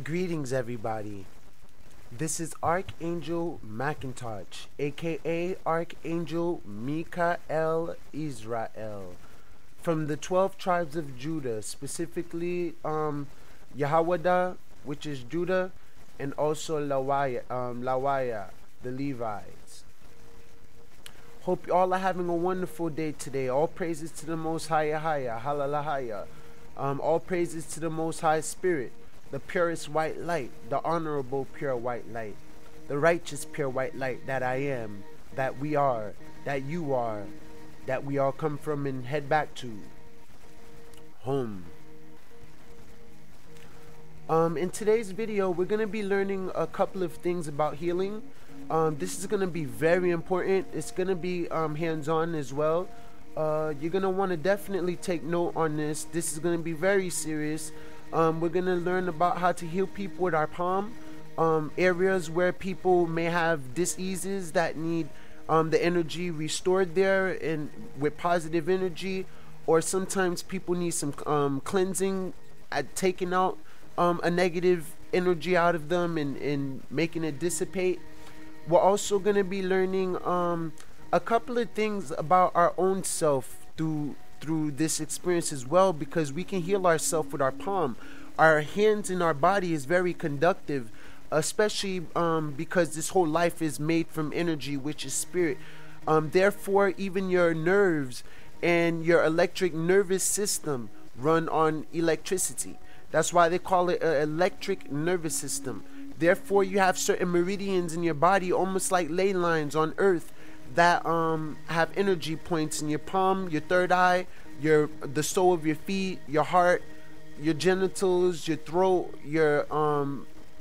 Greetings, everybody. This is Archangel Makintoch, aka Archangel Michael Yis-RoyAl, from the 12 tribes of Judah, specifically Yahweh, which is Judah, and also Lawaya, the Levites. Hope you all are having a wonderful day today. All praises to the Most High, Halalahaya. All praises to the Most High Spirit, the purest white light, the honorable pure white light, the righteous pure white light that I am, that we are, that you are, that we all come from and head back to home. In today's video, we're going to be learning a couple of things about healing. This is going to be very important. It's going to be hands-on as well. You're going to want to definitely take note on this. This is going to be very serious. We're going to learn about how to heal people with our palm. Areas where people may have diseases that need the energy restored there and with positive energy, or sometimes people need some cleansing, taking out a negative energy out of them and making it dissipate. We're also going to be learning a couple of things about our own self through this experience as well, because we can heal ourselves with our palm. Our hands and our body is very conductive, especially because this whole life is made from energy, which is spirit. Therefore, even your nerves and your electric nervous system run on electricity. That's why they call it an electric nervous system. Therefore, you have certain meridians in your body, almost like ley lines on earth, that have energy points in your palm, your third eye, the sole of your feet, your heart, your genitals, your throat, your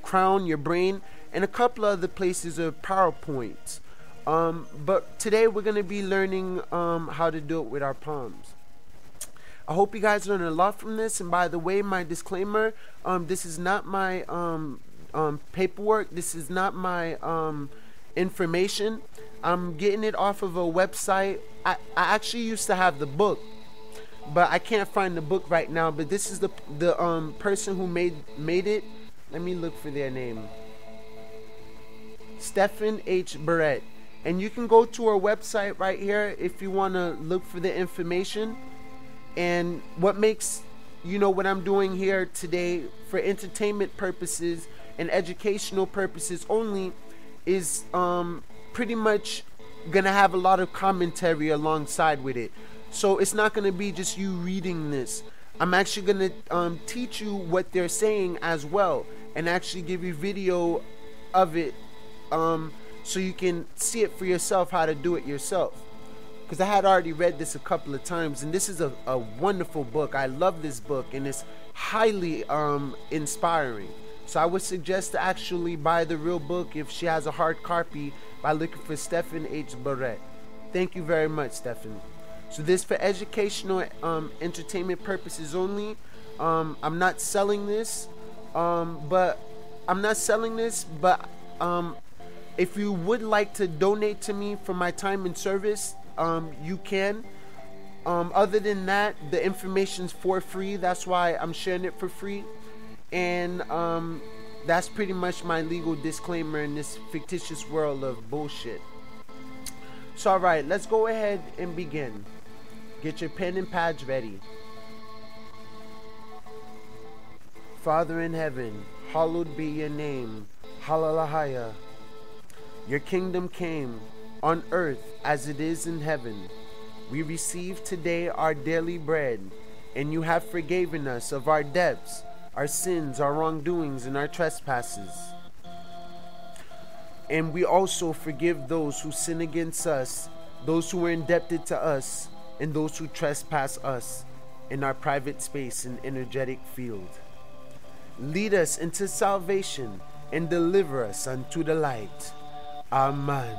crown, your brain, and a couple other places are power points. But today we're going to be learning how to do it with our palms. I hope you guys learn a lot from this. And by the way, my disclaimer, this is not my paperwork. This is not my information. I'm getting it off of a website. I actually used to have the book, but I can't find the book right now. But this is the person who made it. Let me look for their name. Stephen H. Barrett. And you can go to our website right here if you want to look for the information. And what makes, what I'm doing here today for entertainment purposes and educational purposes only is pretty much gonna have a lot of commentary alongside with it. So it's not gonna be just you reading this. I'm actually gonna teach you what they're saying as well, and actually give you video of it, so you can see it for yourself, how to do it yourself. Because I had already read this a couple of times, and this is a wonderful book. I love this book, and it's highly inspiring. So I would suggest to actually buy the real book if she has a hard copy by looking for Stephen H. Barrett. Thank you very much, Stephen. So this for educational entertainment purposes only. I'm not selling this, but if you would like to donate to me for my time and service, you can. Other than that, the information's for free. That's why I'm sharing it for free. And that's pretty much my legal disclaimer in this fictitious world of bullshit. So alright, let's go ahead and begin. Get your pen and pads ready. Father in heaven, hallowed be your name. Hallelujah. Your kingdom came on earth as it is in heaven. We receive today our daily bread, and you have forgiven us of our debts, our sins, our wrongdoings, and our trespasses. And we also forgive those who sin against us, those who are indebted to us, and those who trespass us in our private space and energetic field. Lead us into salvation and deliver us unto the light. Amen.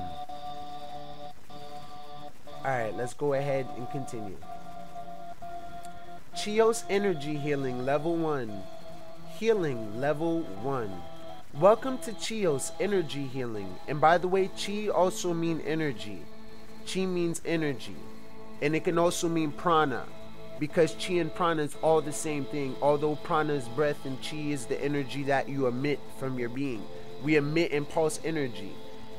Alright, let's go ahead and continue. Chios Energy Healing Level 1. Healing Level 1. Welcome to Chios Energy Healing. And by the way, Chi also means energy. Chi means energy. And it can also mean prana. because chi and prana is all the same thing. Although prana is breath and chi is the energy that you emit from your being. We emit and pulse energy.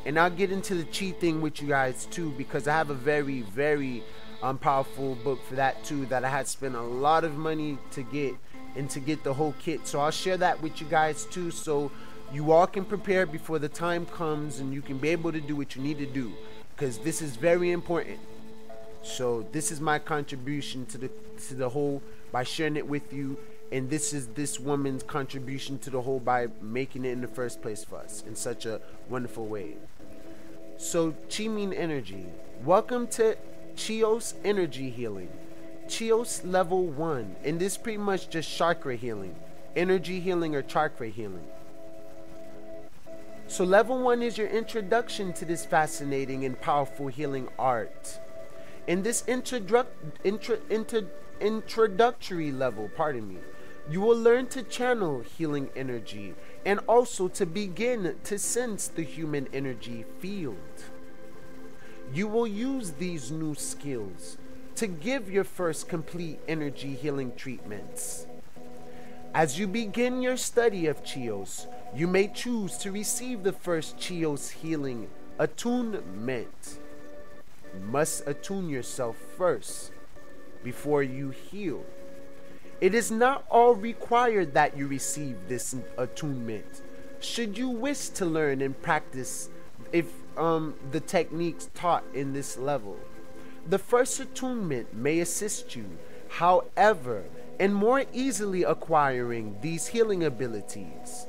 And I'll get into the chi thing with you guys too, because I have a very, very powerful book for that too, that I had spent a lot of money to get, and to get the whole kit. So I'll share that with you guys too, so you all can prepare before the time comes and you can be able to do what you need to do, because this is very important. So this is my contribution to the whole by sharing it with you, and this is this woman's contribution to the whole by making it in the first place for us in such a wonderful way. So chi mean energy. Welcome to Chios energy healing. Chios level 1, and this pretty much just chakra healing, energy healing, or chakra healing. So level 1 is your introduction to this fascinating and powerful healing art. In this introductory level, you will learn to channel healing energy and also to begin to sense the human energy field. You will use these new skills to give your first complete energy healing treatments. As you begin your study of Chios, you may choose to receive the first Chios healing attunement. You must attune yourself first before you heal. It is not all required that you receive this attunement. Should you wish to learn and practice the techniques taught in this level, the first attunement may assist you, however, in more easily acquiring these healing abilities.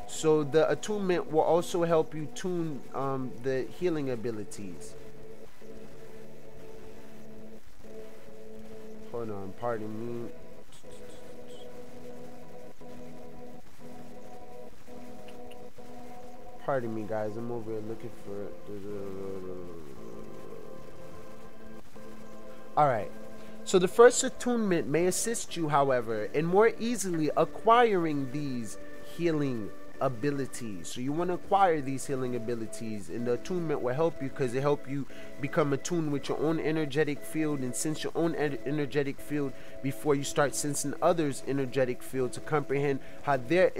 So the attunement will also help you tune the healing abilities. Hold on, pardon me. Pardon me, guys. I'm over here looking for Alright. So the first attunement may assist you, however, in more easily acquiring these healing abilities. So you want to acquire these healing abilities, and the attunement will help you, because it helps you become attuned with your own energetic field and sense your own energetic field before you start sensing others' energetic field, to comprehend how their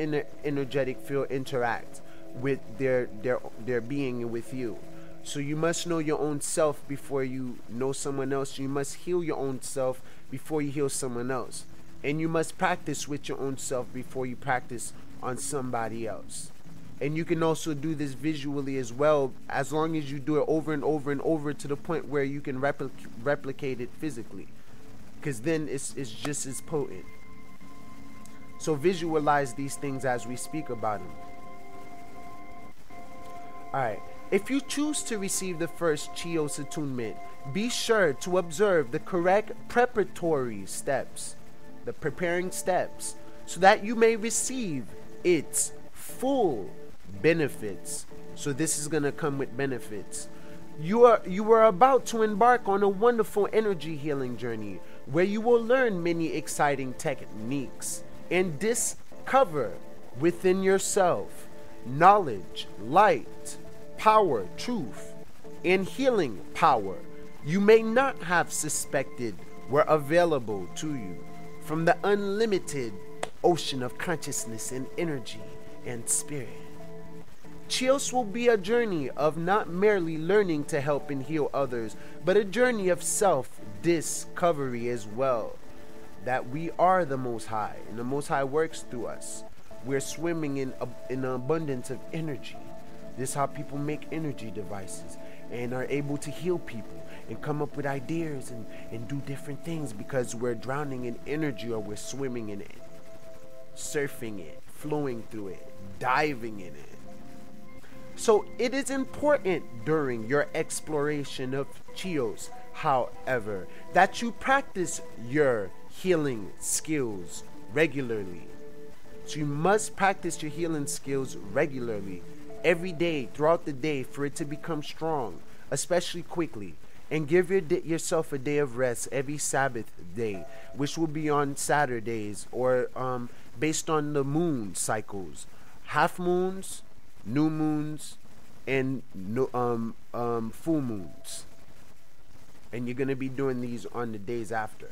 energetic field interact with their being and with you. So you must know your own self before you know someone else. You must heal your own self before you heal someone else, and you must practice with your own self before you practice on somebody else. And you can also do this visually as well, as long as you do it over and over and over to the point where you can replicate it physically, because then it's just as potent. So visualize these things as we speak about them. Alright, if you choose to receive the first Chios attunement, be sure to observe the correct preparatory steps, the preparing steps, so that you may receive its full benefits. So this is going to come with benefits. You are about to embark on a wonderful energy healing journey, where you will learn many exciting techniques and discover within yourself knowledge, light, power, truth, and healing power you may not have suspected were available to you from the unlimited ocean of consciousness and energy and spirit. Chios will be a journey of not merely learning to help and heal others, but a journey of self-discovery as well. That we are the Most High, and the Most High works through us. We're swimming in an abundance of energy. This is how people make energy devices and are able to heal people and come up with ideas and do different things, because we're drowning in energy, or we're swimming in it, surfing it, flowing through it, diving in it. So it is important during your exploration of Chios, however, that you practice your healing skills regularly. So you must practice your healing skills regularly, every day, throughout the day, for it to become strong, especially quickly. And give yourself a day of rest every Sabbath day, which will be on Saturdays, or based on the moon cycles, half moons, new moons, and full moons. And you're going to be doing these on the days after.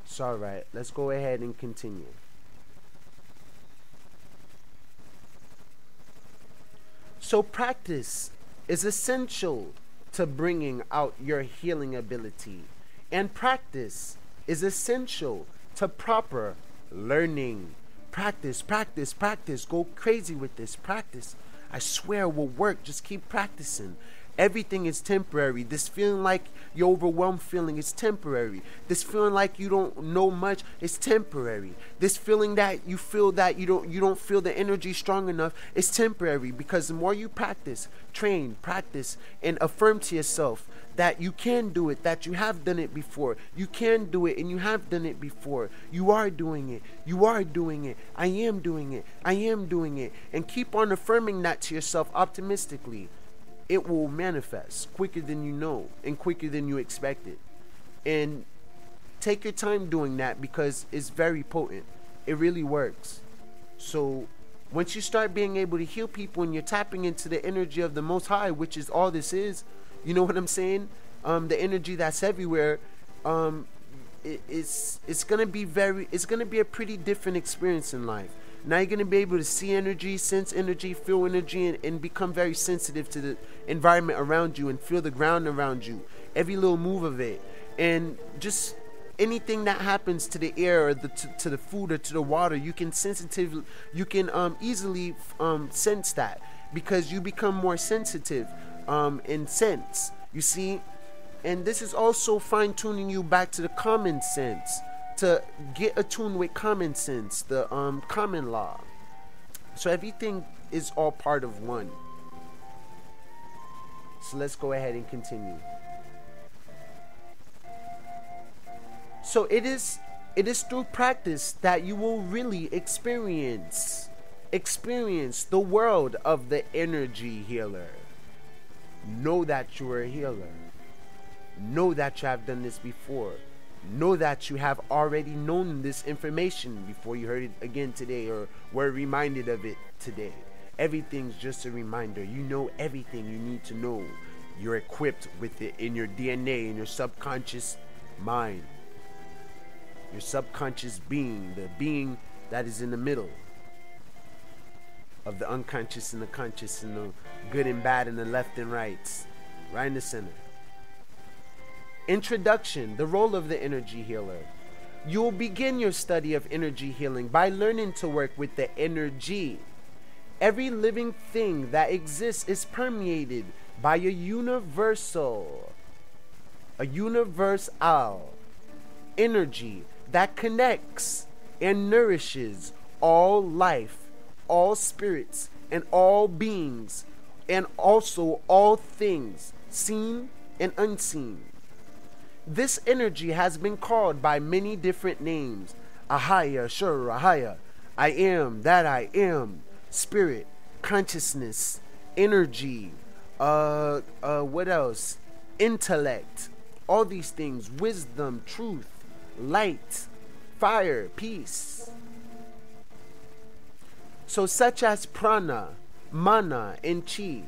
It's all right. Let's go ahead and continue. So practice is essential to bringing out your healing ability, and practice is essential to proper learning. Practice, practice, practice. Go crazy with this. Practice. I swear it will work. Just keep practicing. Everything is temporary. This feeling like you're overwhelmed feeling is temporary. This feeling like you don't know much is temporary. This feeling that you feel that you don't feel the energy strong enough is temporary, because the more you practice, train, practice, and affirm to yourself that you can do it, that you have done it before. You can do it and you have done it before. You are doing it. You are doing it. I am doing it. I am doing it. And keep on affirming that to yourself optimistically. It will manifest quicker than you know and quicker than you expected. And take your time doing that, because it's very potent. It really works. So once you start being able to heal people and you're tapping into the energy of the Most High, which is all this is, you know what I'm saying? The energy that's everywhere. It's gonna be a pretty different experience in life. Now you're going to be able to see energy, sense energy, feel energy, and become very sensitive to the environment around you and feel the ground around you, every little move of it. And just anything that happens to the air or to the food or to the water, you can easily sense that, because you become more sensitive in sense, you see. And this is also fine-tuning you back to the common sense, to get attuned with common sense, the common law. So everything is all part of one. So let's go ahead and continue. So it is through practice that you will really experience the world of the energy healer. Know that you are a healer. Know that you have done this before. Know that you have already known this information before you heard it again today, or were reminded of it today. Everything's just a reminder. You know everything you need to know. You're equipped with it in your DNA, in your subconscious mind. Your subconscious being, the being that is in the middle of the unconscious and the conscious, and the good and bad and the left and rights, right in the center. Introduction, the role of the energy healer. You will begin your study of energy healing by learning to work with the energy. Every living thing that exists is permeated by a universal energy that connects and nourishes all life, all spirits, and all beings, and also all things, seen and unseen. This energy has been called by many different names. Ahaya, sure, Ahaya. I am that I am. Spirit, consciousness, energy, what else? Intellect. All these things. Wisdom, truth, light, fire, peace. So such as prana, mana, and chi.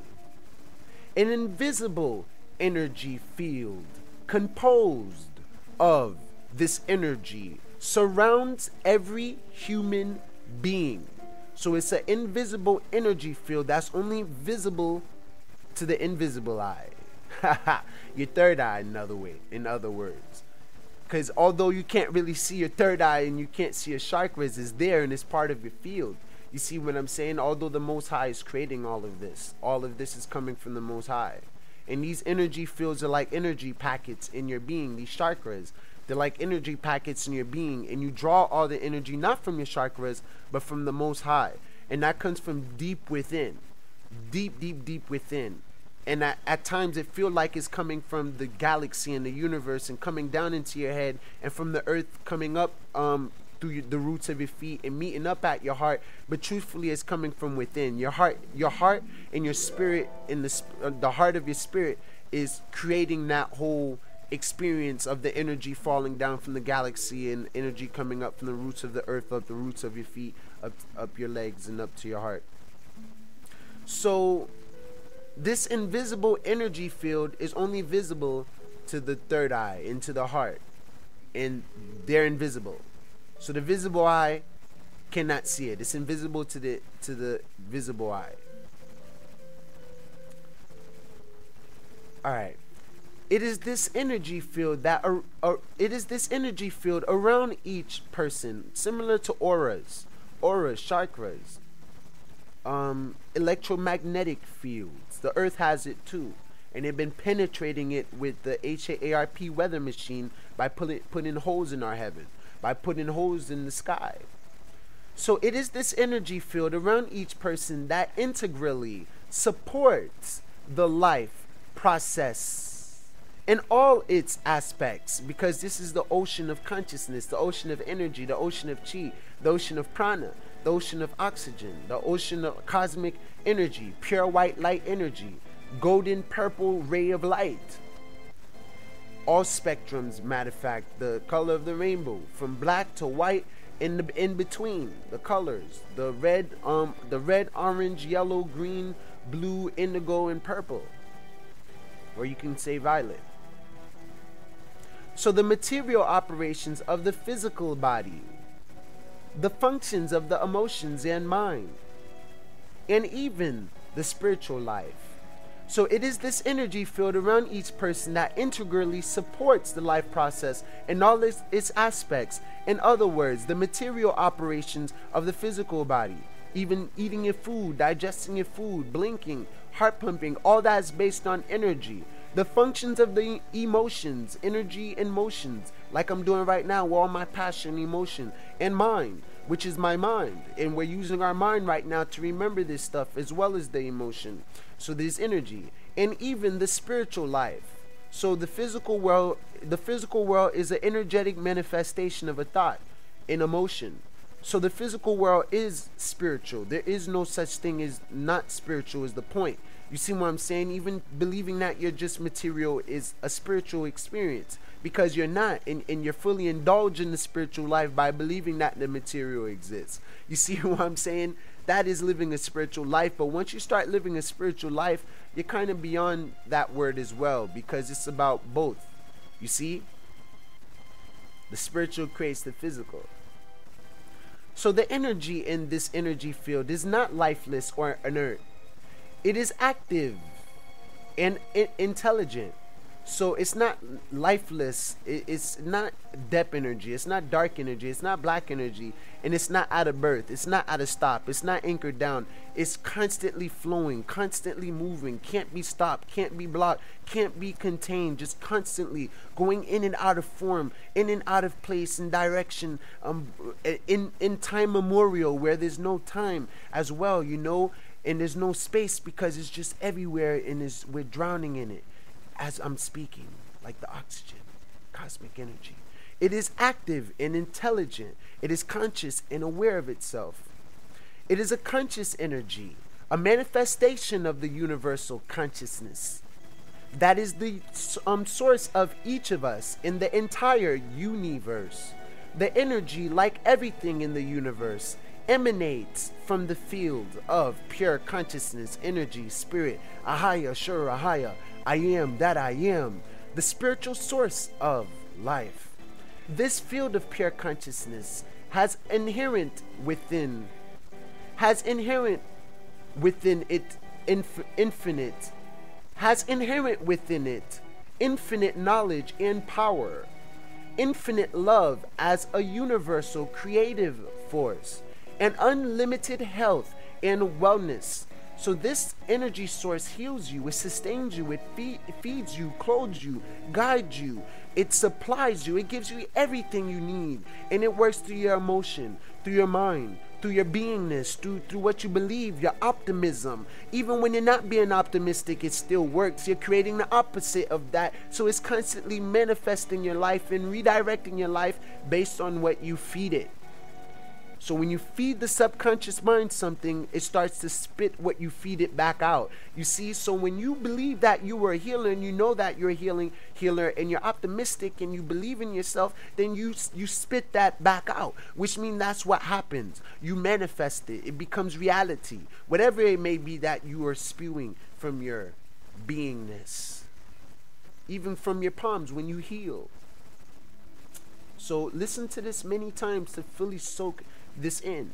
An invisible energy field composed of this energy surrounds every human being. So it's an invisible energy field that's only visible to the invisible eye. Your third eye, in other words. Because although you can't really see your third eye and you can't see your chakras, is there and it's part of your field. You see what I'm saying? Although the Most High is creating all of this is coming from the Most High. And these energy fields are like energy packets in your being. These chakras, they're like energy packets in your being. And you draw all the energy, not from your chakras, but from the Most High. And that comes from deep within. Deep, deep, deep within. And at times it feels like it's coming from the galaxy and the universe and coming down into your head, and from the earth coming up through the roots of your feet and meeting up at your heart. But truthfully, it's coming from within. Your heart and your spirit, in the heart of your spirit is creating that whole experience of the energy falling down from the galaxy and energy coming up from the roots of the earth, up the roots of your feet, up your legs and up to your heart. So this invisible energy field is only visible to the third eye, into the heart. and they're invisible. So the visible eye cannot see it. It's invisible to the visible eye. All right. It is this energy field that around each person, similar to auras, chakras, electromagnetic fields. The Earth has it too, and they've been penetrating it with the HAARP weather machine by putting holes in our heaven, by putting holes in the sky. So it is this energy field around each person that integrally supports the life process in all its aspects, because this is the ocean of consciousness, the ocean of energy, the ocean of chi, the ocean of prana, the ocean of oxygen, the ocean of cosmic energy, pure white light energy, golden purple ray of light. All spectrums, matter of fact, the color of the rainbow, from black to white, in between, the colors, the red, orange, yellow, green, blue, indigo, and purple, or you can say violet. So the material operations of the physical body, the functions of the emotions and mind, and even the spiritual life. So it is this energy field around each person that integrally supports the life process in all its aspects. In other words, the material operations of the physical body, even eating your food, digesting your food, blinking, heart pumping, all that is based on energy. The functions of the emotions, energy and motions, like I'm doing right now with all my passion, emotion, and mind, which is my mind. And we're using our mind right now to remember this stuff as well as the emotion. So there's energy. And even the spiritual life. So the physical world is an energetic manifestation of a thought, an emotion. So the physical world is spiritual. There is no such thing as not spiritual, is the point. You see what I'm saying? Even believing that you're just material is a spiritual experience, because you're not, and you're fully indulged in the spiritual life by believing that the material exists. You see what I'm saying? That is living a spiritual life. But once you start living a spiritual life, you're kind of beyond that word as well, because it's about both. You see? The spiritual creates the physical. So the energy in this energy field is not lifeless or inert. It is active and intelligent. So it's not lifeless. It's not depth energy. It's not dark energy. It's not black energy. And it's not out of birth. It's not out of stop. It's not anchored down. It's constantly flowing, constantly moving. Can't be stopped. Can't be blocked. Can't be contained. Just constantly going in and out of form, in and out of place and direction. In time memorial, where there's no time as well, you know. And there's no space, because it's just everywhere, and we're drowning in it as I'm speaking, like the oxygen, cosmic energy. It is active and intelligent. It is conscious and aware of itself. It is a conscious energy, a manifestation of the universal consciousness. That is the source of each of us in the entire universe. The energy, like everything in the universe, emanates from the field of pure consciousness, energy, spirit, ahaya, sure, ahaya, I am that I am, the spiritual source of life. This field of pure consciousness has inherent within it infinite knowledge and power, infinite love as a universal creative force, and unlimited health and wellness. So this energy source heals you, it sustains you, it feeds you, clothes you, guides you, it supplies you, it gives you everything you need. And it works through your emotion, through your mind, through your beingness, through what you believe, your optimism. Even when you're not being optimistic, it still works. You're creating the opposite of that. So it's constantly manifesting your life and redirecting your life based on what you feed it. So when you feed the subconscious mind something, it starts to spit what you feed it back out. You see, so when you believe that you are a healer, and you know that you're a healer, and you're optimistic and you believe in yourself, then you spit that back out, which means that's what happens. You manifest it. It becomes reality. Whatever it may be that you are spewing from your beingness. Even from your palms when you heal. So listen to this many times to fully soak this in,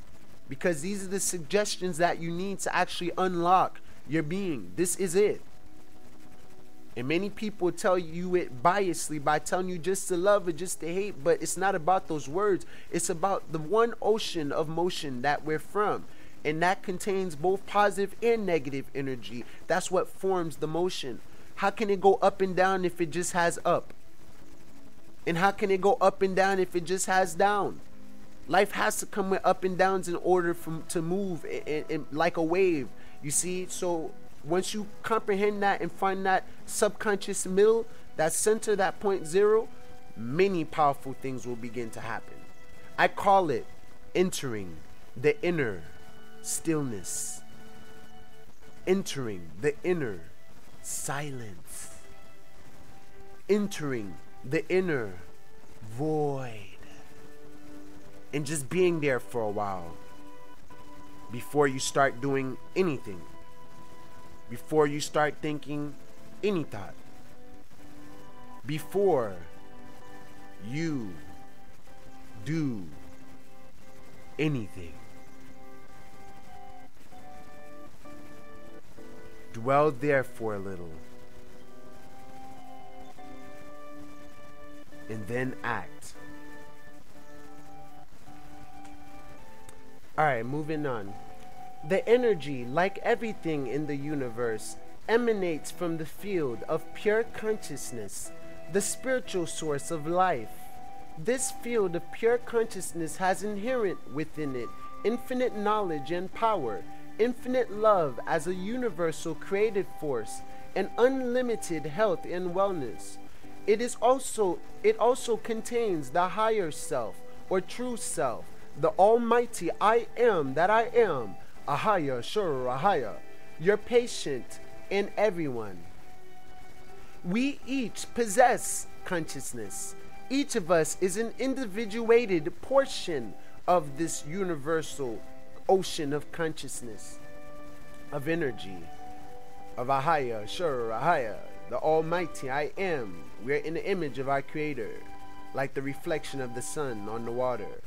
because these are the suggestions that you need to actually unlock your being. This is it. And many people tell you it biasly by telling you just to love or just to hate, but it's not about those words. It's about the one ocean of motion that we're from, and that contains both positive and negative energy. That's what forms the motion. How can it go up and down if it just has up? And how can it go up and down if it just has down? Life has to come with up and downs in order to move in like a wave. You see? So once you comprehend that and find that subconscious middle, that center, that point zero, many powerful things will begin to happen. I call it entering the inner stillness, entering the inner silence, entering the inner void, and just being there for a while before you start doing anything, before you start thinking any thought, before you do anything. Dwell there for a little, and then act. Alright, moving on. The energy, like everything in the universe, emanates from the field of pure consciousness, the spiritual source of life. This field of pure consciousness has inherent within it infinite knowledge and power, infinite love as a universal creative force, and unlimited health and wellness. It also contains the higher self, or true self, the almighty I am that I am, Ahaya Shura Ahaya, your patient and everyone. We each possess consciousness. Each of us is an individuated portion of this universal ocean of consciousness, of energy, of Ahaya Shura Ahaya, the almighty I am. We're in the image of our creator, like the reflection of the sun on the water.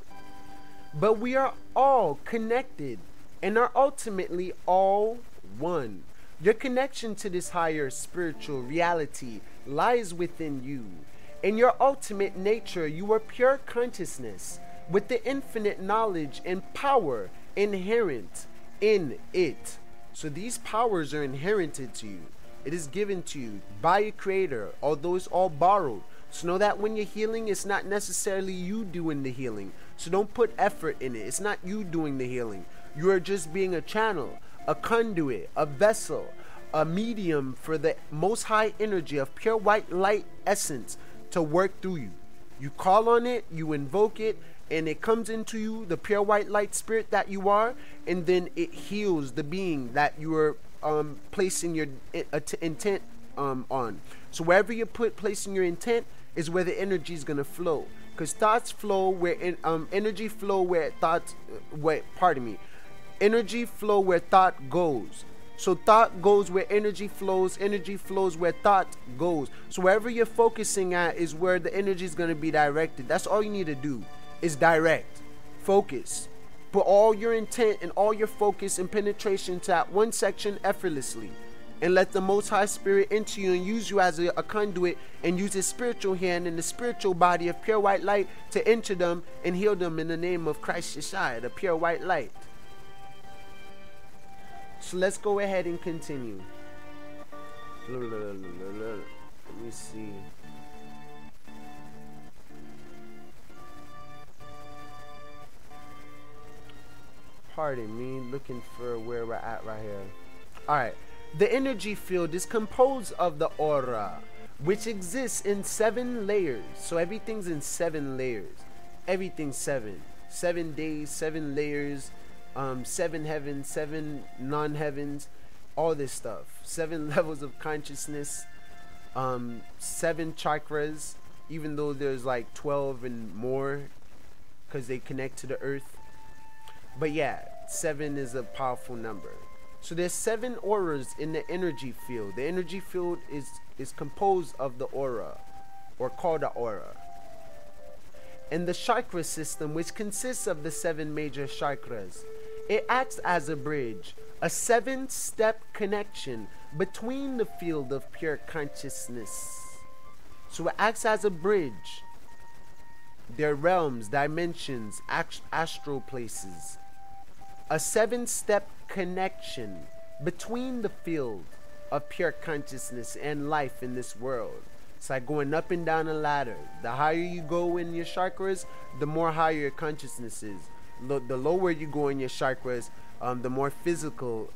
But we are all connected and are ultimately all one. Your connection to this higher spiritual reality lies within you. In your ultimate nature, you are pure consciousness with the infinite knowledge and power inherent in it. So these powers are inherited to you. It is given to you by your creator, although it's all borrowed. So know that when you're healing, it's not necessarily you doing the healing. So don't put effort in it. It's not you doing the healing. You are just being a channel, a conduit, a vessel, a medium for the most high energy of pure white light essence to work through you. You call on it, you invoke it, and it comes into you, the pure white light spirit that you are, and then it heals the being that you are placing your intent on. So wherever you placing your intent is where the energy is gonna flow. Because thoughts flow where energy flow where thoughts energy flow where thought goes. So thought goes where energy flows where thought goes. So wherever you're focusing at is where the energy is going to be directed. That's all you need to do is direct, focus, put all your intent and all your focus and penetration to that one section effortlessly, and let the Most High Spirit enter you and use you as a conduit, and use His spiritual hand and the spiritual body of pure white light to enter them and heal them in the name of Christ Yeshua, the pure white light. So let's go ahead and continue. Let me see. Pardon me, looking for where we're at right here. Alright. The energy field is composed of the aura, which exists in 7 layers. So everything's in 7 layers. Everything's 7. 7 days, 7 layers. 7 heavens, 7 non-heavens, all this stuff. 7 levels of consciousness, 7 chakras, even though there's like 12 and more because they connect to the earth. But yeah, 7 is a powerful number. So there's 7 auras in the energy field. The energy field is composed of the aura, or called the aura. and the chakra system, which consists of the 7 major chakras. It acts as a bridge, a 7-step connection between the field of pure consciousness. So it acts as a bridge. There are realms, dimensions, astral places. A 7-step connection between the field of pure consciousness and life in this world. It's like going up and down a ladder. The higher you go in your chakras, the more higher your consciousness is. The lower you go in your chakras, the more physical,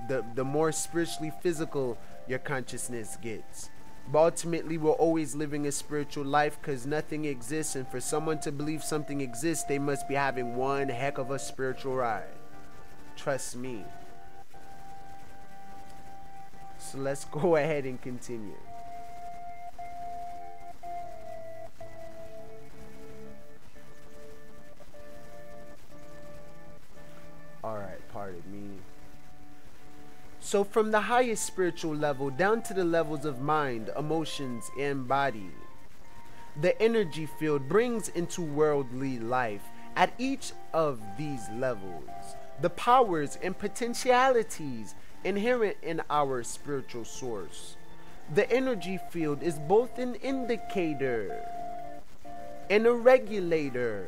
the more spiritually physical your consciousness gets. But ultimately, we're always living a spiritual life because nothing exists. And for someone to believe something exists, they must be having one heck of a spiritual ride. Trust me. So let's go ahead and continue. Alright, pardon me. So from the highest spiritual level down to the levels of mind, emotions, and body, the energy field brings into worldly life at each of these levels the powers and potentialities inherent in our spiritual source. The energy field is both an indicator and a regulator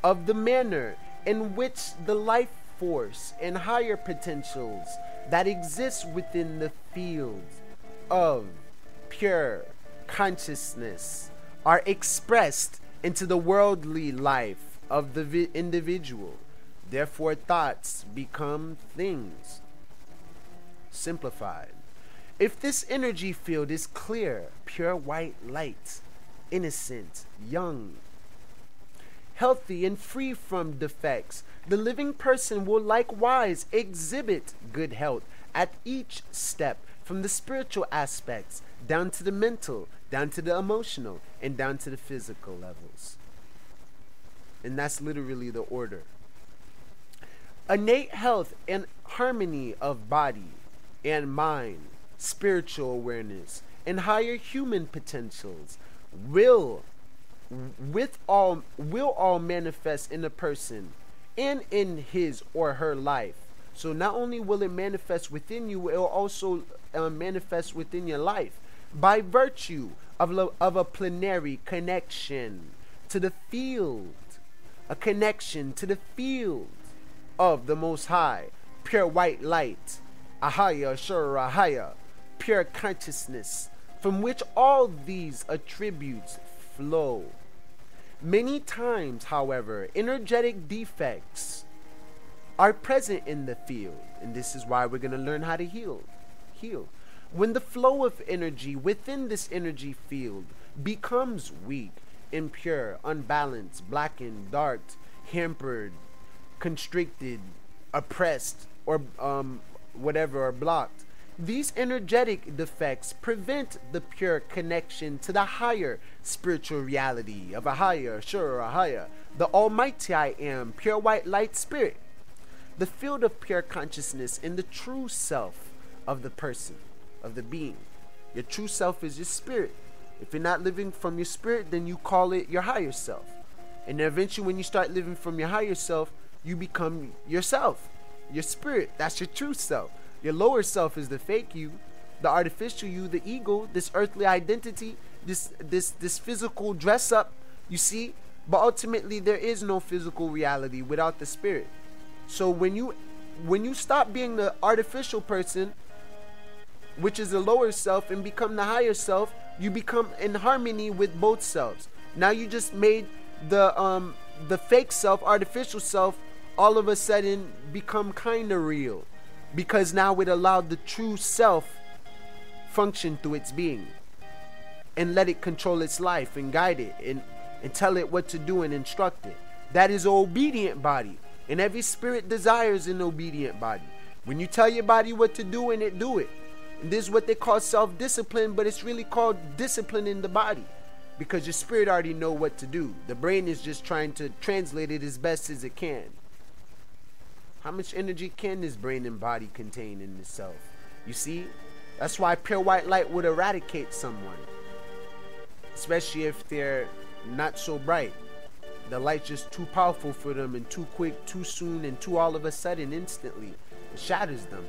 of the manner in which the life force and higher potentials that exist within the field of pure consciousness are expressed into the worldly life of the individual. Therefore, thoughts become things. Simplified. If this energy field is clear, pure white light, innocent, young, healthy, and free from defects, the living person will likewise exhibit good health at each step, from the spiritual aspects down to the mental, down to the emotional, and down to the physical levels. And that's literally the order. Innate health and harmony of body and mind, spiritual awareness, and higher human potentials will all manifest in a person and in his or her life. So not only will it manifest within you, it will also manifest within your life by virtue of a plenary connection to the field, a connection to the field of the Most High, pure white light, Ahaya, Ashura, Ahaya, pure consciousness, from which all these attributes flow. Many times, however, energetic defects are present in the field, and this is why we're going to learn how to heal. When the flow of energy within this energy field becomes weak, impure, unbalanced, blackened, dark, hampered, constricted, oppressed, or whatever, or blocked, these energetic defects prevent the pure connection to the higher spiritual reality of a higher, sure, a higher, the Almighty I Am, pure white light spirit, the field of pure consciousness in the true self of the person, of the being. Your true self is your spirit. If you're not living from your spirit, then you call it your higher self. And then eventually when you start living from your higher self, you become yourself, your spirit. That's your true self. Your lower self is the fake you, the artificial you, the ego, this earthly identity, this physical dress up, you see? But ultimately there is no physical reality without the spirit. So when you stop being the artificial person, which is the lower self, and become the higher self, you become in harmony with both selves. Now you just made the fake self, artificial self, all of a sudden become kind of real, because now it allowed the true self function through its being and let it control its life and guide it and tell it what to do and instruct it. That is an obedient body, and every spirit desires an obedient body. When you tell your body what to do, and it do it. And this is what they call self-discipline, but it's really called discipline in the body, because your spirit already know what to do. The brain is just trying to translate it as best as it can. How much energy can this brain and body contain in itself? You see? That's why pure white light would eradicate someone. especially if they're not so bright. The light's just too powerful for them, and too quick, too soon, and too all of a sudden, instantly. It shatters them.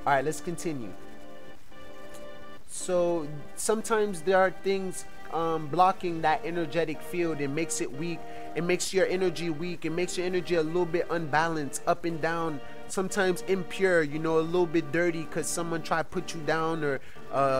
Alright, let's continue. So sometimes there are things blocking that energetic field. It makes it weak. It makes your energy weak. It makes your energy a little bit unbalanced, up and down, sometimes impure, you know, a little bit dirty because someone tried to put you down, or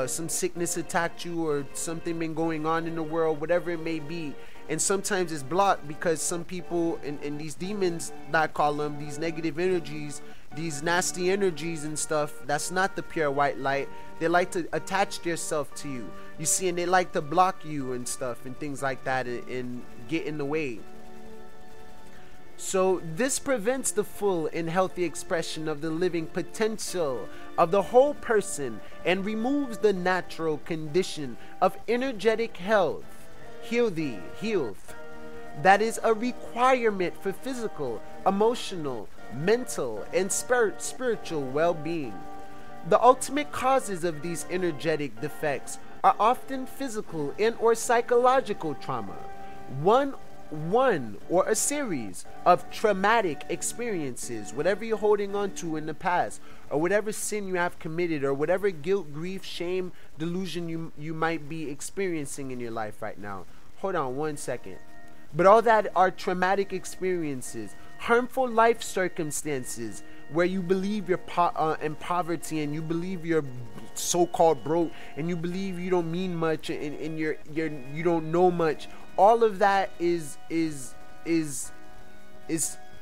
some sickness attacked you, or something been going on in the world, whatever it may be. And sometimes it's blocked because some people, and these demons that I call them, these negative energies, these nasty energies and stuff, that's not the pure white light. They like to attach themselves to you, you see, and they like to block you and stuff and things like that, and get in the way. So this prevents the full and healthy expression of the living potential of the whole person, and removes the natural condition of energetic health, health, that is a requirement for physical, emotional, mental, and spiritual well-being. The ultimate causes of these energetic defects are often physical and or psychological trauma, one or a series of traumatic experiences, whatever you're holding on to in the past, or whatever sin you have committed, or whatever guilt, grief, shame, delusion you might be experiencing in your life right now. Hold on one second. But all that are traumatic experiences, harmful life circumstances, where you believe you're in poverty, and you believe you're so-called broke, and you believe you don't mean much, and you don't know much. All of that is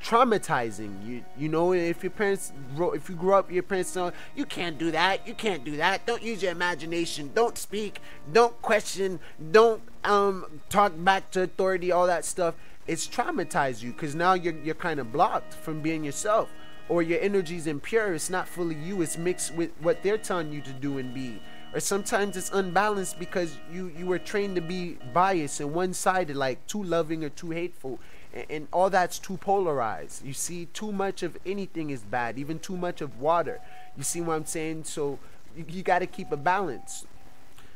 traumatizing. You know, if your parents, if you grew up, your parents know you can't do that, you can't do that, don't use your imagination, don't speak, don't question, don't talk back to authority, all that stuff. It's traumatized you because now you're kind of blocked from being yourself, or your energy's impure. It's not fully you. It's mixed with what they're telling you to do and be. Or sometimes it's unbalanced because you were trained to be biased and one-sided, like too loving or too hateful, and all that's too polarized. You see, too much of anything is bad, even too much of water. You see what I'm saying? So you got to keep a balance.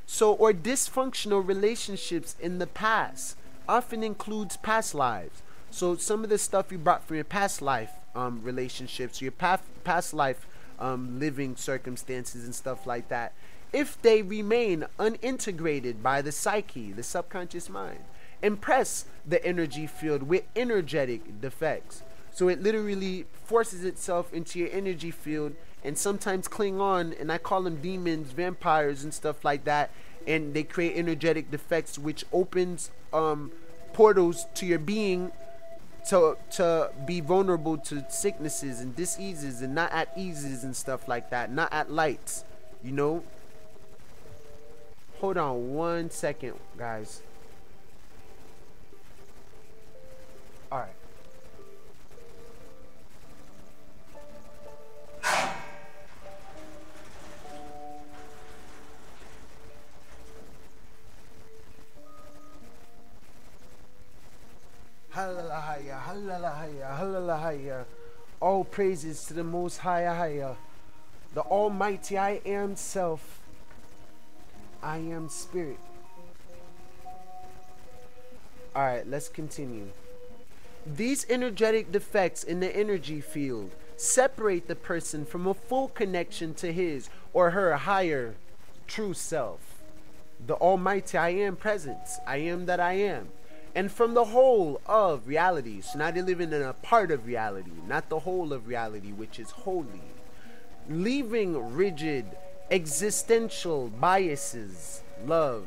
So, or dysfunctional relationships in the past often includes past lives. So some of the stuff you brought from your past life relationships, your past life living circumstances and stuff like that, if they remain unintegrated by the psyche, the subconscious mind, impress the energy field with energetic defects. So it literally forces itself into your energy field, and sometimes cling on, and I call them demons, vampires and stuff like that, and they create energetic defects, which opens portals to your being to be vulnerable to sicknesses and diseases, and not at eases and stuff like that, not at lights, you know. Hold on one second, guys. All right. Hallelujah, hallelujah, hallelujah. All praises to the Most High, the Almighty I Am Self. I am Spirit. Alright, let's continue. These energetic defects in the energy field separate the person from a full connection to his or her higher true self, the Almighty I Am Presence, I am that I am, and from the whole of reality. So now they're living in a part of reality, not the whole of reality, which is holy. Leaving rigid existential biases, love,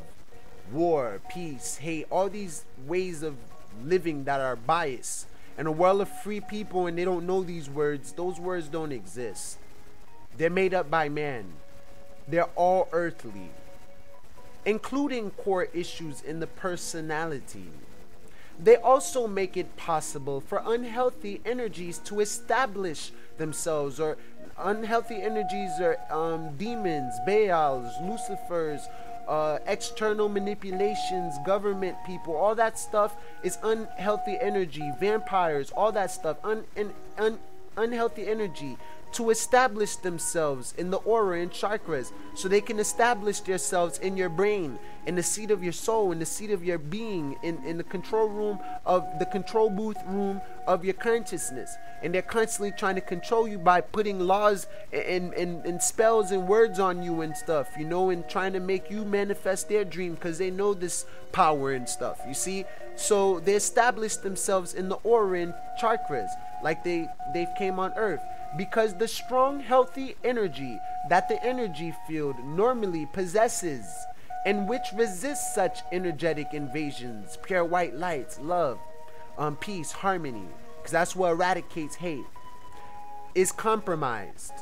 war, peace, hate, all these ways of living that are biased. In a world of free people, and they don't know these words, those words don't exist. They're made up by man. They're all earthly, including core issues in the personality. They also make it possible for unhealthy energies to establish themselves, or unhealthy energies are demons, Baals, Lucifers, external manipulations, government people, all that stuff is unhealthy energy, vampires, all that stuff, unhealthy energy to establish themselves in the aura and chakras, so they can establish themselves in your brain, in the seat of your soul, in the seat of your being, in the control room of the control booth room of your consciousness. And they're constantly trying to control you by putting laws and spells and words on you and stuff, you know, and trying to make you manifest their dream, because they know this power and stuff, you see. So they establish themselves in the aura and chakras like they've came on earth, because the strong healthy energy that the energy field normally possesses, and which resists such energetic invasions, pure white lights, love, peace, harmony, because that's what eradicates hate, is compromised.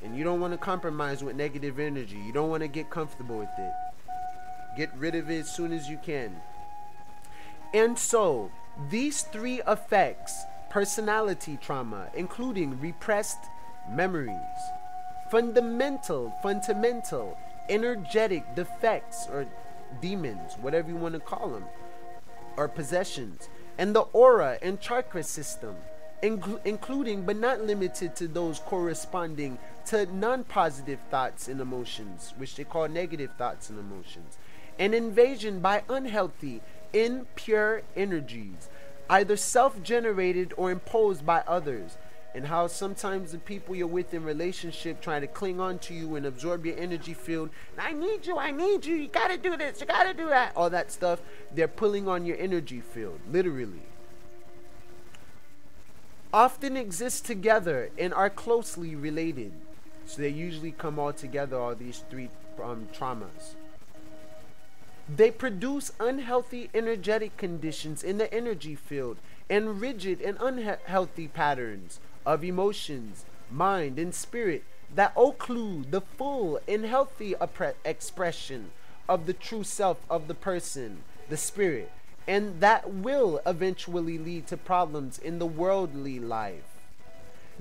And you don't want to compromise with negative energy. You don't want to get comfortable with it. Get rid of it as soon as you can. And so these three effects: personality trauma, including repressed memories, fundamental energetic defects or demons, whatever you want to call them, or possessions, and the aura and chakra system, including but not limited to those corresponding to non-positive thoughts and emotions, which they call negative thoughts and emotions, and invasion by unhealthy, impure energies, either self-generated or imposed by others. And how sometimes the people you're with in relationship trying to cling on to you and absorb your energy field. I need you, you gotta do this, you gotta do that, all that stuff. They're pulling on your energy field, literally. Often exist together and are closely related. So they usually come all together, all these three traumas. They produce unhealthy energetic conditions in the energy field and rigid and unhealthy patterns of emotions, mind, and spirit that occlude the full and healthy expression of the true self of the person, the spirit, and that will eventually lead to problems in the worldly life.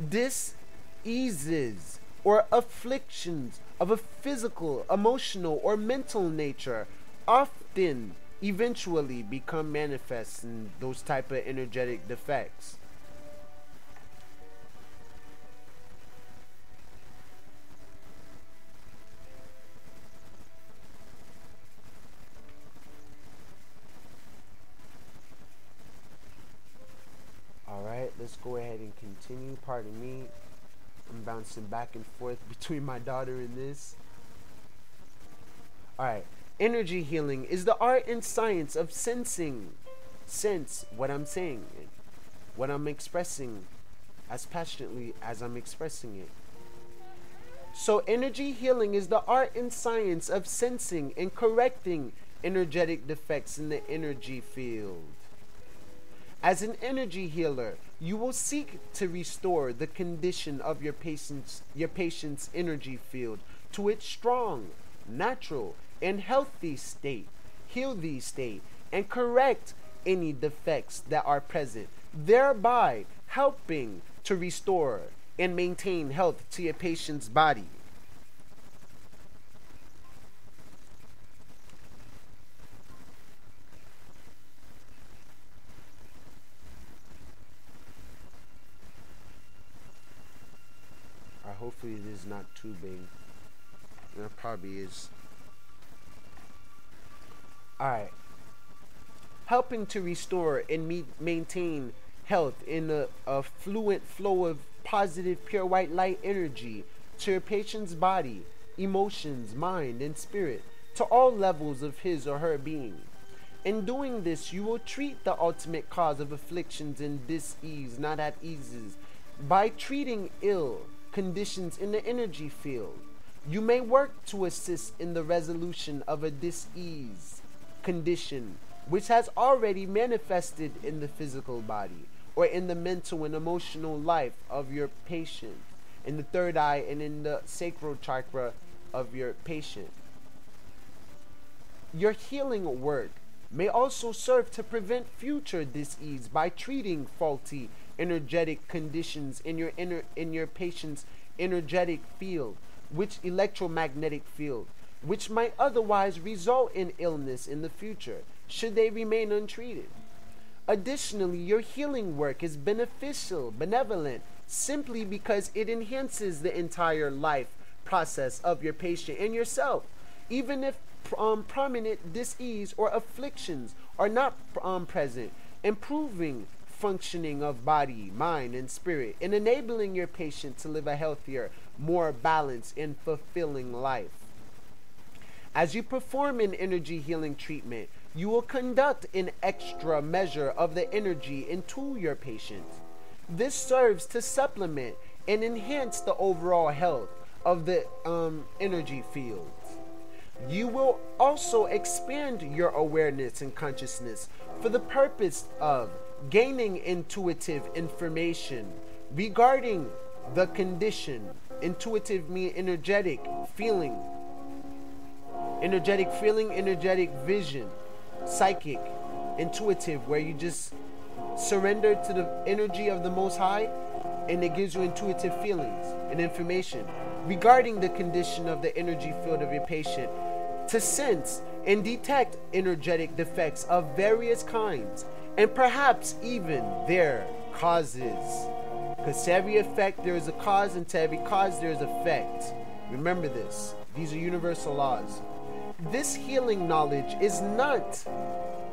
Dis-eases or afflictions of a physical, emotional, or mental nature often eventually become manifest in those type of energetic defects. Alright, let's go ahead and continue. Pardon me, I'm bouncing back and forth between my daughter and this. Alright, energy healing is the art and science of sense what I'm saying, what I'm expressing, as passionately as I'm expressing it. So energy healing is the art and science of sensing and correcting energetic defects in the energy field. As an energy healer, you will seek to restore the condition of your patient's energy field to its strong, natural, and healthy state, heal these state, and correct any defects that are present, thereby helping to restore and maintain health to your patient's body. Hopefully this is not too big. It probably is. Alright. Helping to restore and maintain health in a fluent flow of positive, pure white light energy to your patient's body, emotions, mind, and spirit, to all levels of his or her being. In doing this, you will treat the ultimate cause of afflictions and dis-ease, not at eases, by treating ill conditions in the energy field. You may work to assist in the resolution of a dis-ease condition which has already manifested in the physical body or in the mental and emotional life of your patient, in the third eye and in the sacral chakra of your patient. Your healing work may also serve to prevent future dis-ease by treating faulty energetic conditions in your patient's energetic field, which electromagnetic field, which might otherwise result in illness in the future should they remain untreated. Additionally, your healing work is beneficial, benevolent, simply because it enhances the entire life process of your patient and yourself. Even if prominent dis-ease or afflictions are not present, improving functioning of body, mind, and spirit, and enabling your patient to live a healthier, more balanced, and fulfilling life. As you perform an energy healing treatment, you will conduct an extra measure of the energy into your patient. This serves to supplement and enhance the overall health of the energy field. You will also expand your awareness and consciousness for the purpose of gaining intuitive information regarding the condition. Intuitive means energetic feeling, energetic vision, psychic, intuitive, where you just surrender to the energy of the Most High, and it gives you intuitive feelings and information regarding the condition of the energy field of your patient, to sense and detect energetic defects of various kinds, and perhaps even their causes. Because to every effect there is a cause, and to every cause there is effect. Remember this. These are universal laws. This healing knowledge is not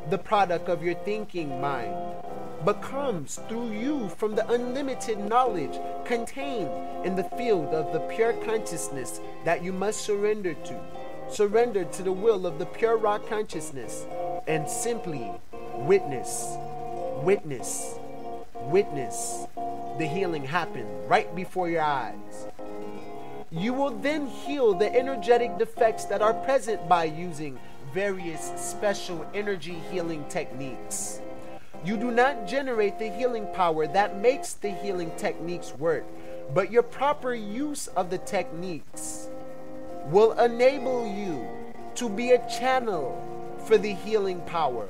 the product of your thinking mind, but comes through you from the unlimited knowledge contained in the field of the pure consciousness that you must surrender to. Surrender to the will of the pure raw consciousness, and simply witness the healing happen right before your eyes. You will then heal the energetic defects that are present by using various special energy healing techniques. You do not generate the healing power that makes the healing techniques work, but your proper use of the techniques will enable you to be a channel for the healing power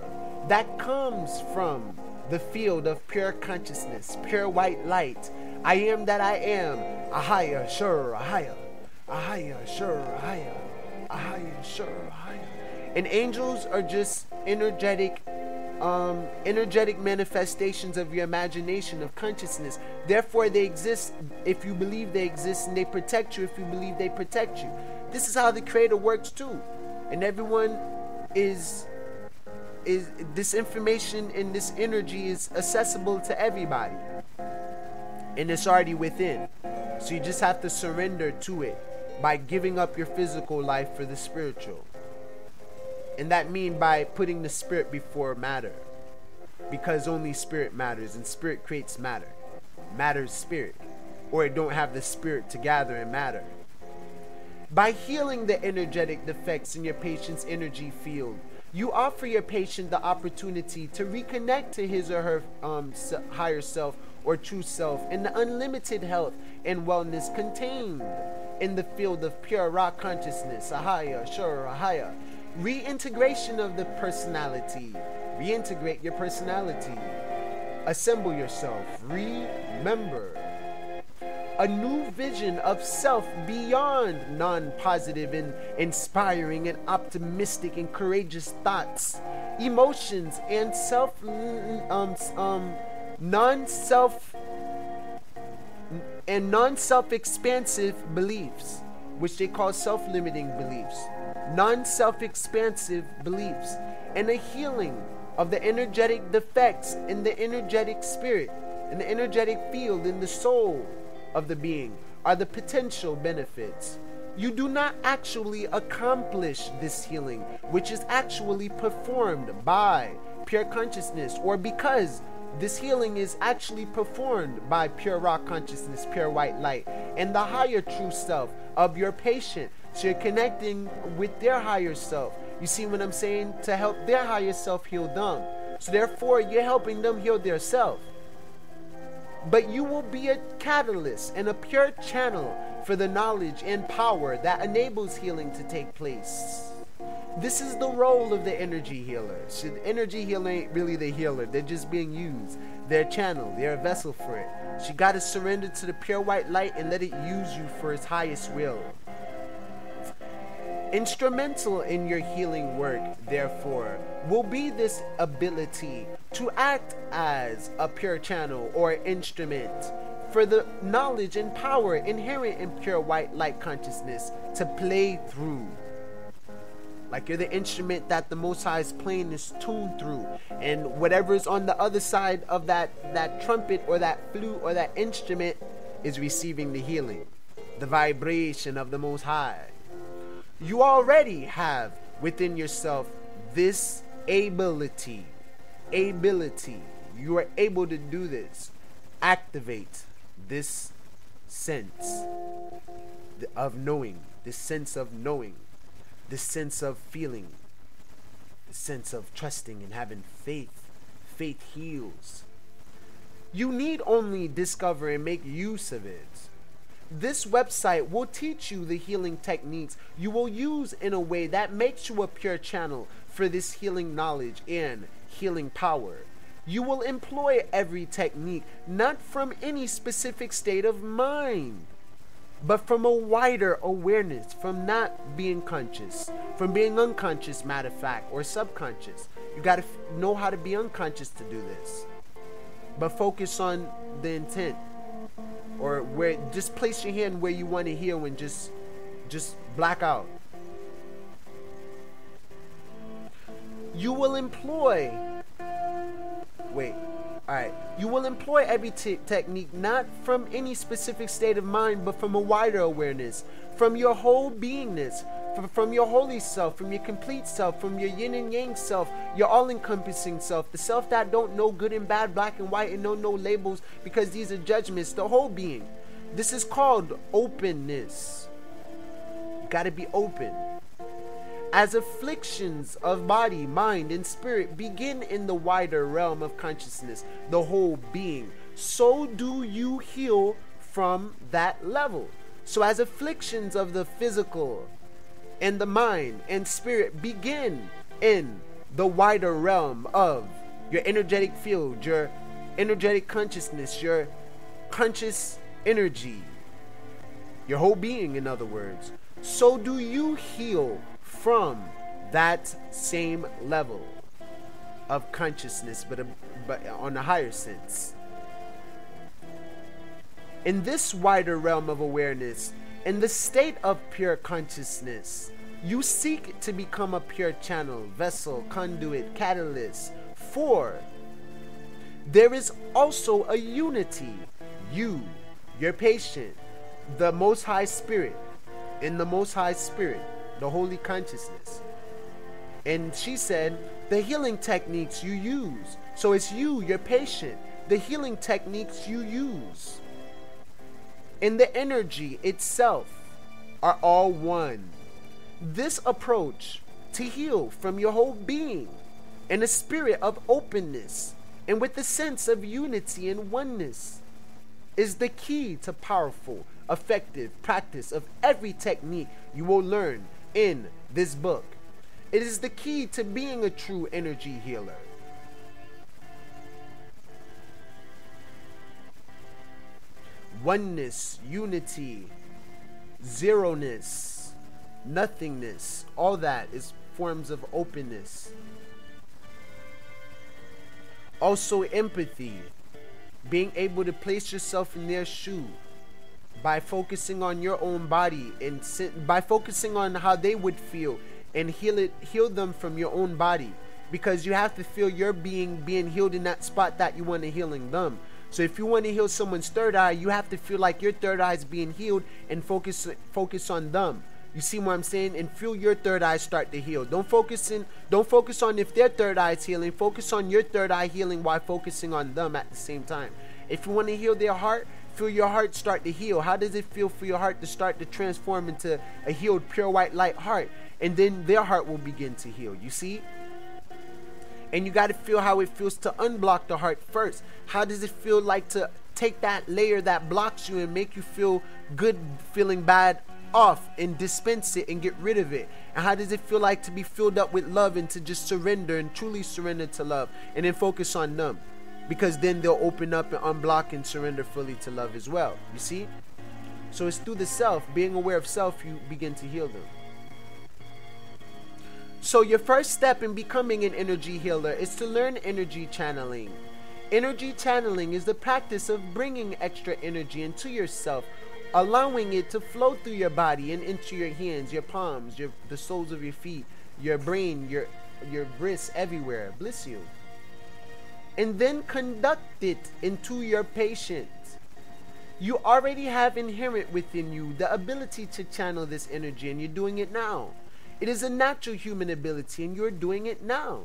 that comes from the field of pure consciousness, pure white light. I am that I am. Ahaya, sure, ahaya. Ahaya, sure, ahaya. Ahaya, sure, ahaya. And angels are just energetic manifestations of your imagination, of consciousness. Therefore, they exist if you believe they exist, and they protect you if you believe they protect you. This is how the Creator works too. And everyone is this information and this energy is accessible to everybody, and it's already within. So you just have to surrender to it by giving up your physical life for the spiritual. And that means by putting the spirit before matter, because only spirit matters, and spirit creates matter. Matter is spirit, or it don't have the spirit to gather in matter. By healing the energetic defects in your patient's energy field, you offer your patient the opportunity to reconnect to his or her higher self or true self in the unlimited health and wellness contained in the field of pure raw consciousness. Ahaya, sure, ahaya. Reintegration of the personality. Reintegrate your personality. Assemble yourself. Remember. A new vision of self beyond non-positive and inspiring and optimistic and courageous thoughts, emotions, and non-self-expansive beliefs, which they call self-limiting beliefs. Non-self-expansive beliefs, and a healing of the energetic defects in the energetic spirit, in the energetic field, in the soul of the being are the potential benefits. You do not actually accomplish this healing, which is actually performed by pure consciousness, or because this healing is actually performed by pure raw consciousness, pure white light, and the higher true self of your patient. So you're connecting with their higher self. You see what I'm saying? To help their higher self heal them. So therefore, you're helping them heal their self. But you will be a catalyst and a pure channel for the knowledge and power that enables healing to take place. This is the role of the energy healer. So the energy healer ain't really the healer. They're just being used. They're a channel. They're a vessel for it. So you got to surrender to the pure white light and let it use you for its highest will. Instrumental in your healing work, therefore, will be this ability to act as a pure channel or instrument for the knowledge and power inherent in pure white light consciousness to play through. Like you're the instrument that the Most High is playing this tune through. And whatever's on the other side of that trumpet or that flute or that instrument is receiving the healing, the vibration of the Most High. You already have within yourself this ability. You are able to do this. Activate this sense of knowing, this sense of knowing, this sense of feeling, the sense of trusting and having faith. Faith heals. You need only discover and make use of it. This website will teach you the healing techniques you will use in a way that makes you a pure channel for this healing knowledge and healing power. You will employ every technique not from any specific state of mind, but from a wider awareness, from not being conscious, from being unconscious, matter of fact, or subconscious. You got to know how to be unconscious to do this. But focus on the intent, or where, just place your hand where you want to heal and just black out. You will employ, you will employ every technique not from any specific state of mind, but from a wider awareness, from your whole beingness, from your holy self, from your complete self, from your yin and yang self, your all-encompassing self, the self that don't know good and bad, black and white, and no labels, because these are judgments, the whole being. This is called openness. You got to be open. As afflictions of body, mind, and spirit begin in the wider realm of consciousness, the whole being, so do you heal from that level. So as afflictions of the physical and the mind and spirit begin in the wider realm of your energetic field, your energetic consciousness, your conscious energy, your whole being, in other words, so do you heal from that same level of consciousness, but on a higher sense. In this wider realm of awareness, in the state of pure consciousness, you seek to become a pure channel, vessel, conduit, catalyst, for there is also a unity. You, your patient, the Most High Spirit, in the Most High Spirit, the holy consciousness. And she said, the healing techniques you use. So it's you, your patient, the healing techniques you use, and the energy itself are all one. This approach to heal from your whole being in a spirit of openness and with the sense of unity and oneness is the key to powerful, effective practice of every technique you will learn in this book. It is the key to being a true energy healer. Oneness, unity, zeroness, nothingness, all that is forms of openness. Also empathy, being able to place yourself in their shoe by focusing on your own body and by focusing on how they would feel and heal them from your own body, because you have to feel your being healed in that spot that you want to healing them. So if you want to heal someone's third eye, you have to feel like your third eye is being healed and focus on them. You see what I'm saying? And feel your third eye start to heal. Don't focus on if their third eye is healing. Focus on your third eye healing while focusing on them at the same time. If you want to heal their heart, feel your heart start to heal. How does it feel for your heart to start to transform into a healed, pure white light heart? And then their heart will begin to heal. You see? And you got to feel how it feels to unblock the heart first. How does it feel like to take that layer that blocks you and make you feel good, feeling bad off, and dispense it and get rid of it? And how does it feel like to be filled up with love and to just surrender and truly surrender to love and then focus on them? Because then they'll open up and unblock and surrender fully to love as well. You see? So it's through the self, being aware of self, you begin to heal them. So your first step in becoming an energy healer is to learn energy channeling. Energy channeling is the practice of bringing extra energy into yourself, allowing it to flow through your body and into your hands, your palms, the soles of your feet, your brain, your wrists, everywhere. Bless you. And then conduct it into your patient. You already have inherent within you the ability to channel this energy, and you're doing it now. It is a natural human ability, and you're doing it now.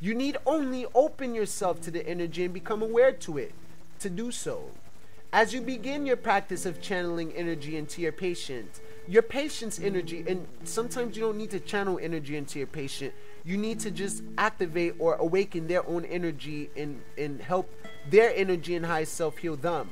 You need only open yourself to the energy and become aware to it to do so. As you begin your practice of channeling energy into your patient's energy, and sometimes you don't need to channel energy into your patient, you need to just activate or awaken their own energy and help their energy and high self heal them.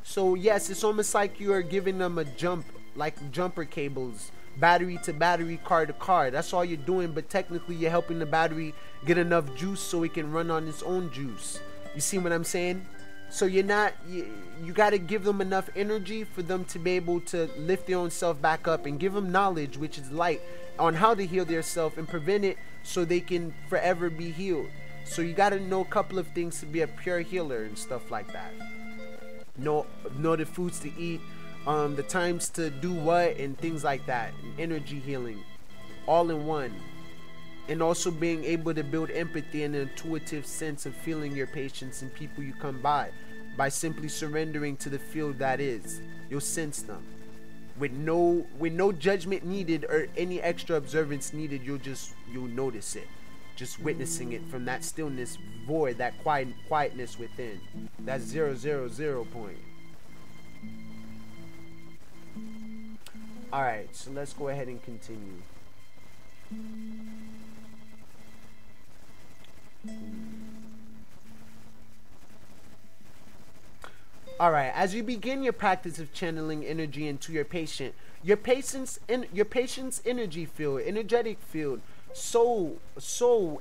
So yes, it's almost like you are giving them a jump, like jumper cables, battery to battery, car to car. That's all you're doing, but technically you're helping the battery get enough juice so it can run on its own juice. You see what I'm saying? So you got to give them enough energy for them to be able to lift their own self back up, and give them knowledge, which is light, on how to heal their self and prevent it so they can forever be healed. So you got to know a couple of things to be a pure healer and stuff like that. Know the foods to eat, the times to do what, and things like that. And energy healing, all in one. And also being able to build empathy and an intuitive sense of feeling your patients and people you come by simply surrendering to the field that is. You'll sense them with no judgment needed or any extra observance needed. You'll notice it, just witnessing it from that stillness void, that quietness within. That's 000 point. All right, so let's go ahead and continue. All right, as you begin your practice of channeling energy into your patient's energy field, energetic field, soul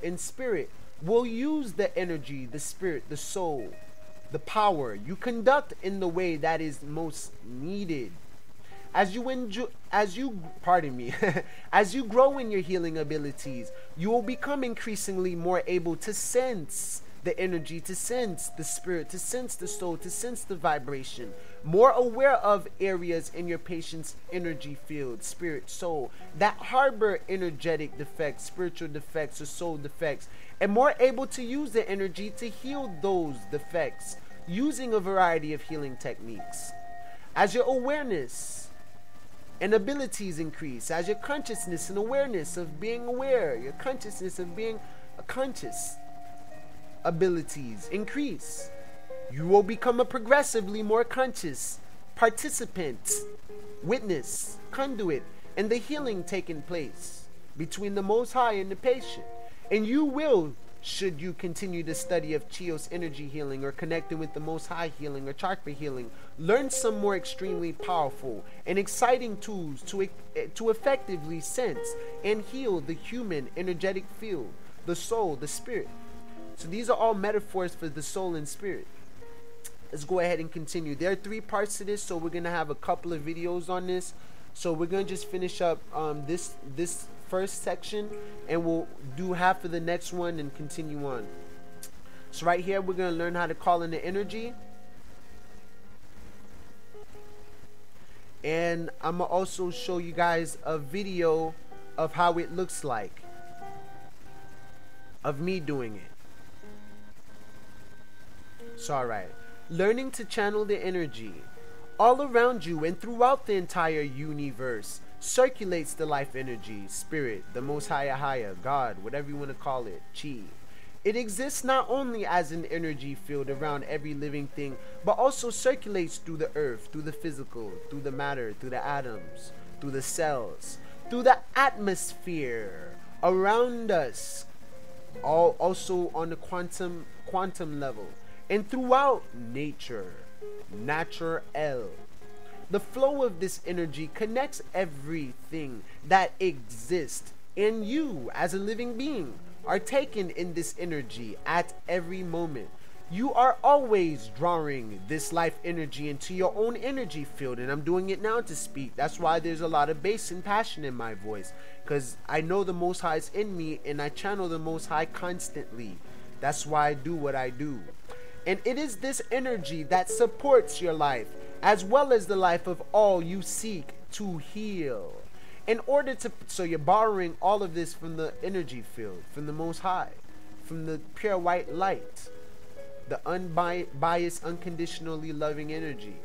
and spirit will use the energy, the spirit, the soul, the power you conduct in the way that is most needed. As you grow in your healing abilities, you will become increasingly more able to sense the energy, to sense the spirit, to sense the soul, to sense the vibration, more aware of areas in your patient's energy field, spirit, soul, that harbor energetic defects, spiritual defects, or soul defects, and more able to use the energy to heal those defects using a variety of healing techniques. As your awareness and abilities increase, as your consciousness and awareness of being aware, your consciousness of being a conscious abilities increase, you will become a progressively more conscious participant, witness, conduit in the healing taking place between the Most High and the patient. And you will, should you continue the study of Chios energy healing or connecting with the Most High healing or chakra healing, learn some more extremely powerful and exciting tools to effectively sense and heal the human energetic field, the soul, the spirit. So these are all metaphors for the soul and spirit. Let's go ahead and continue. There are 3 parts to this, so we're going to have a couple of videos on this. So we're going to just finish up this first section, and we'll do half of the next one and continue on. So right here, we're going to learn how to call in the energy. And I'm going to also show you guys a video of how it looks like, of me doing it. So alright, learning to channel the energy. All around you and throughout the entire universe circulates the life energy, spirit, the Most Higher, God, whatever you want to call it, Chi. It exists not only as an energy field around every living thing, but also circulates through the earth, through the physical, through the matter, through the atoms, through the cells, through the atmosphere around us, also on the quantum level, and throughout nature, natural. The flow of this energy connects everything that exists, and you, as a living being, are taken in this energy at every moment. You are always drawing this life energy into your own energy field, and I'm doing it now to speak. That's why there's a lot of bass and passion in my voice, because I know the Most High is in me, and I channel the Most High constantly. That's why I do what I do. And it is this energy that supports your life, as well as the life of all you seek to heal. In order to, so you're borrowing all of this from the energy field, from the Most High, from the pure white light, the unbiased, unconditionally loving energy.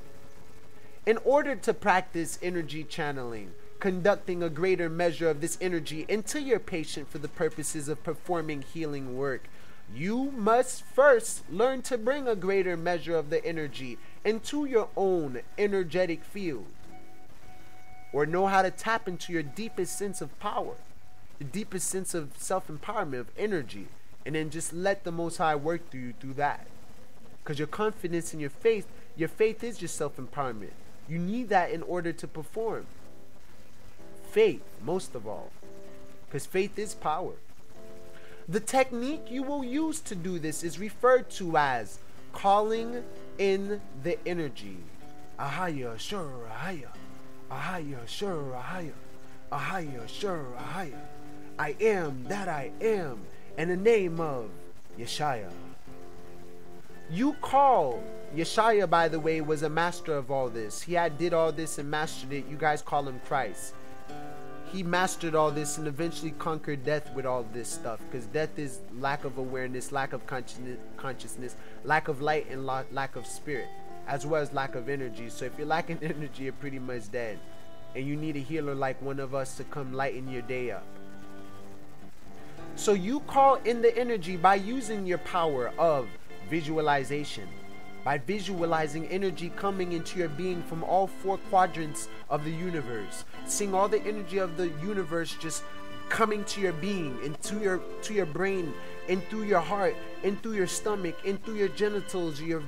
In order to practice energy channeling, conducting a greater measure of this energy into your patient for the purposes of performing healing work, you must first learn to bring a greater measure of the energy into your own energetic field, or know how to tap into your deepest sense of power, the deepest sense of self-empowerment, of energy, and then just let the Most High work through you through that. Because your confidence and your faith is your self-empowerment. You need that in order to perform. Faith, most of all, because faith is power. The technique you will use to do this is referred to as calling in the energy. Ahaya, sure, ahaya. Ahaya, sure, ahaya. Ahaya, sure, ahaya. I am that I am, in the name of Yeshaya. You call, Yeshaya, by the way, was a master of all this. He did all this and mastered it. You guys call him Christ. He mastered all this and eventually conquered death with all this stuff, because death is lack of awareness, lack of consciousness, lack of light, and lack of spirit, as well as lack of energy. So if you're lacking energy, you're pretty much dead, and you need a healer like one of us to come lighten your day up. So you call in the energy by using your power of visualization, by visualizing energy coming into your being from all four quadrants of the universe, seeing all the energy of the universe just coming to your being, into your brain, and through your heart, and through your stomach, and through your genitals, your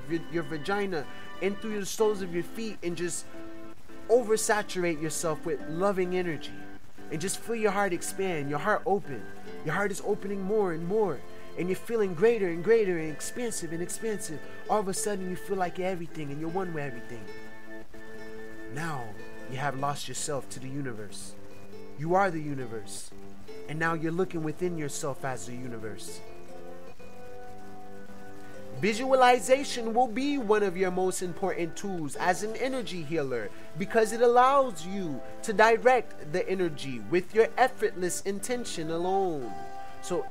vagina, and through the soles of your feet, and just oversaturate yourself with loving energy, and just feel your heart expand, your heart open. Your heart is opening more and more, and you're feeling greater and greater and expansive and expansive. All of a sudden you feel like you're everything and you're one with everything. Now you have lost yourself to the universe. You are the universe, and now you're looking within yourself as the universe. Visualization will be one of your most important tools as an energy healer, because it allows you to direct the energy with your effortless intention alone. So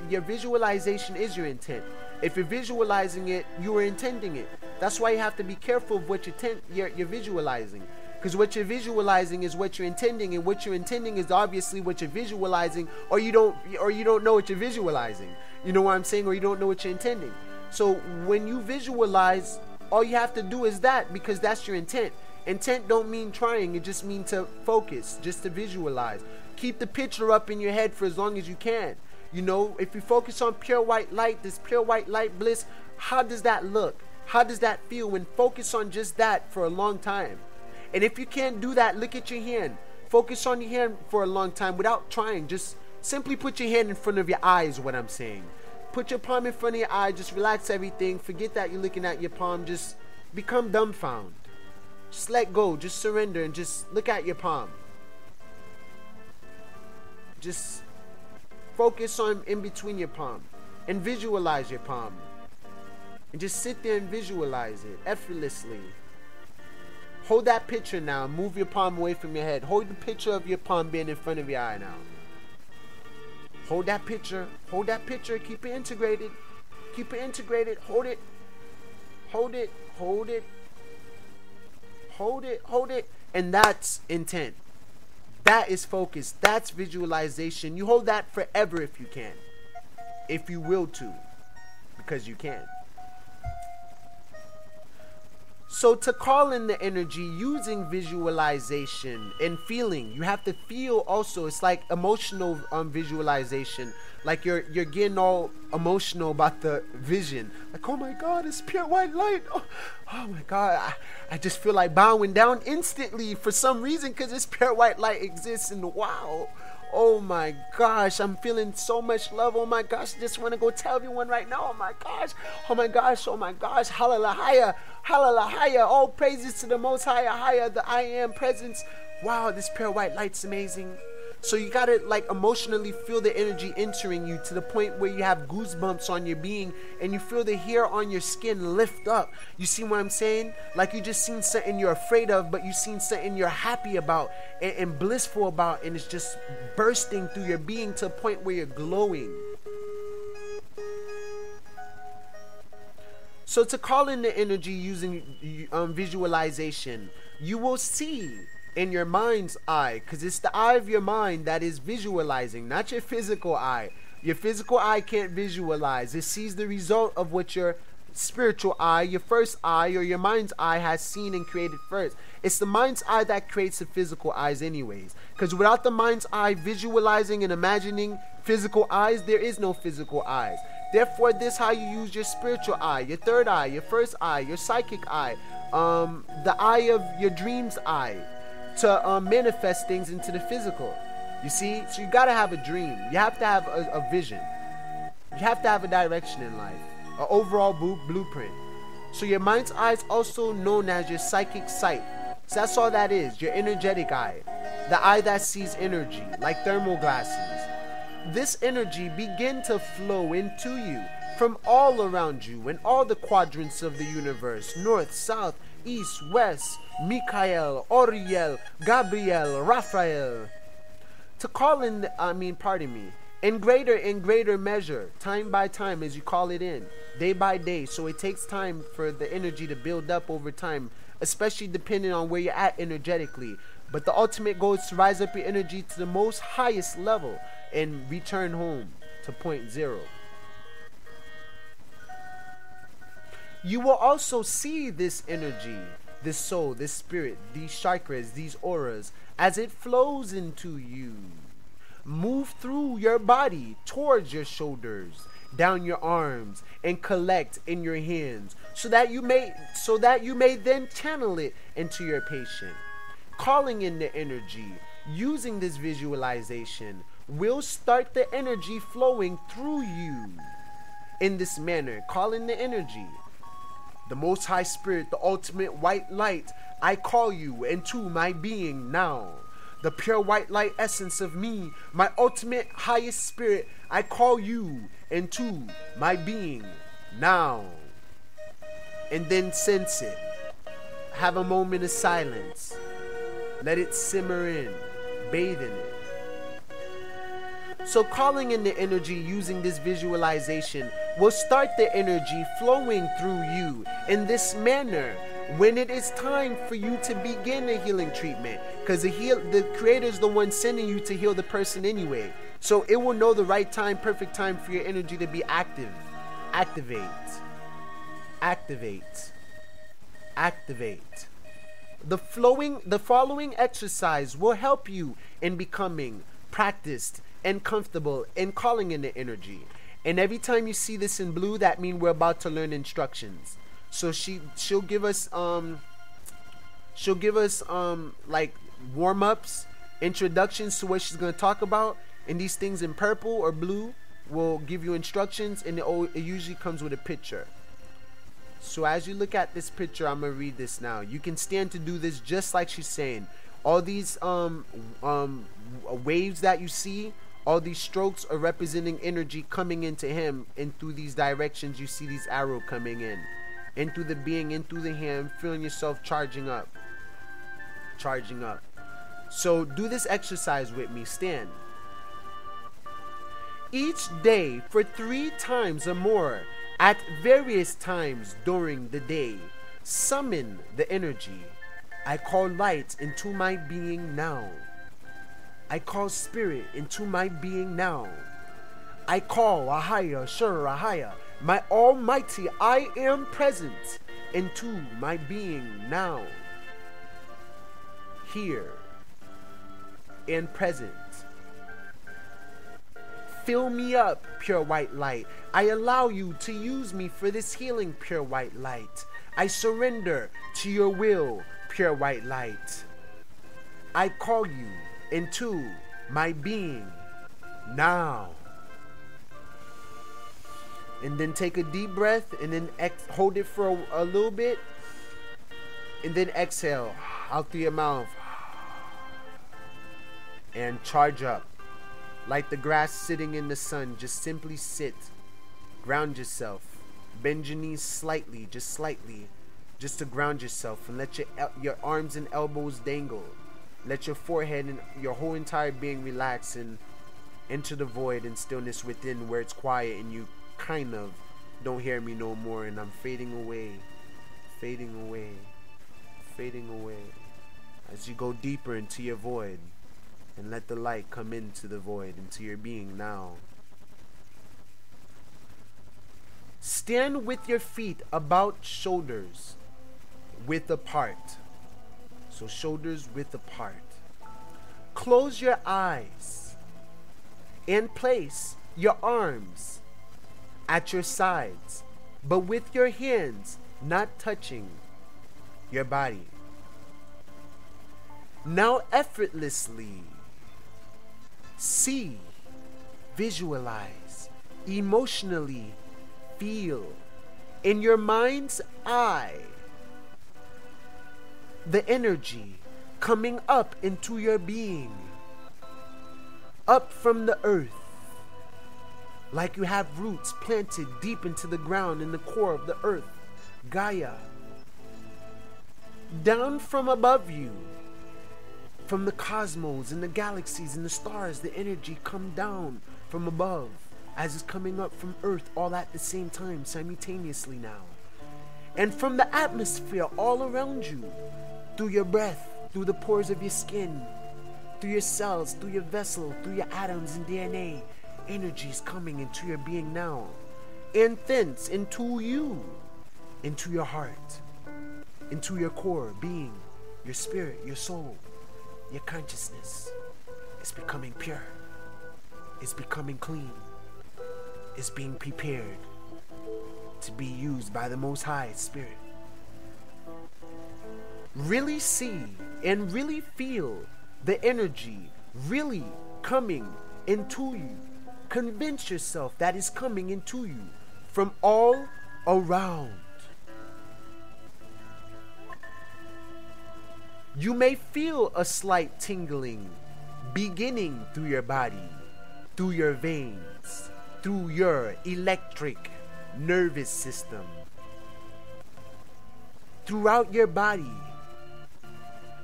your visualization is your intent. If you're visualizing it, you are intending it. That's why you have to be careful of what you're visualizing, because what you're visualizing is what you're intending, and what you're intending is obviously what you're visualizing, or you don't know what you're visualizing. You know what I'm saying? Or you don't know what you're intending. So when you visualize, all you have to do is that, because that's your intent. Intent don't mean trying, it just means to focus, just to visualize. Keep the picture up in your head for as long as you can. You know, if you focus on pure white light, this pure white light bliss, how does that look? How does that feel? When focus on just that for a long time. And if you can't do that, look at your hand. Focus on your hand for a long time without trying. Just simply put your hand in front of your eye is what I'm saying. Put your palm in front of your eye. Just relax everything. Forget that you're looking at your palm. Just become dumbfounded. Just let go. Just surrender and just look at your palm. Just focus on in between your palm and visualize your palm. And just sit there and visualize it effortlessly. Hold that picture now. Move your palm away from your head. Hold the picture of your palm being in front of your eye now. Hold that picture. Hold that picture. Keep it integrated. Keep it integrated. Hold it. Hold it. Hold it. Hold it. Hold it. And that's intent. That is focus. That's visualization. You hold that forever if you can. If you will to. Because you can. So to call in the energy using visualization and feeling, you have to feel also. It's like emotional visualization. Like you're getting all emotional about the vision. Like, oh my God, it's pure white light. Oh my God, I just feel like bowing down instantly for some reason, because this pure white light exists, and wow. Oh my gosh, I'm feeling so much love. Oh my gosh, I just want to go tell everyone right now. Oh my gosh, oh my gosh, oh my gosh. Hallelujah, hallelujah. All praises to the Most High, the I Am presence. Wow, this pure white light's amazing. So you gotta like emotionally feel the energy entering you to the point where you have goosebumps on your being and you feel the hair on your skin lift up. You see what I'm saying? Like you just seen something you're afraid of, but you seen something you're happy about and blissful about, and it's just bursting through your being to a point where you're glowing. So to call in the energy using visualization, you will see in your mind's eye, because it's the eye of your mind that is visualizing, not your physical eye. Your physical eye can't visualize. It sees the result of what your spiritual eye, your first eye, or your mind's eye has seen and created first. It's the mind's eye that creates the physical eyes anyways, because without the mind's eye visualizing and imagining physical eyes, there is no physical eyes. Therefore, this is how you use your spiritual eye, your third eye, your first eye, your psychic eye, the eye of your dream's eye, to manifest things into the physical. You see? So you gotta have a dream. You have to have a vision. You have to have a direction in life, an overall blueprint. So your mind's eye is also known as your psychic sight. So that's all that is, your energetic eye, the eye that sees energy, like thermal glasses. This energy begin to flow into you from all around you in all the quadrants of the universe, north, south, east, west, Michael, Uriel, Gabriel, Raphael. To call in, in greater measure, time by time as you call it in, day by day. So it takes time for the energy to build up over time, especially depending on where you're at energetically. But the ultimate goal is to rise up your energy to the most highest level and return home to point zero. You will also see this energy, this soul, this spirit, these chakras, these auras, as it flows into you. Move through your body towards your shoulders, down your arms, and collect in your hands, so that you may then channel it into your patient. Calling in the energy, using this visualization, will start the energy flowing through you in this manner. Call in the energy. The Most High Spirit, the ultimate white light, I call you into my being now. The pure white light essence of me, my ultimate highest spirit, I call you into my being now. And then sense it. Have a moment of silence. Let it simmer in. Bathe in it. So calling in the energy using this visualization will start the energy flowing through you in this manner when it is time for you to begin a healing treatment, because the creator is the one sending you to heal the person anyway. So it will know the right time, perfect time for your energy to be active. Activate. Activate. Activate. The following exercise will help you in becoming practiced and comfortable in calling in the energy. And every time you see this in blue, that means we're about to learn instructions. So she'll give us like warm-ups, introductions to what she's going to talk about, and these things in purple or blue will give you instructions, and it usually comes with a picture. So as you look at this picture, I'm going to read this now. You can stand to do this just like she's saying. All these waves that you see, all these strokes are representing energy coming into him, and through these directions you see these arrows coming in through the being, in through the hand, feeling yourself charging up. So do this exercise with me. Stand. Each day for 3 times or more at various times during the day, summon the energy. I call light into my being now. I call spirit into my being now. I call Ahaya, Ahaya, my almighty I am present, into my being now. Here and present. Fill me up, pure white light. I allow you to use me for this healing, pure white light. I surrender to your will, pure white light. I call you into my being now. And then take a deep breath, and then hold it for a little bit, and then exhale out through your mouth. and charge up. Like the grass sitting in the sun, just simply sit. Ground yourself. Bend your knees slightly, just to ground yourself, and let your arms and elbows dangle. Let your forehead and your whole entire being relax and enter the void and stillness within, where it's quiet and you kind of don't hear me no more, and I'm fading away, fading away, fading away, as you go deeper into your void, and let the light come into the void, into your being now. Stand with your feet about shoulders width apart. So shoulders width apart. Close your eyes and place your arms at your sides, but with your hands not touching your body. Now effortlessly see, visualize, emotionally feel in your mind's eye the energy coming up into your being, up from the earth, like you have roots planted deep into the ground in the core of the earth, Gaia. Down from above you, from the cosmos and the galaxies and the stars, the energy come down from above as it's coming up from earth, all at the same time, simultaneously now. And from the atmosphere all around you, through your breath, through the pores of your skin, through your cells, through your vessel, through your atoms and DNA, energy is coming into your being now. And thence into you, into your heart, into your core being, your spirit, your soul, your consciousness. It's becoming pure. It's becoming clean. It's being prepared to be used by the Most High Spirit. Really see and really feel the energy really coming into you. Convince yourself that it's coming into you from all around. You may feel a slight tingling beginning through your body, through your veins, through your electric nervous system, throughout your body,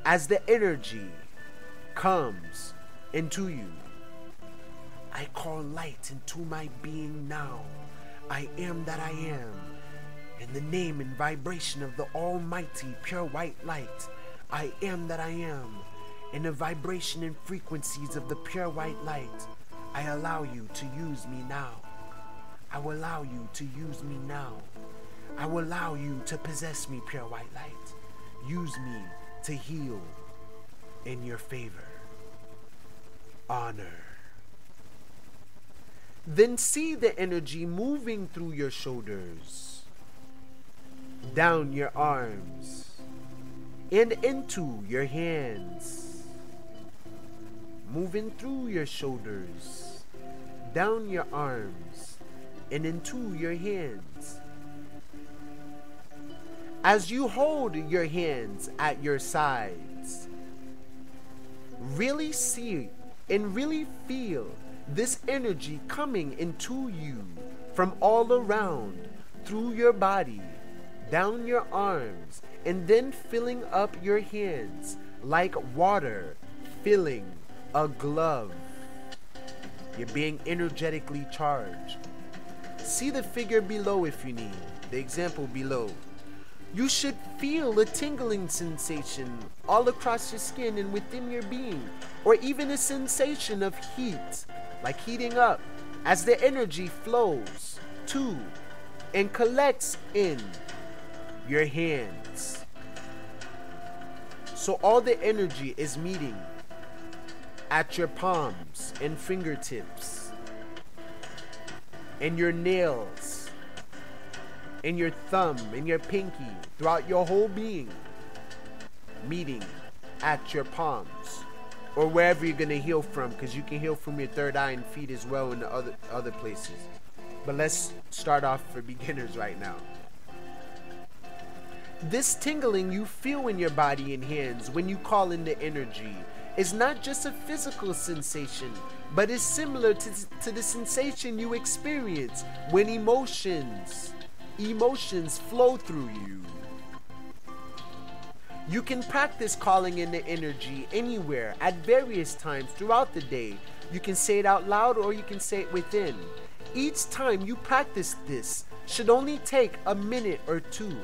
as the energy comes into you. I call light into my being now. I am that I am. In the name and vibration of the almighty pure white light, I am that I am. In the vibration and frequencies of the pure white light, I allow you to use me now. I will allow you to use me now. I will allow you to possess me, pure white light. Use me to heal in your favor. Honor. Then see the energy moving through your shoulders, down your arms, and into your hands. Moving through your shoulders, down your arms, and into your hands. As you hold your hands at your sides, really see and really feel this energy coming into you from all around, through your body, down your arms, and then filling up your hands like water filling a glove. You're being energetically charged. See the figure below if you need, the example below. You should feel a tingling sensation all across your skin and within your being, or even a sensation of heat, like heating up, as the energy flows to and collects in your hands. So all the energy is meeting at your palms and fingertips, and your nails, and your thumb, and your pinky, throughout your whole being, meeting at your palms, or wherever you're gonna heal from, because you can heal from your third eye and feet as well in the other places. But let's start off for beginners right now. This tingling you feel in your body and hands when you call in the energy is not just a physical sensation, but is similar to the sensation you experience when emotions flow through you. You can practice calling in the energy anywhere at various times throughout the day. You can say it out loud or you can say it within. Each time you practice this should only take a minute or two.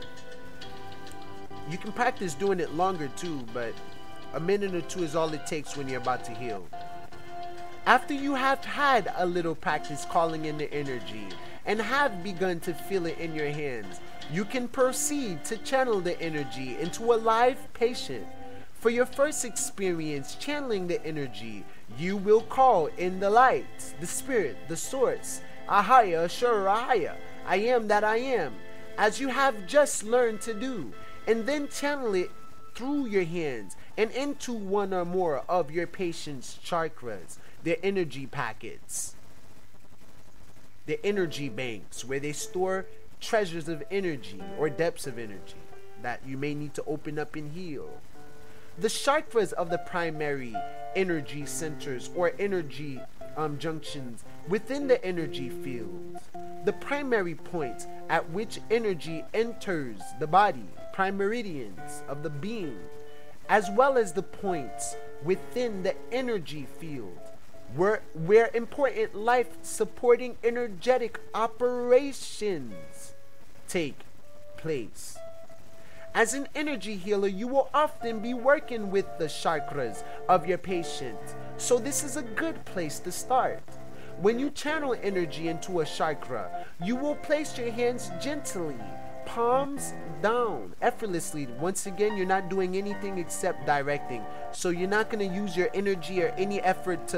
You can practice doing it longer too, but a minute or two is all it takes when you're about to heal. After you have had a little practice calling in the energy and have begun to feel it in your hands, you can proceed to channel the energy into a live patient. For your first experience channeling the energy, you will call in the light, the spirit, the source, Ahaya, Ashura, Ahaya, I am that I am, as you have just learned to do, and then channel it through your hands and into one or more of your patient's chakras, their energy packets, their energy banks, where they store treasures of energy or depths of energy that you may need to open up and heal. The chakras of the primary energy centers or energy junctions within the energy field, the primary points at which energy enters the body, prime meridians of the being, as well as the points within the energy field where important life supporting energetic operations take place. As an energy healer, you will often be working with the chakras of your patient, so this is a good place to start. When you channel energy into a chakra, you will place your hands gently, palms down, effortlessly. Once again, you're not doing anything except directing, so you're not going to use your energy or any effort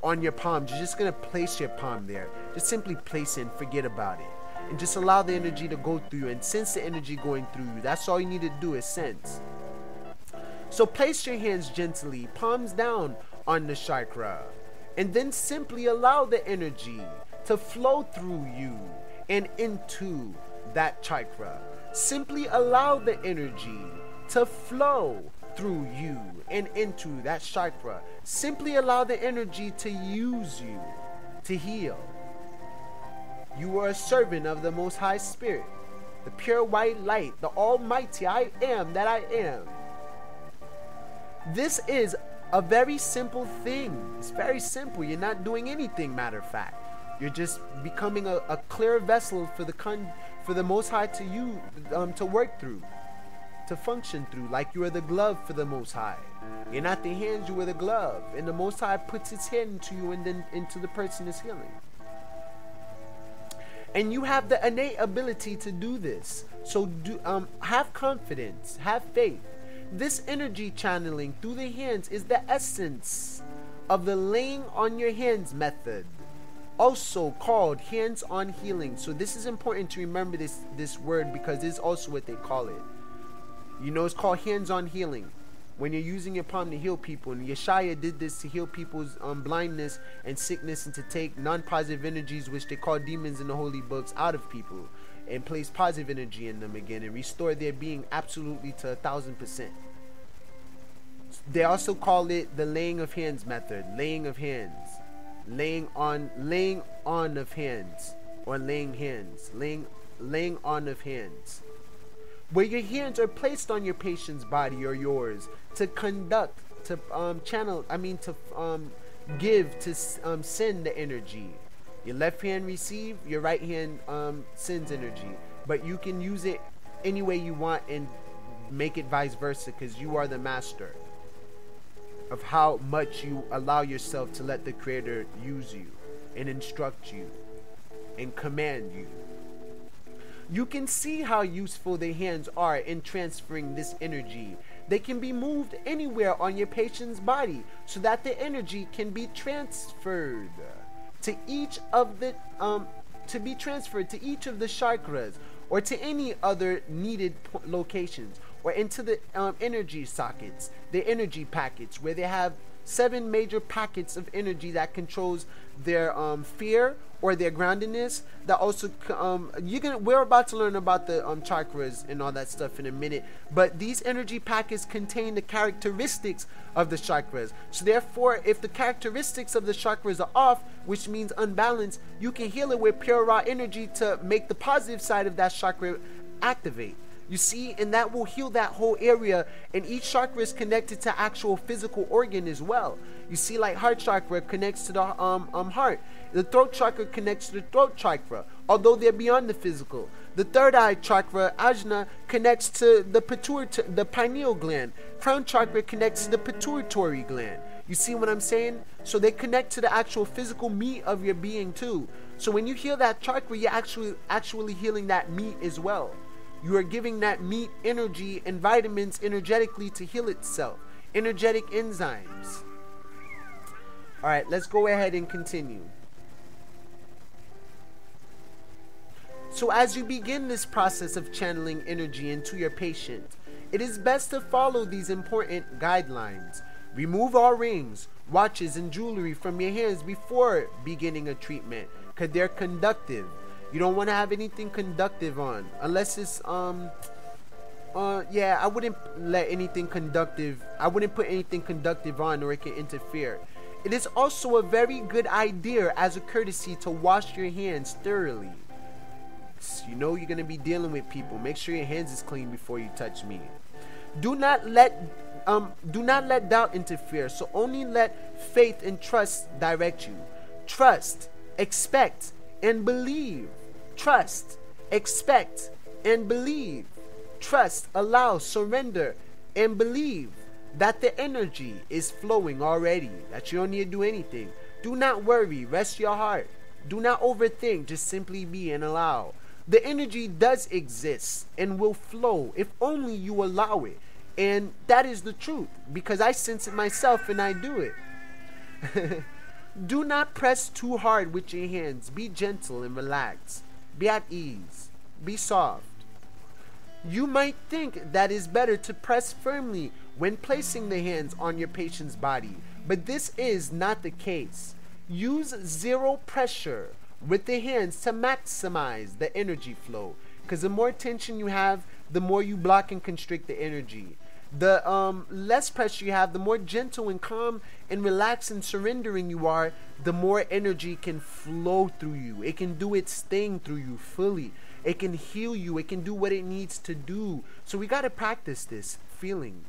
on your palms. You're just going to place your palm there. Just simply place it and forget about it. And just allow the energy to go through you and sense the energy going through you. That's all you need to do is sense. So place your hands gently, palms down on the chakra, and then simply allow the energy to flow through you and into that chakra. Simply allow the energy to flow through you and into that chakra. Simply allow the energy to use you to heal. You are a servant of the Most High Spirit, the pure white light, the almighty I am that I am. This is a very simple thing. It's very simple. You're not doing anything, matter of fact. You're just becoming a clear vessel for the Most High to work through, to function through, like you are the glove for the Most High. You're not the hands, you are the glove. And the Most High puts its hand into you and then into the person is healing. And you have the innate ability to do this. So have confidence, have faith. This energy channeling through the hands is the essence of the laying on your hands method, also called hands-on healing. So this is important to remember this word, because it's also what they call it. You know, it's called hands-on healing. When you're using your palm to heal people, and Yeshaya did this to heal people's blindness and sickness, and to take non-positive energies, which they call demons in the holy books, out of people and place positive energy in them again and restore their being absolutely to 1000%. They also call it the laying of hands method, laying of hands, laying on of hands, or laying hands, laying on of hands, where your hands are placed on your patient's body or yours to conduct, to channel, to give, to send the energy. Your left hand receive, your right hand sends energy, but you can use it any way you want and make it vice versa, because you are the master of how much you allow yourself to let the Creator use you and instruct you and command you. You can see how useful the hands are in transferring this energy. They can be moved anywhere on your patient's body so that the energy can be transferred to each of the chakras, or to any other needed locations, or into the energy sockets, the energy packets, where they have 7 major packets of energy that controls their fear or their groundedness. That also we're about to learn about the chakras and all that stuff in a minute, but these energy packets contain the characteristics of the chakras. So therefore, if the characteristics of the chakras are off, which means unbalanced, you can heal it with pure raw energy to make the positive side of that chakra activate. You see, and that will heal that whole area, and each chakra is connected to actual physical organ as well. You see, like heart chakra connects to the heart. The throat chakra connects to the throat chakra, although they're beyond the physical. The third eye chakra, ajna, connects to the pineal gland. Crown chakra connects to the pituitary gland. You see what I'm saying? So they connect to the actual physical meat of your being too. So when you heal that chakra, you're actually healing that meat as well. You are giving that meat energy and vitamins energetically to heal itself. Energetic enzymes. Alright, let's go ahead and continue. So as you begin this process of channeling energy into your patient, it is best to follow these important guidelines. Remove all rings, watches, and jewelry from your hands before beginning a treatment, because they're conductive. You don't want to have anything conductive on, unless it's yeah, I wouldn't let anything conductive, I wouldn't put anything conductive on, or it can interfere. It is also a very good idea as a courtesy to wash your hands thoroughly. You know you're going to be dealing with people. Make sure your hands is clean before you touch me. Do not let doubt interfere, so only let faith and trust direct you. Trust, expect, and believe. Trust, expect, and believe. Trust, allow, surrender, and believe that the energy is flowing already, that you don't need to do anything. Do not worry, rest your heart. Do not overthink, just simply be and allow. The energy does exist and will flow if only you allow it. And that is the truth, because I sense it myself and I do it. Do not press too hard with your hands. Be gentle and relaxed. Be at ease. Be soft. You might think that it's better to press firmly when placing the hands on your patient's body, but this is not the case. Use zero pressure with the hands to maximize the energy flow, because the more tension you have, the more you block and constrict the energy. The less pressure you have, the more gentle and calm and relaxed and surrendering you are, the more energy can flow through you. It can do its thing through you fully. It can heal you. It can do what it needs to do. So we got to practice this feeling.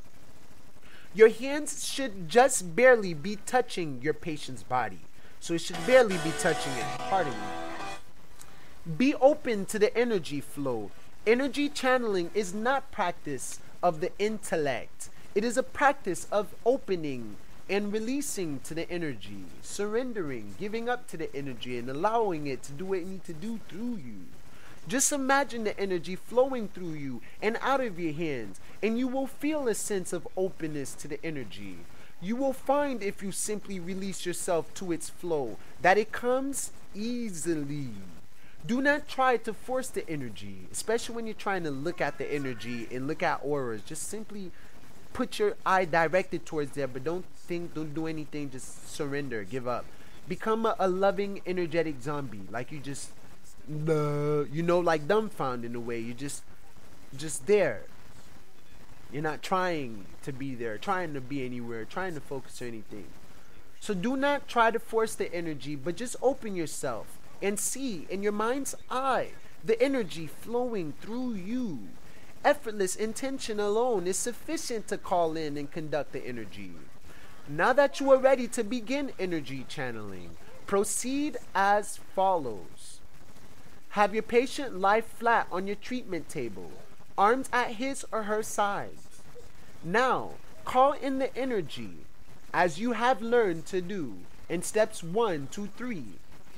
Your hands should just barely be touching your patient's body. So it should barely be touching it. Pardon me. Be open to the energy flow. Energy channeling is not practice of the intellect. It is a practice of opening and releasing to the energy, surrendering, giving up to the energy, and allowing it to do what it needs to do through you. Just imagine the energy flowing through you and out of your hands, and you will feel a sense of openness to the energy. You will find, if you simply release yourself to its flow, that it comes easily. Do not try to force the energy, especially when you're trying to look at the energy and look at auras. Just simply put your eye directed towards there, but don't do anything, just surrender, give up. Become a loving, energetic zombie, like you just, like dumbfounded in a way. You're just there. You're not trying to be there, trying to be anywhere, trying to focus or anything. So do not try to force the energy, but just open yourself and see in your mind's eye the energy flowing through you. Effortless intention alone is sufficient to call in and conduct the energy. Now that you are ready to begin energy channeling, proceed as follows. Have your patient lie flat on your treatment table, arms at his or her sides. Now, call in the energy as you have learned to do in steps 1 to 3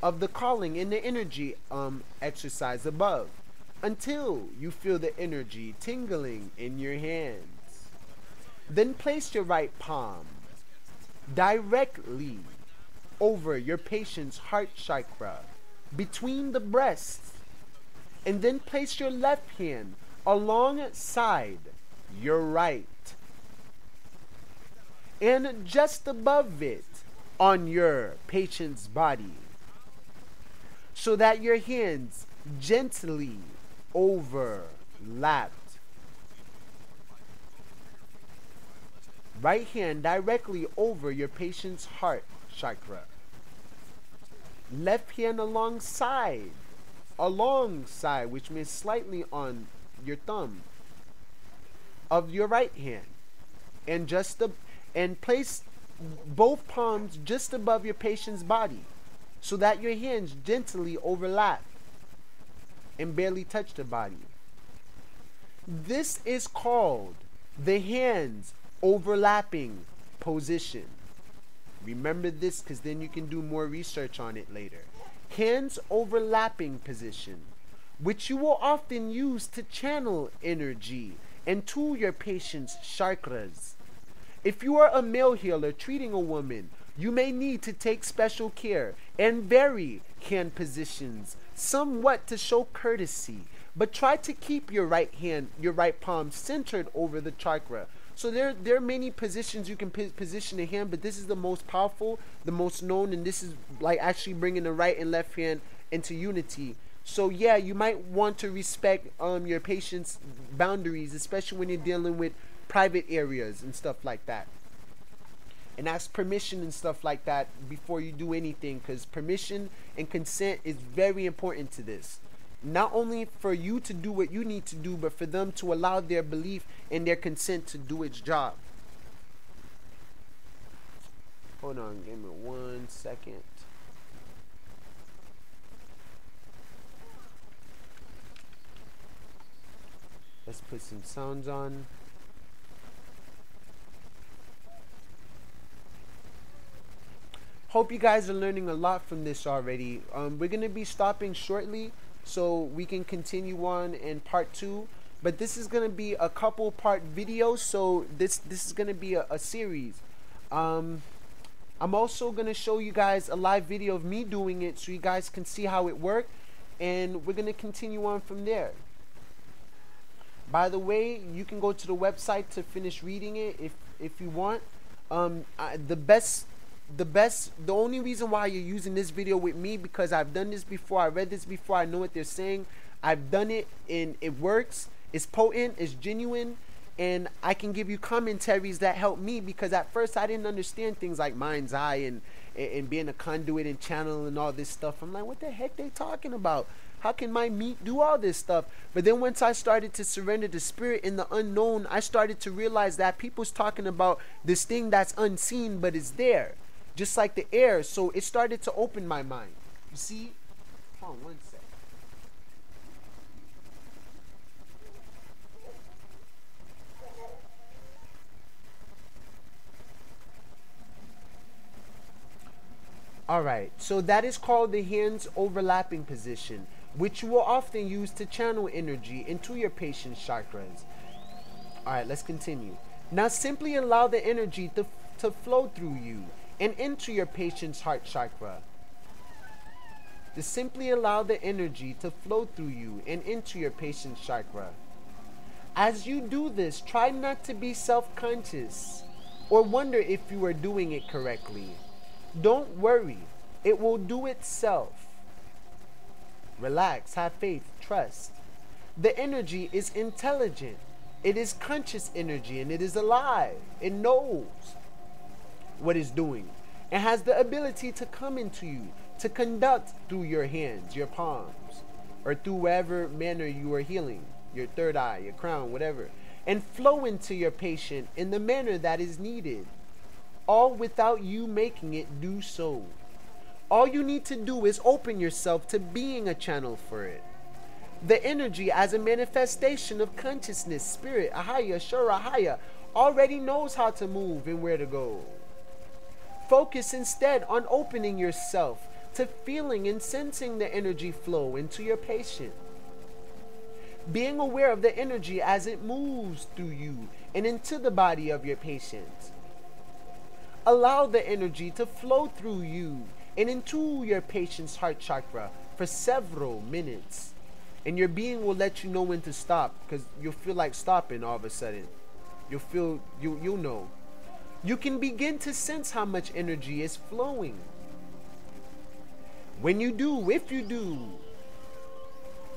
of the calling in the energy exercise above, until you feel the energy tingling in your hands. Then place your right palm directly over your patient's heart chakra, between the breasts, and then place your left hand alongside your right and just above it on your patient's body. so that your hands gently overlap. Right hand directly over your patient's heart chakra. Left hand alongside, which means slightly on your thumb of your right hand, and place both palms just above your patient's body so that your hands gently overlap and barely touch the body. This is called the hands overlapping position. Remember this, because then you can do more research on it later. Hands overlapping position, which you will often use to channel energy into your patient's chakras. If you are a male healer treating a woman, you may need to take special care and vary hand positions somewhat to show courtesy, but try to keep your right palm centered over the chakra. So there are many positions you can position a hand, but this is the most powerful, the most known, and this is like actually bringing the right and left hand into unity. So yeah, you might want to respect your patient's boundaries, especially when you're dealing with private areas and stuff like that. And ask permission and stuff like that before you do anything, because permission and consent is very important to this. Not only for you to do what you need to do, but for them to allow their belief and their consent to do its job. Hold on, give me 1 second. Let's put some sounds on. Hope you guys are learning a lot from this already. We're going to be stopping shortly so we can continue on in part 2. But this is going to be a couple part video, so this is going to be a series. I'm also going to show you guys a live video of me doing it so you guys can see how it worked. And we're going to continue on from there. By the way, you can go to the website to finish reading it if you want. The only reason why you're using this video with me, because I've done this before, I read this before, I know what they're saying, I've done it and it works, it's potent, it's genuine, and I can give you commentaries that help me, because at first I didn't understand things like mind's eye and being a conduit and channel and all this stuff. I'm like, what the heck they talking about? How can my meat do all this stuff? But then once I started to surrender to spirit in the unknown, I started to realize that people's talking about this thing that's unseen, but it's there. Just like the air. So it started to open my mind. You see? Hold on 1 sec. Alright, so that is called the hands overlapping position, which you will often use to channel energy into your patient's chakras. Alright, let's continue. Now simply allow the energy to flow through you and into your patient's heart chakra. To simply allow the energy to flow through you and into your patient's chakra. As you do this, try not to be self-conscious or wonder if you are doing it correctly. Don't worry, it will do itself. Relax, have faith, trust. The energy is intelligent. It is conscious energy, and it is alive. It knows what it's doing and has the ability to come into you, to conduct through your hands, your palms, or through whatever manner you are healing, your third eye, your crown, whatever, and flow into your patient in the manner that is needed, all without you making it do so. All you need to do is open yourself to being a channel for it. The energy as a manifestation of consciousness, spirit, Ahaya, Shura, Ahaya, already knows how to move and where to go. Focus instead on opening yourself to feeling and sensing the energy flow into your patient. Being aware of the energy as it moves through you and into the body of your patient. Allow the energy to flow through you and into your patient's heart chakra for several minutes. And your being will let you know when to stop, because you'll feel like stopping all of a sudden. You'll know. You can begin to sense how much energy is flowing. When you do, if you do,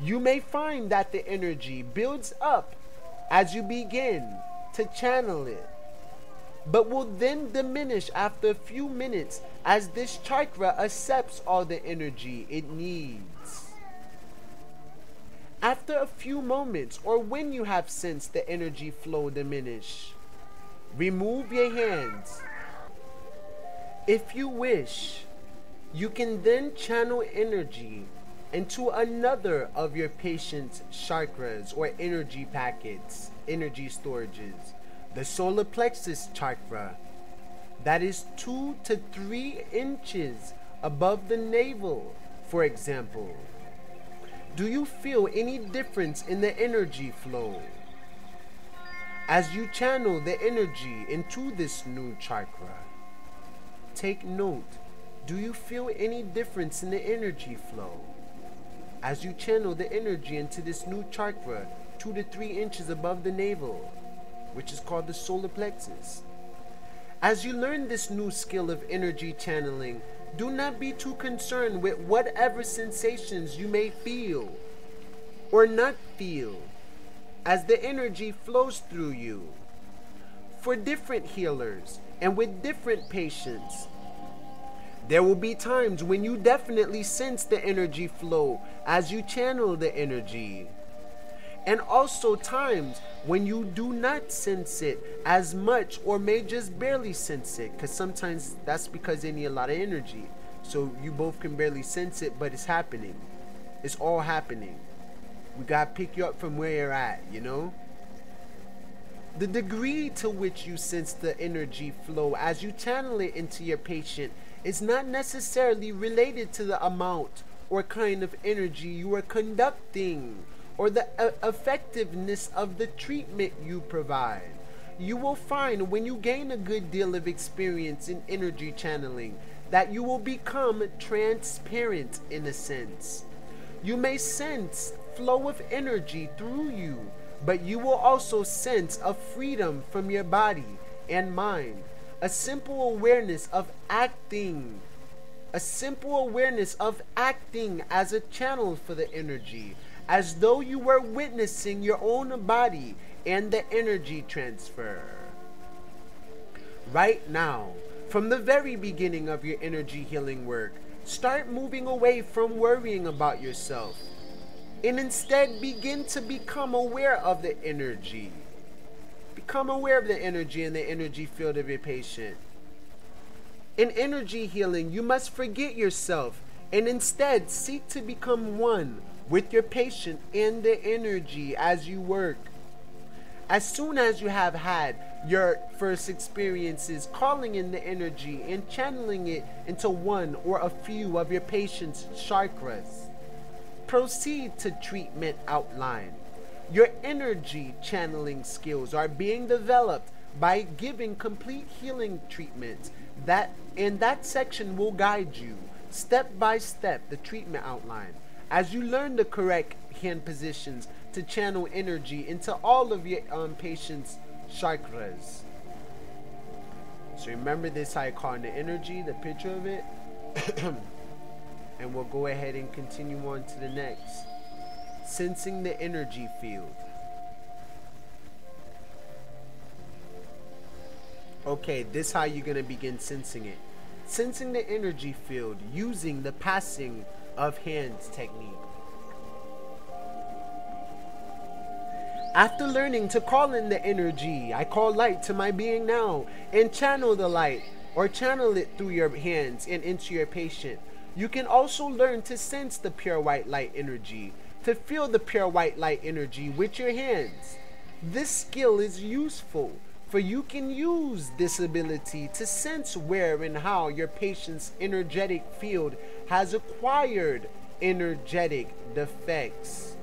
you may find that the energy builds up as you begin to channel it, but will then diminish after a few minutes as this chakra accepts all the energy it needs. After a few moments, or when you have sensed the energy flow diminish, remove your hands. If you wish, you can then channel energy into another of your patient's chakras or energy packets, energy storages. The solar plexus chakra, that is 2 to 3 inches above the navel, for example. Do you feel any difference in the energy flow? As you channel the energy into this new chakra, take note, do you feel any difference in the energy flow? As you channel the energy into this new chakra, 2 to 3 inches above the navel, which is called the solar plexus. As you learn this new skill of energy channeling, do not be too concerned with whatever sensations you may feel or not feel as the energy flows through you. For different healers and with different patients, there will be times when you definitely sense the energy flow as you channel the energy. And also times when you do not sense it as much or may just barely sense it, because sometimes that's because they need a lot of energy. So you both can barely sense it, but it's happening. It's all happening. We gotta pick you up from where you're at, you know? The degree to which you sense the energy flow as you channel it into your patient is not necessarily related to the amount or kind of energy you are conducting or the effectiveness of the treatment you provide. You will find when you gain a good deal of experience in energy channeling that you will become transparent in a sense. You may sense flow of energy through you, but you will also sense a freedom from your body and mind, a simple awareness of acting, as a channel for the energy, as though you were witnessing your own body and the energy transfer. Right now, from the very beginning of your energy healing work, start moving away from worrying about yourself and instead begin to become aware of the energy. Become aware of the energy and the energy field of your patient. In energy healing, you must forget yourself and instead seek to become one with your patient and the energy as you work. As soon as you have had your first experiences calling in the energy and channeling it into one or a few of your patient's chakras, proceed to treatment outline. Your energy channeling skills are being developed by giving complete healing treatments. That section will guide you step by step, the treatment outline, as you learn the correct hand positions to channel energy into all of your patient's chakras. So remember this icon, the energy, the picture of it. And we'll go ahead and continue on to the next. Sensing the energy field. Okay, this is how you're going to begin sensing it. Sensing the energy field using the passing of hands technique. After learning to call in the energy, I call light to my being now and channel the light or channel it through your hands and into your patient. You can also learn to sense the pure white light energy, to feel the pure white light energy with your hands. This skill is useful, for you can use this ability to sense where and how your patient's energetic field has acquired energetic defects,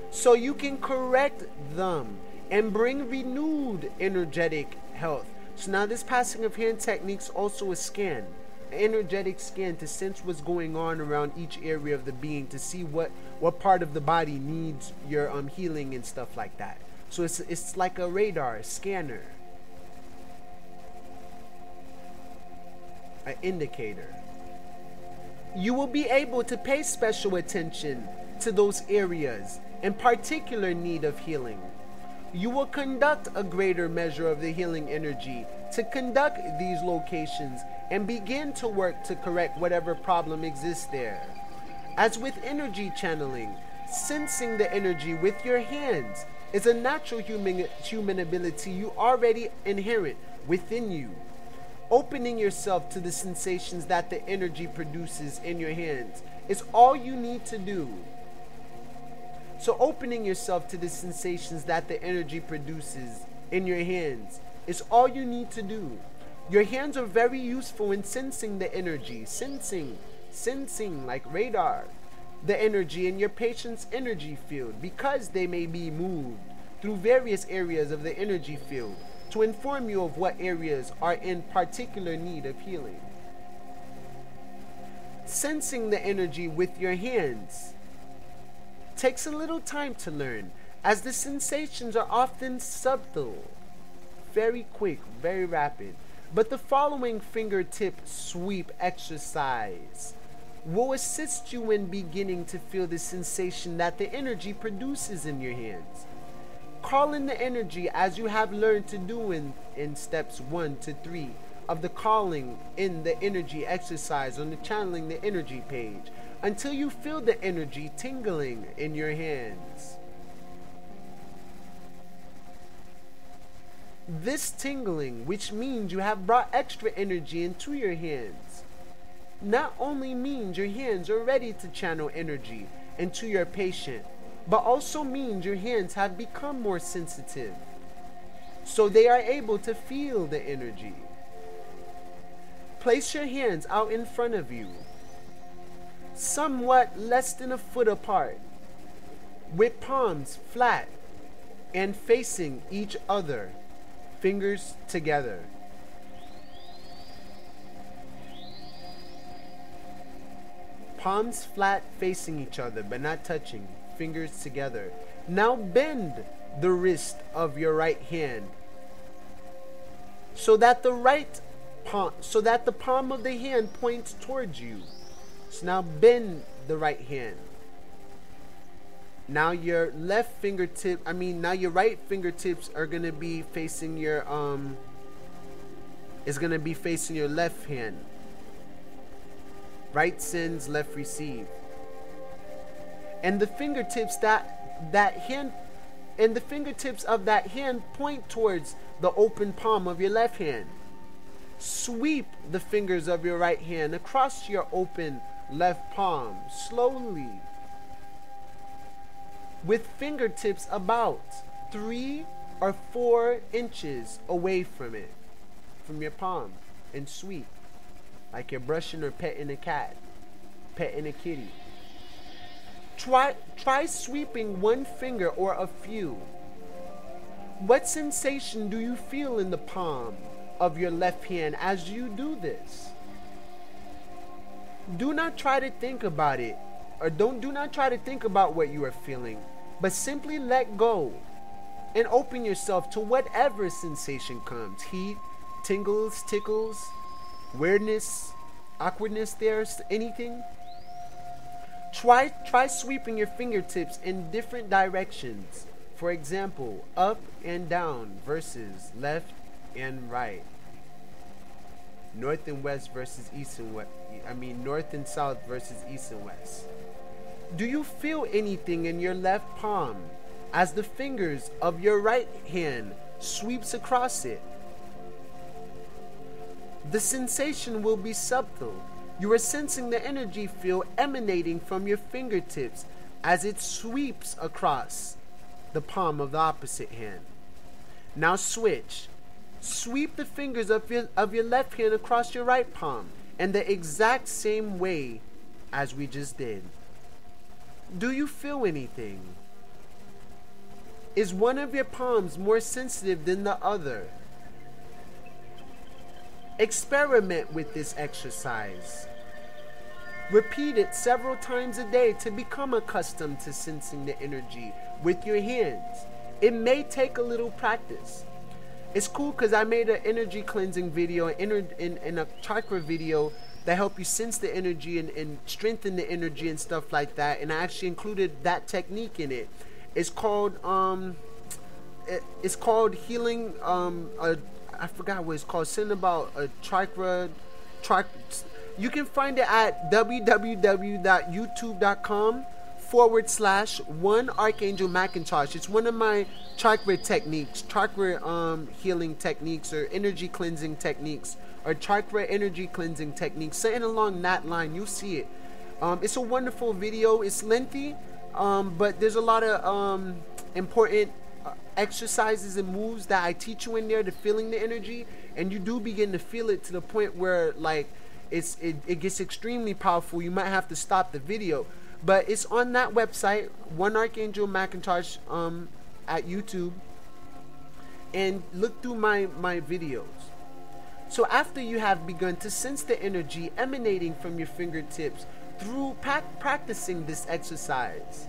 so you can correct them and bring renewed energetic health. So now this passing of hand technique is also a scan, an energetic scan to sense what's going on around each area of the being, to see what part of the body needs your healing and stuff like that. So it's like a radar, a scanner, an indicator. You will be able to pay special attention to those areas in particular need of healing. You will conduct a greater measure of the healing energy to conduct these locations and begin to work to correct whatever problem exists there. As with energy channeling, sensing the energy with your hands is a natural human ability you already inherit within you. Opening yourself to the sensations that the energy produces in your hands is all you need to do. So opening yourself to the sensations that the energy produces in your hands is all you need to do. Your hands are very useful in sensing the energy, sensing like radar, the energy in your patient's energy field, because they may be moved through various areas of the energy field to inform you of what areas are in particular need of healing. Sensing the energy with your hands takes a little time to learn, as the sensations are often subtle, very quick, very rapid. But the following fingertip sweep exercise will assist you in beginning to feel the sensation that the energy produces in your hands. Call in the energy as you have learned to do in steps 1 to 3 of the calling in the energy exercise on the channeling the energy page, until you feel the energy tingling in your hands. This tingling, which means you have brought extra energy into your hands, not only means your hands are ready to channel energy into your patient, but also means your hands have become more sensitive, so they are able to feel the energy. Place your hands out in front of you, somewhat less than a foot apart, with palms flat and facing each other, fingers together. Palms flat facing each other but not touching, fingers together. Now bend the wrist of your right hand so that the palm of the hand points towards you. So now bend the right hand. Now your right fingertips are gonna be facing your left hand. Right sends, left receive. And the fingertips of that hand point towards the open palm of your left hand. Sweep the fingers of your right hand across your open left palm slowly, with fingertips about 3 or 4 inches away from your palm, and sweep like you're brushing or petting a cat, petting a kitty. Try sweeping one finger or a few. What sensation do you feel in the palm of your left hand as you do this? Do not try to think about it, or do not try to think about what you are feeling, but simply let go and open yourself to whatever sensation comes. Heat, tingles, tickles, weirdness, awkwardness, there's anything. Try sweeping your fingertips in different directions. For example, up and down versus left and right. North and west versus east and west. North and south versus east and west. Do you feel anything in your left palm as the fingers of your right hand sweeps across it? The sensation will be subtle. You are sensing the energy field emanating from your fingertips as it sweeps across the palm of the opposite hand. Now switch. Sweep the fingers of your left hand across your right palm in the exact same way as we just did. Do you feel anything? Is one of your palms more sensitive than the other? Experiment with this exercise. Repeat it several times a day to become accustomed to sensing the energy with your hands. It may take a little practice. It's cool because I made an energy cleansing video, in a chakra video, that help you sense the energy and strengthen the energy and stuff like that. And I actually included that technique in it. It's called healing. I forgot what it's called. Something about a chakra. You can find it at www.youtube.com/one Archangel Makintoch. It's one of my chakra techniques, chakra healing techniques, or energy cleansing techniques, or chakra energy cleansing techniques. Something along that line. You'll see it. It's a wonderful video. It's lengthy, but there's a lot of important exercises and moves that I teach you in there to feeling the energy, and you do begin to feel it to the point where like it gets extremely powerful. You might have to stop the video, but it's on that website, One Archangel Makintoch, at YouTube, and look through my videos. So after you have begun to sense the energy emanating from your fingertips through practicing this exercise,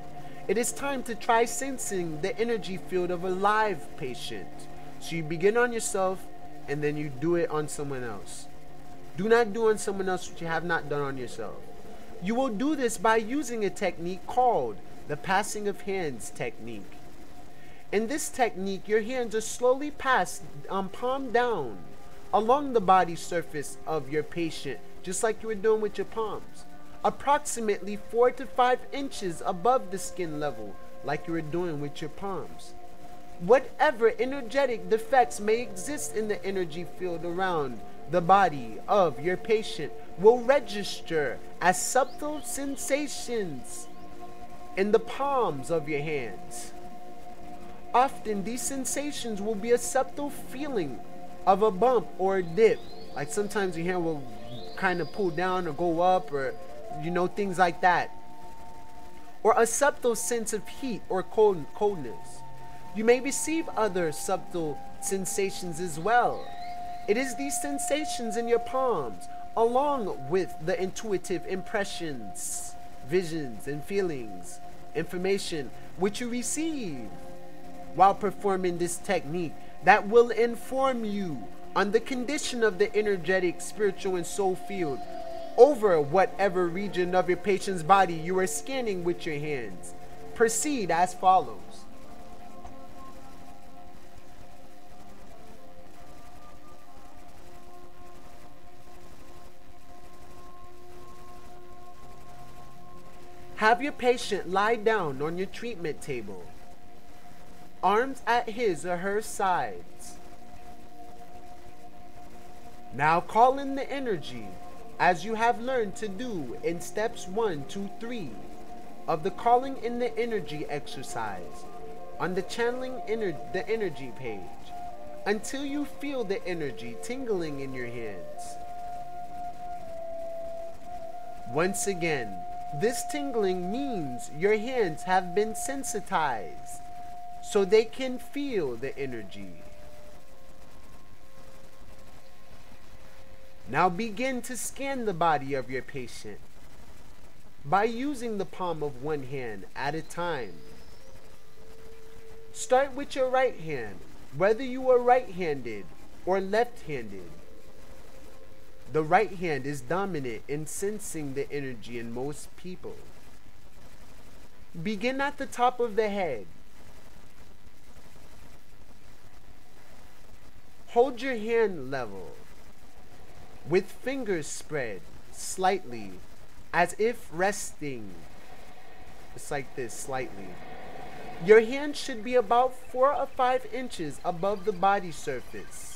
it is time to try sensing the energy field of a live patient. So you begin on yourself, and then you do it on someone else. Do not do on someone else what you have not done on yourself. You will do this by using a technique called the passing of hands technique. In this technique, your hands are slowly passed palm down along the body surface of your patient, just like you were doing with your palms, approximately 4 to 5 inches above the skin level, like you were doing with your palms. Whatever energetic defects may exist in the energy field around the body of your patient will register as subtle sensations in the palms of your hands. Often these sensations will be a subtle feeling of a bump or a dip, like sometimes your hand will kind of pull down or go up, or things like that, or a subtle sense of heat or coldness. You may receive other subtle sensations as well. It is these sensations in your palms, along with the intuitive impressions, visions, and feelings, information which you receive while performing this technique, that will inform you on the condition of the energetic, spiritual, and soul field over whatever region of your patient's body you are scanning with your hands. Proceed as follows. Have your patient lie down on your treatment table, arms at his or her sides. Now call in the energy as you have learned to do in steps 1, 2, 3 of the calling in the energy exercise on the channeling the energy page, until you feel the energy tingling in your hands. Once again, this tingling means your hands have been sensitized so they can feel the energy. Now begin to scan the body of your patient by using the palm of one hand at a time. Start with your right hand, whether you are right-handed or left-handed. The right hand is dominant in sensing the energy in most people. Begin at the top of the head. Hold your hand level with fingers spread slightly as if resting. It's like this, slightly. Your hand should be about 4 or 5 inches above the body surface.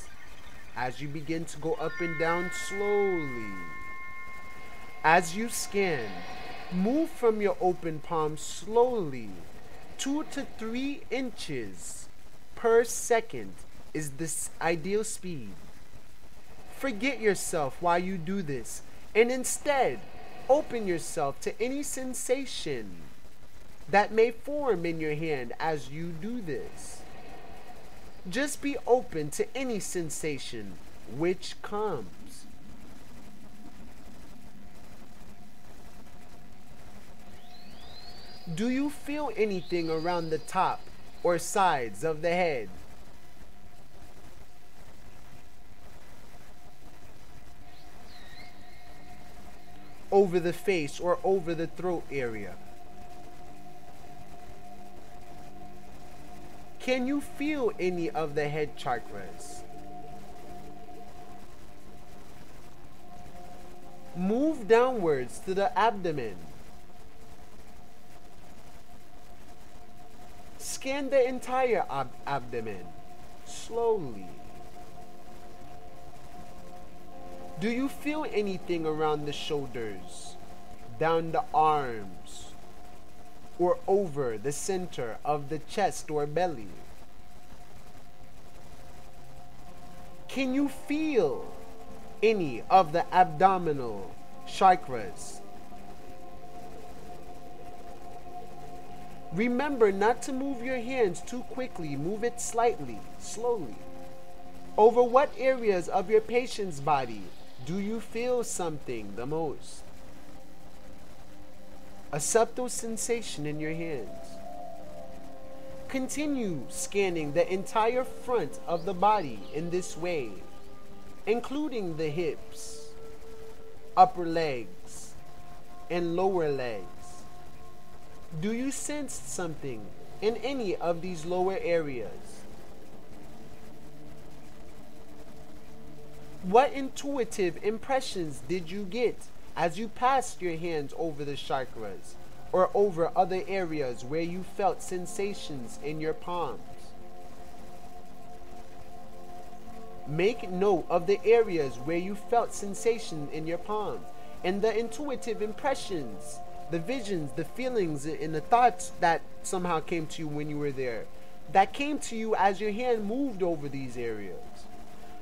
As you begin to go up and down slowly. As you scan, move from your open palm slowly. 2 to 3 inches per second is the ideal speed. Forget yourself while you do this, and instead open yourself to any sensation that may form in your hand as you do this. Just be open to any sensation which comes. Do you feel anything around the top or sides of the head? over the face or over the throat area? Can you feel any of the head chakras? Move downwards to the abdomen. Scan the entire abdomen slowly. Do you feel anything around the shoulders, down the arms, or over the center of the chest or belly? Can you feel any of the abdominal chakras? Remember not to move your hands too quickly. Move it slightly, slowly. Over what areas of your patient's body do you feel something the most? A subtle sensation in your hands. Continue scanning the entire front of the body in this way, including the hips, upper legs, and lower legs. Do you sense something in any of these lower areas? What intuitive impressions did you get as you passed your hands over the chakras or over other areas where you felt sensations in your palms? Make note of the areas where you felt sensation in your palms and the intuitive impressions, the visions, the feelings, and the thoughts that somehow came to you when you were there, that came to you as your hand moved over these areas.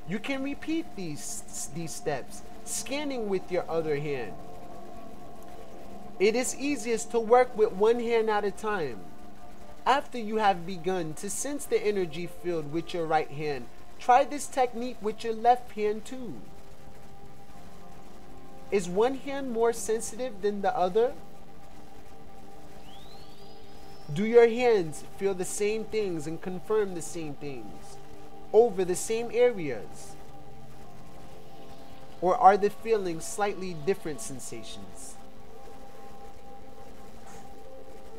You can repeat these steps, scanning with your other hand. It is easiest to work with one hand at a time. After you have begun to sense the energy field with your right hand, try this technique with your left hand too. Is one hand more sensitive than the other? Do your hands feel the same things and confirm the same things over the same areas? Or are the feelings slightly different sensations?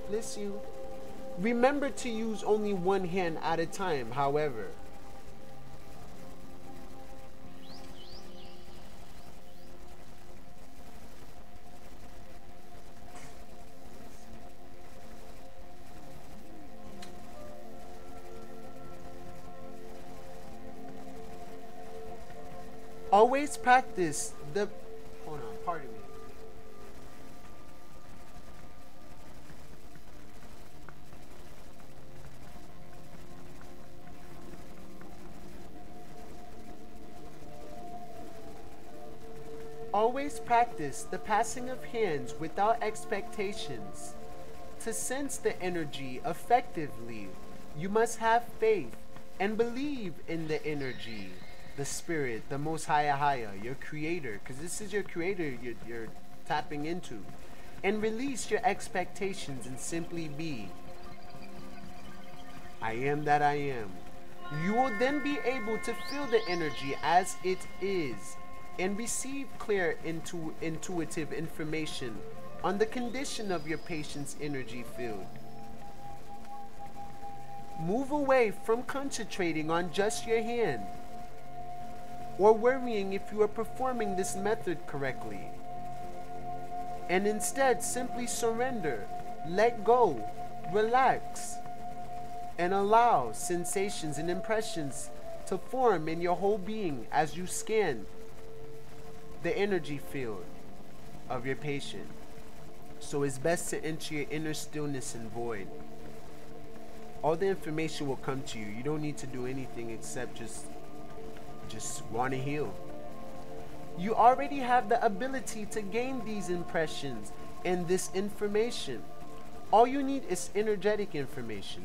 Bless you. Remember to use only one hand at a time, however. Always practice the, hold on, pardon me. Always practice the passing of hands without expectations. To sense the energy effectively, you must have faith and believe in the energy, the spirit, the most higher, your creator, because this is your creator you're tapping into. And release your expectations and simply be. I am that I am. You will then be able to feel the energy as it is and receive clear intuitive information on the condition of your patient's energy field. Move away from concentrating on just your hand or worrying if you are performing this method correctly, and instead simply surrender, let go, relax, and allow sensations and impressions to form in your whole being as you scan the energy field of your patient. So it's best to enter your inner stillness and void. All the information will come to you. You don't need to do anything except just want to heal. You already have the ability to gain these impressions and this information. All you need is energetic information.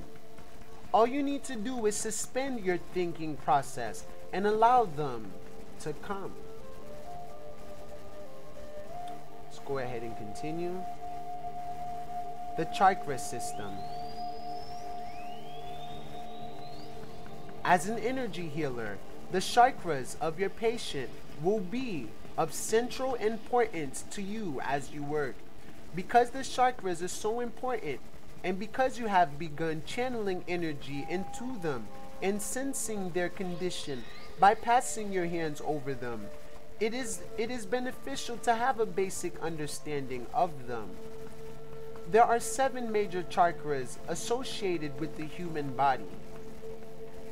All you need to do is suspend your thinking process and allow them to come. Let's go ahead and continue. The chakra system. As an energy healer, the chakras of your patient will be of central importance to you as you work. Because the chakras are so important, and because you have begun channeling energy into them and sensing their condition by passing your hands over them, it is beneficial to have a basic understanding of them. There are 7 major chakras associated with the human body,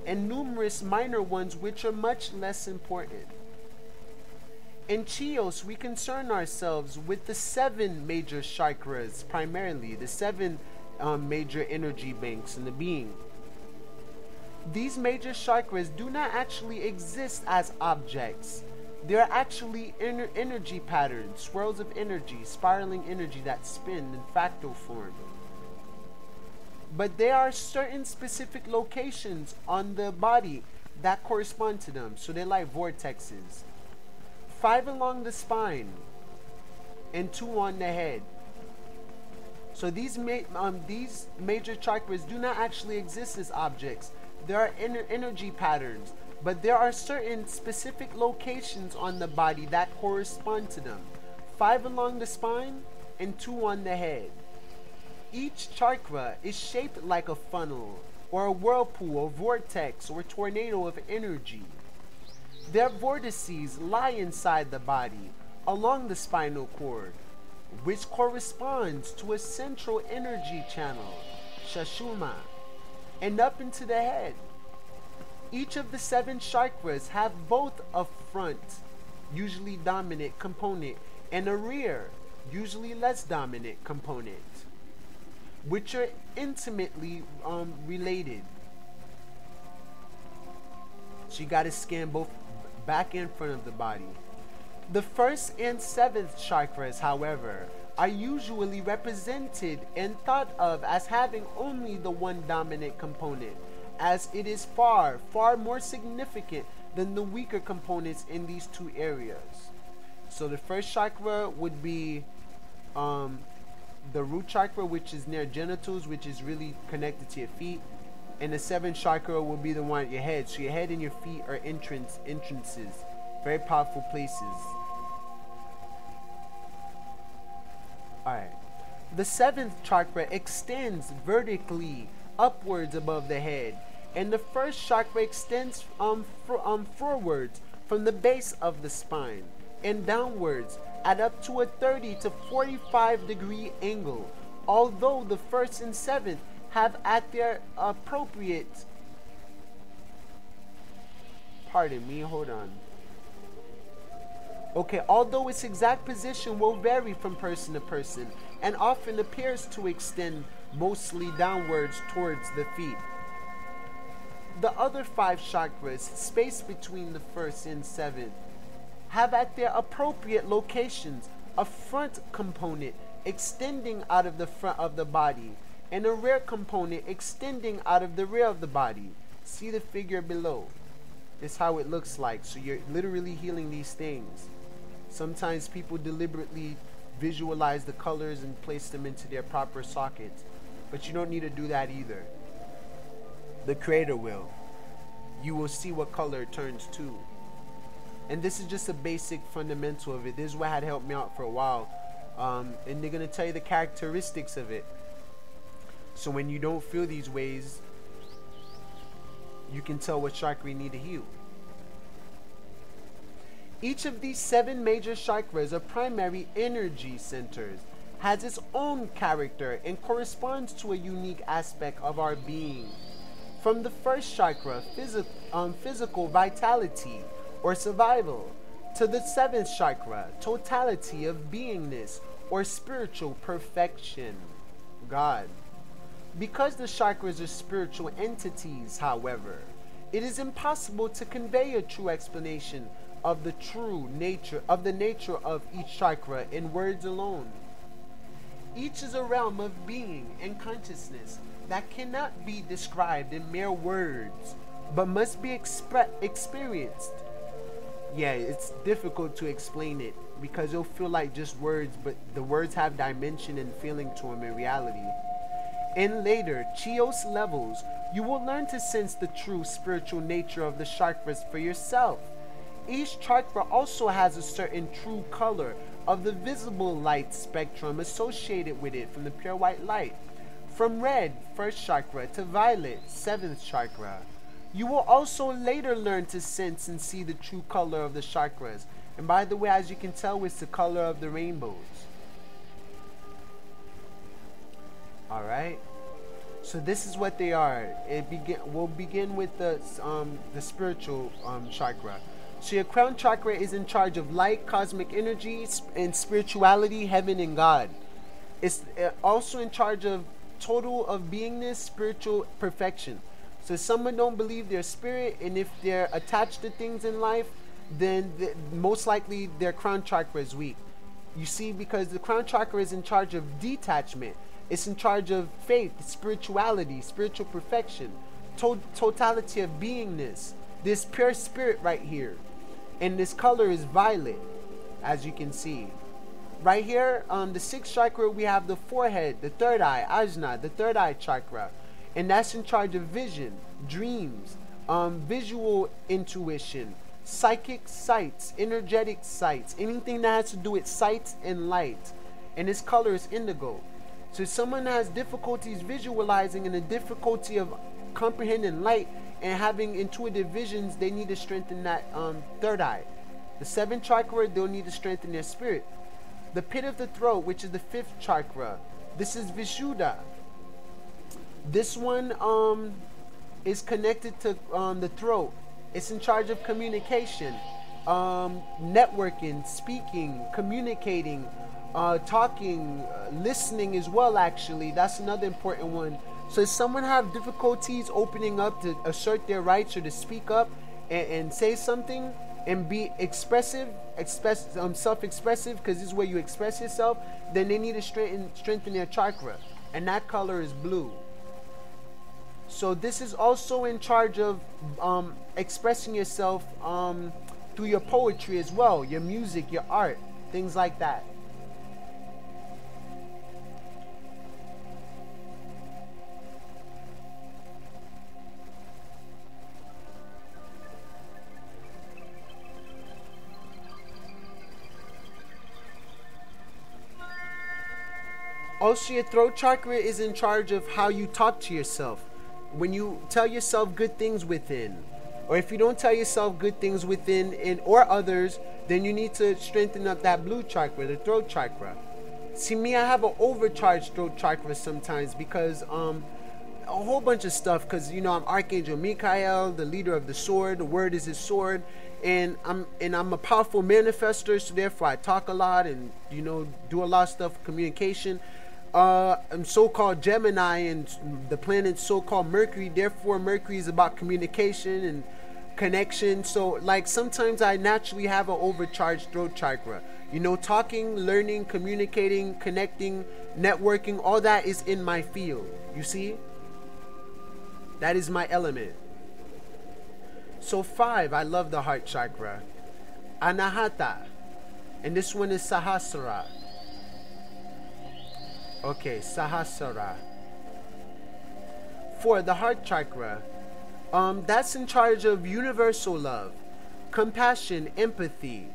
and numerous minor ones which are much less important. In Chios, we concern ourselves with the 7 major chakras, primarily the 7 major energy banks in the being. These major chakras do not actually exist as objects. They are actually energy patterns, swirls of energy, spiraling energy that spin in fractal form. But there are certain specific locations on the body that correspond to them. So they're like vortexes. 5 along the spine and 2 on the head. So these major chakras do not actually exist as objects. There are energy patterns, but there are certain specific locations on the body that correspond to them. 5 along the spine and 2 on the head. Each chakra is shaped like a funnel or a whirlpool or vortex or tornado of energy. Their vortices lie inside the body along the spinal cord, which corresponds to a central energy channel, Shashuma, and up into the head. Each of the 7 chakras have both a front, usually dominant component, and a rear, usually less dominant component, which are intimately related. So you got to scan both back and front of the body. The 1st and 7th chakras, however, are usually represented and thought of as having only the one dominant component, as it is far, far more significant than the weaker components in these 2 areas. So the 1st chakra would be the root chakra, which is near genitals, which is really connected to your feet. And the 7th chakra will be the one at your head. So your head and your feet are entrances. Very powerful places. Alright. The 7th chakra extends vertically upwards above the head. And the 1st chakra extends forwards from the base of the spine and downwards at up to a 30 to 45 degree angle. Although the 1st and 7th have at their appropriate, although its exact position will vary from person to person and often appears to extend mostly downwards towards the feet. The other 5 chakras, spaced between the 1st and 7th, have at their appropriate locations a front component extending out of the front of the body and a rear component extending out of the rear of the body. See the figure below. This is how it looks like. So you're literally healing these things. Sometimes people deliberately visualize the colors and place them into their proper sockets, but you don't need to do that either. The Creator will. You will see what color it turns to. And this is just a basic fundamental of it. This is what had helped me out for a while. And they're going to tell you the characteristics of it. So when you don't feel these ways, you can tell what chakra you need to heal. Each of these 7 major chakras are primary energy centers, has its own character, and corresponds to a unique aspect of our being. From the 1st chakra, physical vitality or survival, to the 7th chakra, totality of beingness or spiritual perfection, God. Because the chakras are spiritual entities, however, it is impossible to convey a true explanation of the nature of each chakra in words alone. Each is a realm of being and consciousness that cannot be described in mere words, but must be experienced. Yeah, it's difficult to explain it because it'll feel like just words, but the words have dimension and feeling to them in reality. In later Chios levels, you will learn to sense the true spiritual nature of the chakras for yourself, Each chakra also has a certain true color of the visible light spectrum associated with it from the pure white light. From red, first chakra, to violet, seventh chakra. You will also later learn to sense and see the true color of the chakras. And by the way, as you can tell, it's the color of the rainbows. Alright? So this is what they are. We'll begin with the spiritual chakra. So your crown chakra is in charge of light, cosmic energy, and spirituality, heaven and God. It's also in charge of total of beingness, spiritual perfection. So if someone don't believe their spirit, and if they're attached to things in life, then most likely their crown chakra is weak. You see, because the crown chakra is in charge of detachment. It's in charge of faith, spirituality, spiritual perfection, totality of beingness. This pure spirit right here. And this color is violet, as you can see. Right here on the sixth chakra, we have the forehead, the third eye, ajna, the third eye chakra. And that's in charge of vision, dreams, visual intuition, psychic sights, energetic sights, anything that has to do with sights and light. And this color is indigo. So if someone has difficulties visualizing and a difficulty of comprehending light and having intuitive visions, they need to strengthen that third eye. The seventh chakra, they'll need to strengthen their spirit. The pit of the throat, which is the fifth chakra, this is Vishuddha. This one is connected to the throat. It's in charge of communication, networking, speaking, communicating, talking, listening as well, actually. That's another important one. So if someone have difficulties opening up to assert their rights or to speak up and say something and be expressive, self-expressive, because this is where you express yourself, then they need to strengthen their chakra. And that color is blue. So this is also in charge of expressing yourself through your poetry as well, your music, your art, things like that. Also, your throat chakra is in charge of how you talk to yourself. When you tell yourself good things within, or if you don't tell yourself good things within or others, then you need to strengthen up that blue chakra, the throat chakra. See, me, I have an overcharged throat chakra sometimes because a whole bunch of stuff, because you know I'm Archangel Michael, the leader of the sword. The word is his sword, and I'm a powerful manifester, so therefore I talk a lot and do a lot of stuff, communication. I'm so-called Gemini, and the planet's so-called Mercury. Therefore, Mercury is about communication and connection. So, like, sometimes I naturally have an overcharged throat chakra. Talking, learning, communicating, connecting, networking, all that is in my field. You see? That is my element. So 5, I love the heart chakra. Anahata. And this one is Sahasrara. Okay, Sahasrara. 4, the heart chakra. That's in charge of universal love, compassion, empathy.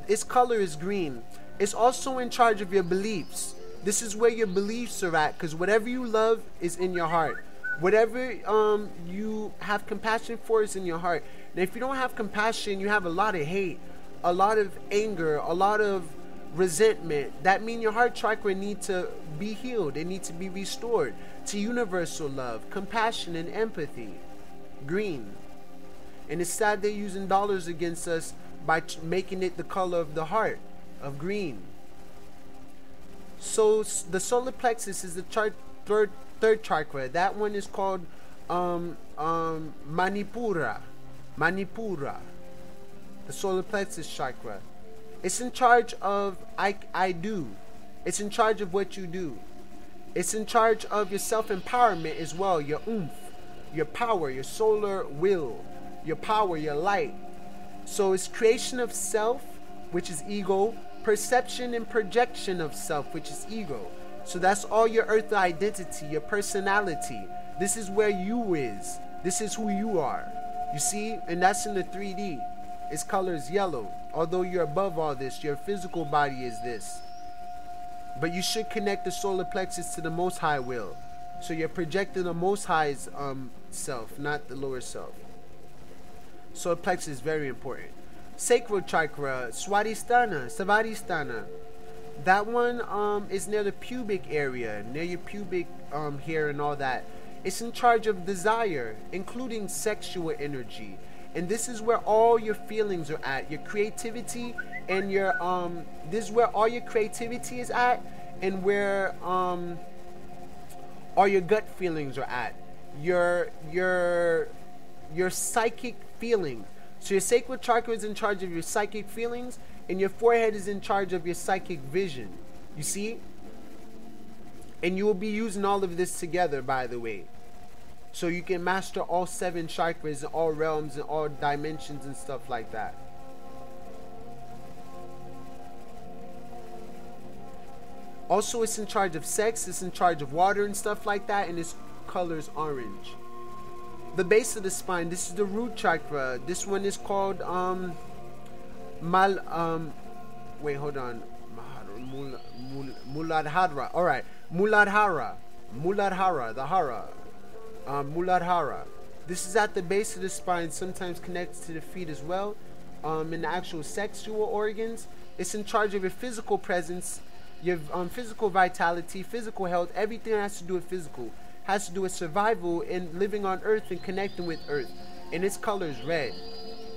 Its color is green. It's also in charge of your beliefs. This is where your beliefs are at, because whatever you love is in your heart. Whatever you have compassion for is in your heart. And if you don't have compassion, you have a lot of hate, a lot of anger, a lot of resentment. That means your heart chakra needs to be healed. It needs to be restored to universal love, compassion, and empathy. Green. And it's sad they're using dollars against us by making it the color of the heart, of green. So the solar plexus is the third chakra. That one is called Manipura. The solar plexus chakra. It's in charge of I do. It's in charge of what you do. It's in charge of your self-empowerment as well, your oomph, your power, your solar will, your power, your light. So it's creation of self, which is ego, perception and projection of self, which is ego. So that's all your earthly identity, your personality. This is where you is. This is who you are. You see? And that's in the 3D. Its color is yellow. Although you're above all this, your physical body is this. But you should connect the solar plexus to the Most High will. So you're projecting the Most High's self, not the lower self. Solar plexus is very important. Sacral chakra, Svadhisthana. That one is near the pubic area, near your pubic hair and all that. It's in charge of desire, including sexual energy. And this is where all your feelings are at, your creativity, and your this is where all your creativity is at, and where all your gut feelings are at, your psychic feelings. So your sacral chakra is in charge of your psychic feelings, and your forehead is in charge of your psychic vision. You see? And you will be using all of this together, by the way. So you can master all 7 chakras and all realms and all dimensions and stuff like that. Also, it's in charge of sex, it's in charge of water and stuff like that, and its color is orange. The base of the spine, this is the root chakra. This one is called wait, hold on. Muladhara. All right, Muladhara, the hara. Muladhara. This is at the base of the spine, sometimes connected to the feet as well. In the actual sexual organs, it's in charge of your physical presence, your physical vitality, physical health. Everything that has to do with physical has to do with survival and living on earth and connecting with earth. And its color is red.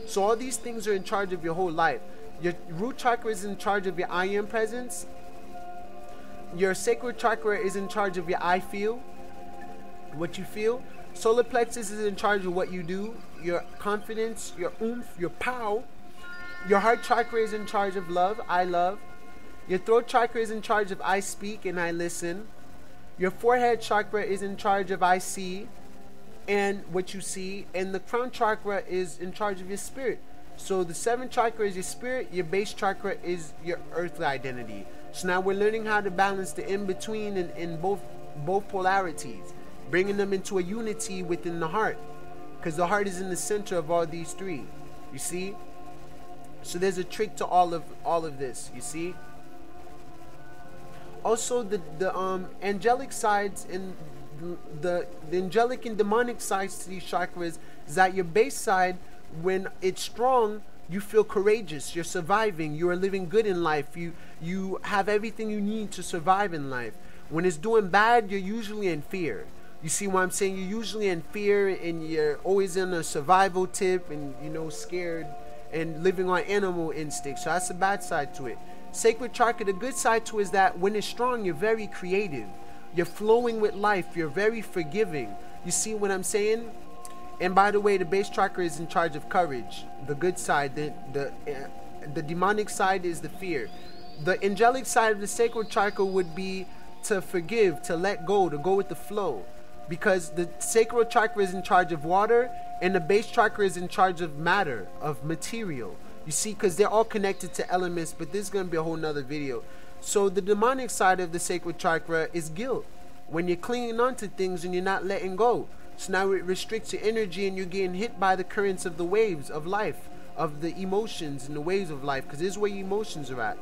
So all these things are in charge of your whole life. Your root chakra is in charge of your I am presence. Your sacral chakra is in charge of your I feel, what you feel. Solar plexus is in charge of what you do, your confidence, your oomph, your pow. Your heart chakra is in charge of love, I love. Your throat chakra is in charge of I speak and I listen. Your forehead chakra is in charge of I see and what you see. And the crown chakra is in charge of your spirit. So the 7th chakra is your spirit, your base chakra is your earthly identity. So now we're learning how to balance the in-between in both polarities, bringing them into a unity within the heart, because the heart is in the center of all these 3. You see? So there's a trick to all of this. You see? Also, the angelic sides and the angelic and demonic sides to these chakras is that your base side, when it's strong, you feel courageous, you're surviving, you are living good in life, you have everything you need to survive in life. When it's doing bad, you're usually in fear. You see what I'm saying? You're usually in fear and you're always in a survival tip and, you know, scared and living on animal instincts. So that's the bad side to it. Sacred chakra, the good side to it is that when it's strong, you're very creative. You're flowing with life. You're very forgiving. You see what I'm saying? And by the way, the base chakra is in charge of courage. The good side, the demonic side is the fear. The angelic side of the sacred chakra would be to forgive, to let go, to go with the flow. Because the sacral chakra is in charge of water and the base chakra is in charge of matter, of material. You see, because they're all connected to elements, but this is going to be a whole nother video. So the demonic side of the sacral chakra is guilt. When you're clinging on to things and you're not letting go. So now it restricts your energy and you're getting hit by the currents of the waves of life, of the emotions and the waves of life, because this is where your emotions are at.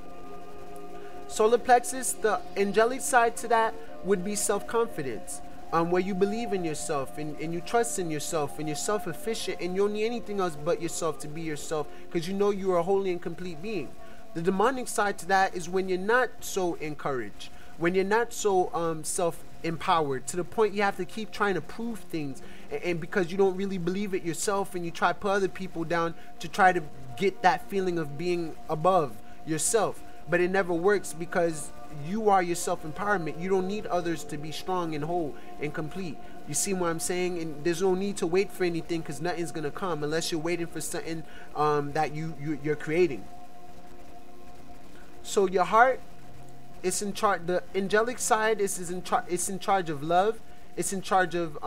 Solar plexus, the angelic side to that would be self-confidence. Where you believe in yourself and you trust in yourself and you're self-efficient and you don't need anything else but yourself to be yourself, because you know you are a holy and complete being. The demonic side to that is when you're not so encouraged, when you're not so self-empowered to the point you have to keep trying to prove things, and because you don't really believe it yourself and you try to put other people down to try to get that feeling of being above yourself, but it never works because you are your self-empowerment. You don't need others to be strong and whole and complete. You see what I'm saying? And there's no need to wait for anything, because nothing's gonna come unless you're waiting for something that you're creating. So your heart is in charge. The angelic side is in charge of love. It's in charge of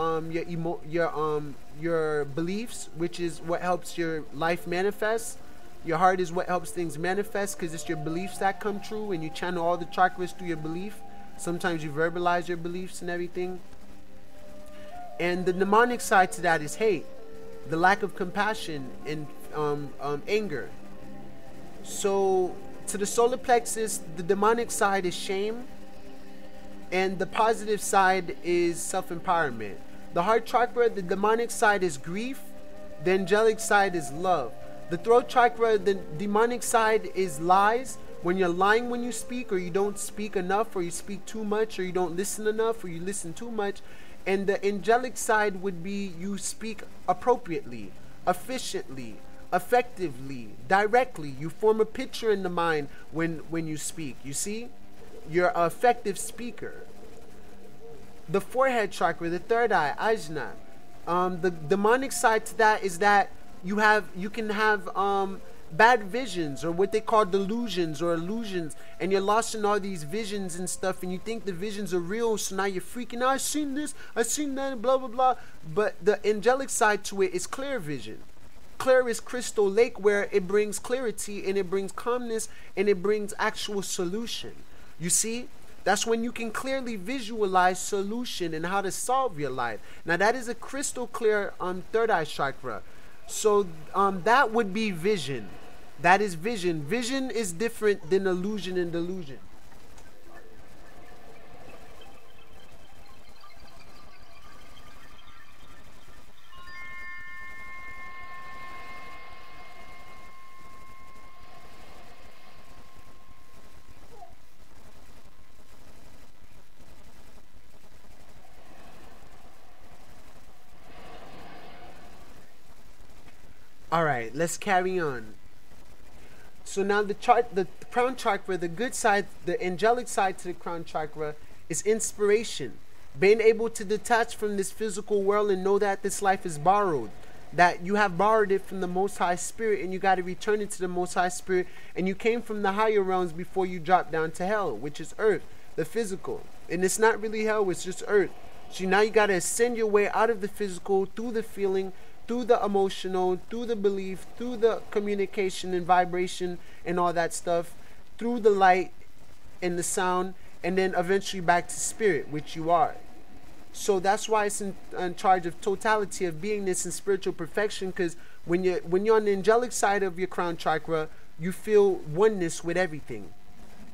your beliefs, which is what helps your life manifest. Your heart is what helps things manifest, because it's your beliefs that come true, and you channel all the chakras through your belief. Sometimes you verbalize your beliefs and everything. And the demonic side to that is hate. the lack of compassion, and anger. So to the solar plexus, the demonic side is shame, and the positive side is self-empowerment. The heart chakra, the demonic side is grief, the angelic side is love. The throat chakra, the demonic side is lies, when you're lying when you speak, or you don't speak enough, or you speak too much, or you don't listen enough, or you listen too much. And the angelic side would be you speak appropriately, efficiently, effectively, directly. You form a picture in the mind when you speak. You see? You're an effective speaker. The forehead chakra, the third eye, ajna. The demonic side to that is that you can have bad visions, or what they call delusions or illusions, and you're lost in all these visions and stuff, and you think the visions are real, so now you're freaking out. I've seen this, I've seen that, blah blah blah. But the angelic side to it is clear vision. Clear is crystal lake, where it brings clarity, and it brings calmness, and it brings actual solution. You see, that's when you can clearly visualize solution and how to solve your life. Now that is a crystal clear third eye chakra. So that would be vision. That is vision. Vision is different than illusion and delusion. All right, let's carry on. So now the crown chakra, the good side, the angelic side to the crown chakra is inspiration. Being able to detach from this physical world and know that this life is borrowed. That you have borrowed it from the Most High Spirit, and you got to return it to the Most High Spirit. And you came from the higher realms before you dropped down to hell, which is earth, the physical. And it's not really hell, it's just earth. So now you got to ascend your way out of the physical, through the feeling, through the emotional, through the belief, through the communication and vibration and all that stuff, through the light and the sound, and then eventually back to spirit, which you are. So that's why it's in charge of totality of beingness and spiritual perfection, because when you're on the angelic side of your crown chakra, you feel oneness with everything.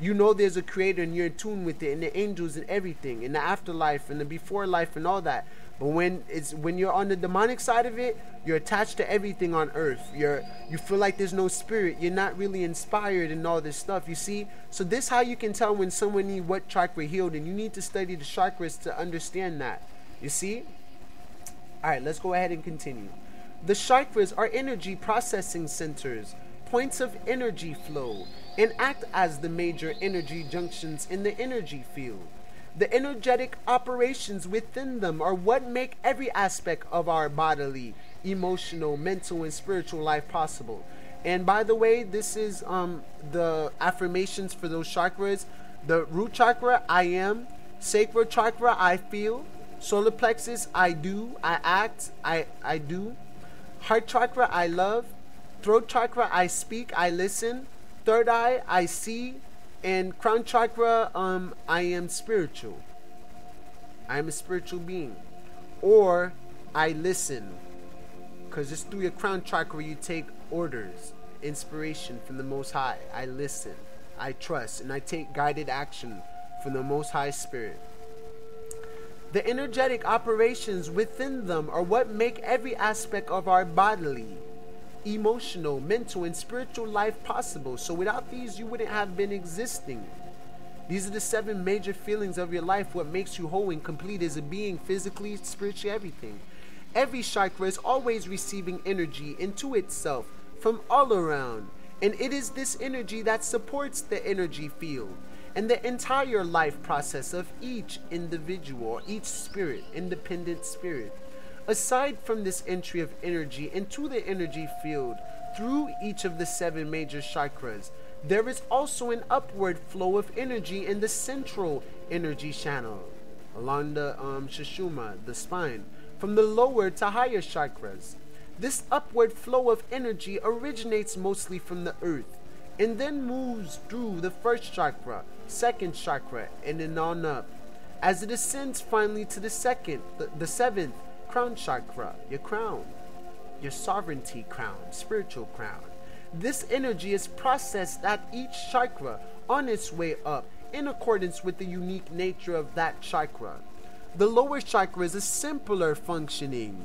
You know there's a creator, and you're in tune with it, and the angels and everything, and the afterlife and the before life and all that. But when you're on the demonic side of it, you're attached to everything on earth. You feel like there's no spirit. You're not really inspired and all this stuff. You see? So this how you can tell when someone needs what chakra healed, and you need to study the chakras to understand that. You see? All right, let's go ahead and continue. The chakras are energy processing centers, points of energy flow, and act as the major energy junctions in the energy field. The energetic operations within them are what make every aspect of our bodily, emotional, mental, and spiritual life possible. And by the way, this is the affirmations for those chakras. The root chakra, I am. Sacral chakra, I feel. Solar plexus, I do. I act. I do. Heart chakra, I love. Throat chakra, I speak. I listen. Third eye, I see. And crown chakra, I am spiritual. I am a spiritual being. Or I listen. Because it's through your crown chakra you take orders, inspiration from the Most High. I listen. I trust. And I take guided action from the Most High Spirit. The energetic operations within them are what make every aspect of our bodily, emotional, mental, and spiritual life possible. So without these, you wouldn't have been existing. These are the 7 major feelings of your life, what makes you whole and complete as a being, physically, spiritually, everything. Every chakra is always receiving energy into itself from all around, and it is this energy that supports the energy field and the entire life process of each individual, each spirit, independent spirit. Aside from this entry of energy into the energy field through each of the 7 major chakras, there is also an upward flow of energy in the central energy channel along the Sushumna, the spine, from the lower to higher chakras. This upward flow of energy originates mostly from the earth and then moves through the first chakra, second chakra, and then on up, as it ascends finally to the 7th crown chakra, your crown. your sovereignty crown, spiritual crown. This energy is processed at each chakra on its way up in accordance with the unique nature of that chakra. The lower chakra is a simpler functioning,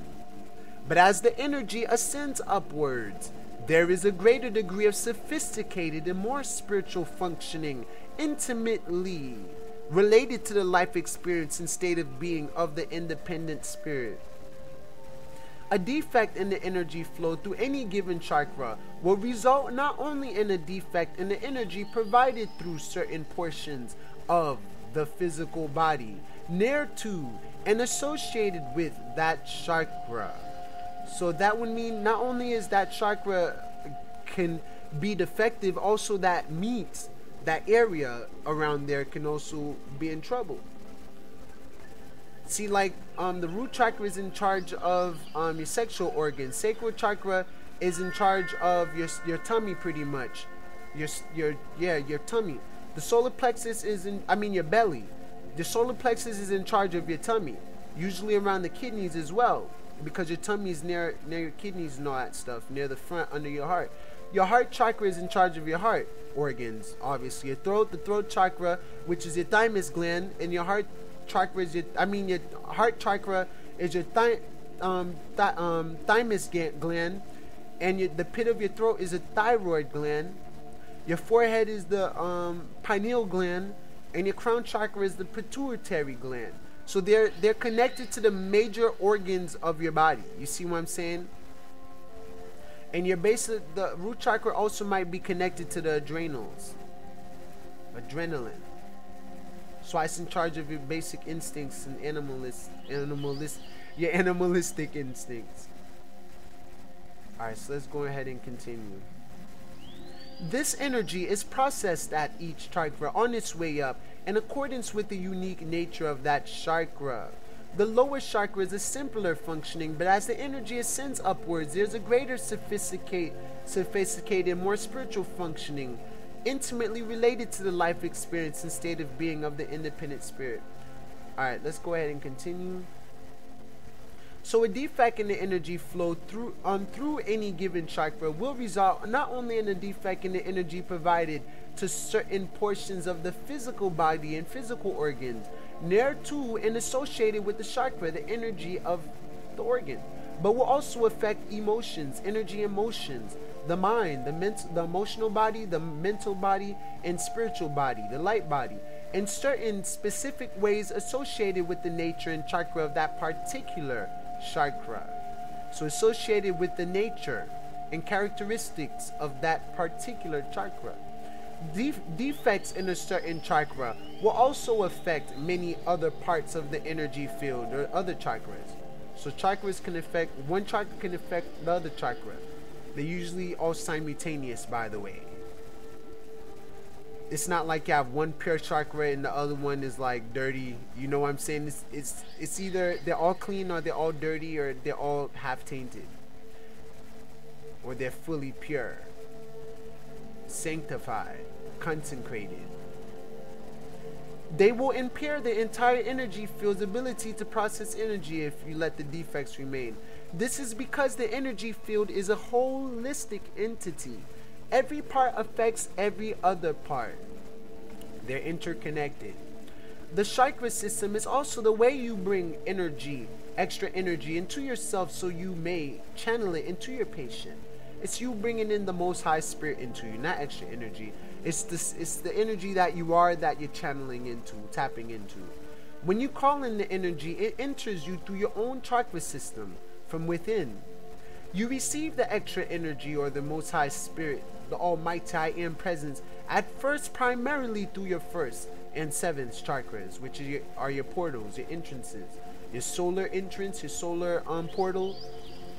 but as the energy ascends upwards, there is a greater degree of sophisticated and more spiritual functioning, intimately related to the life experience and state of being of the independent spirit. A defect in the energy flow through any given chakra will result not only in a defect in the energy provided through certain portions of the physical body, near to and associated with that chakra. So that would mean not only is that chakra can be defective, also that means that area around there can also be in trouble. See, like the root chakra is in charge of your sexual organs. Sacral chakra is in charge of your tummy, pretty much. Your tummy. The solar plexus is your belly. The solar plexus is in charge of your tummy, usually around the kidneys as well, because your tummy is near your kidneys and all that stuff, near the front under your heart. Your heart chakra is in charge of your heart organs, obviously. Your throat, the throat chakra, which is your thymus gland, and your heart chakra is your heart chakra is your thymus gland, and the pit of your throat is a thyroid gland. Your forehead is the pineal gland, and your crown chakra is the pituitary gland. So they're connected to the major organs of your body. You see what I'm saying? And your the root chakra also might be connected to the adrenals. Adrenaline. So it's in charge of your basic instincts and your animalistic instincts. Alright, so let's go ahead and continue. This energy is processed at each chakra on its way up in accordance with the unique nature of that chakra. The lower chakra is a simpler functioning, but as the energy ascends upwards, there's a greater sophisticated, more spiritual functioning, intimately related to the life experience and state of being of the independent spirit. Alright, let's go ahead and continue. So a defect in the energy flow through any given chakra will result not only in a defect in the energy provided to certain portions of the physical body and physical organs, near to and associated with the chakra, the energy of the organ, but will also affect emotions, emotions, the mind, the emotional body, the mental body, and spiritual body, the light body, in certain specific ways associated with the nature and chakra of that particular chakra. So associated with the nature and characteristics of that particular chakra. Defects in a certain chakra will also affect many other parts of the energy field or other chakras. So chakras can affect, one chakra can affect the other chakra. They're usually all simultaneous, by the way. It's not like you have one pure chakra and the other one is like dirty. You know what I'm saying? It's either they're all clean or they're all dirty, or they're all half tainted, or they're fully pure, sanctified, consecrated. They will impair the entire energy field's ability to process energy if you let the defects remain. This is because the energy field is a holistic entity. Every part affects every other part. They're interconnected. The chakra system is also the way you bring energy, extra energy into yourself so you may channel it into your patient. It's you bringing in the most high spirit into you, not extra energy. It's the energy that you are, that you're channeling into, tapping into. When you call in the energy, it enters you through your own chakra system from within. You receive the extra energy or the most high spirit, the almighty I am presence, at first primarily through your first and seventh chakras, which are your portals, your entrances. Your solar entrance, your solar portal,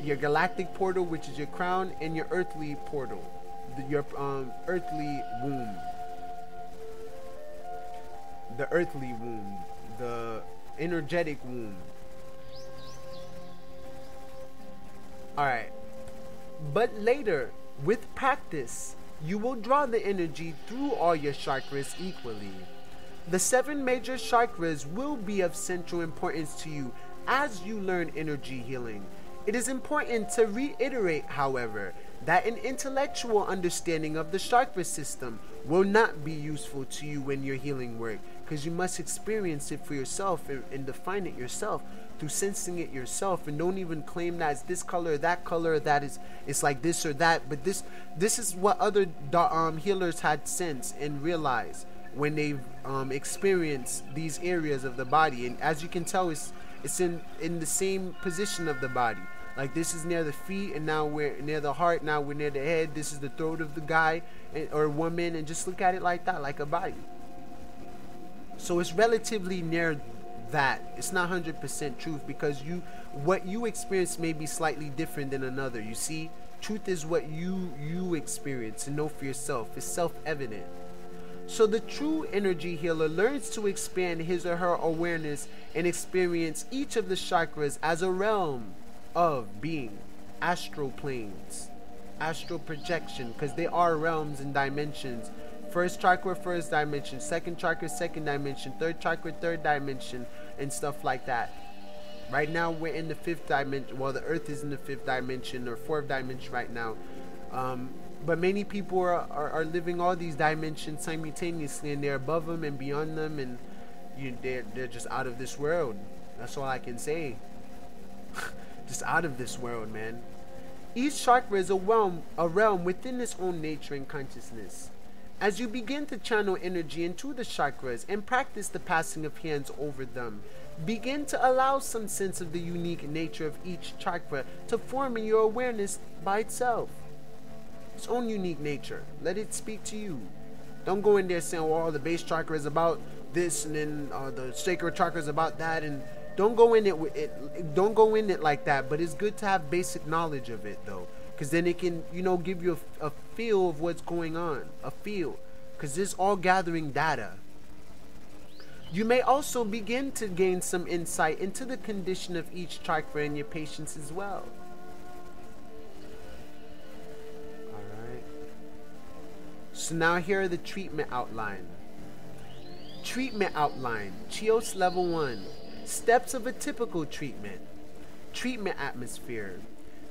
your galactic portal, which is your crown, and your earthly portal, your earthly womb. The earthly womb, the energetic womb. Alright. But later, with practice, you will draw the energy through all your chakras equally. The 7 major chakras will be of central importance to you as you learn energy healing. It is important to reiterate, however, that an intellectual understanding of the chakra system will not be useful to you when you're healing work, because you must experience it for yourself and define it yourself through sensing it yourself. And don't even claim that it's this color, that color, that is it's like this or that. But this is what other healers had sensed and realized when they've experienced these areas of the body. And as you can tell, it's in the same position of the body. Like this is near the feet, and now we're near the heart, now we're near the head. This is the throat of the guy or woman, and just look at it like that, like a body. So it's relatively near that. It's not 100% truth, because what you experience may be slightly different than another. You see, truth is what you experience and know for yourself. It's self-evident. So the true energy healer learns to expand his or her awareness and experience each of the chakras as a realm of being, astral planes, astral projection, because they are realms and dimensions. First chakra, first dimension, second chakra, second dimension, third chakra, third dimension, and stuff like that. Right now we're in the fifth dimension. Well, the earth is in the fifth dimension or fourth dimension right now, but many people are living all these dimensions simultaneously, and they're above them and beyond them, and they're just out of this world. That's all I can say. Just out of this world, man. Each chakra is a realm within its own nature and consciousness. As you begin to channel energy into the chakras and practice the passing of hands over them, begin to allow some sense of the unique nature of each chakra to form in your awareness by itself. Its own unique nature. Let it speak to you. Don't go in there saying, well, the base chakra is about this, and then the sacral chakra is about that, and don't go in it like that. But it's good to have basic knowledge of it, though, because then it can, give you a feel of what's going on, a feel, because it's all gathering data. You may also begin to gain some insight into the condition of each chakra in your patients as well. Alright. So now here are the treatment outline. Treatment outline. Chios level 1. Steps of a typical treatment. Treatment atmosphere.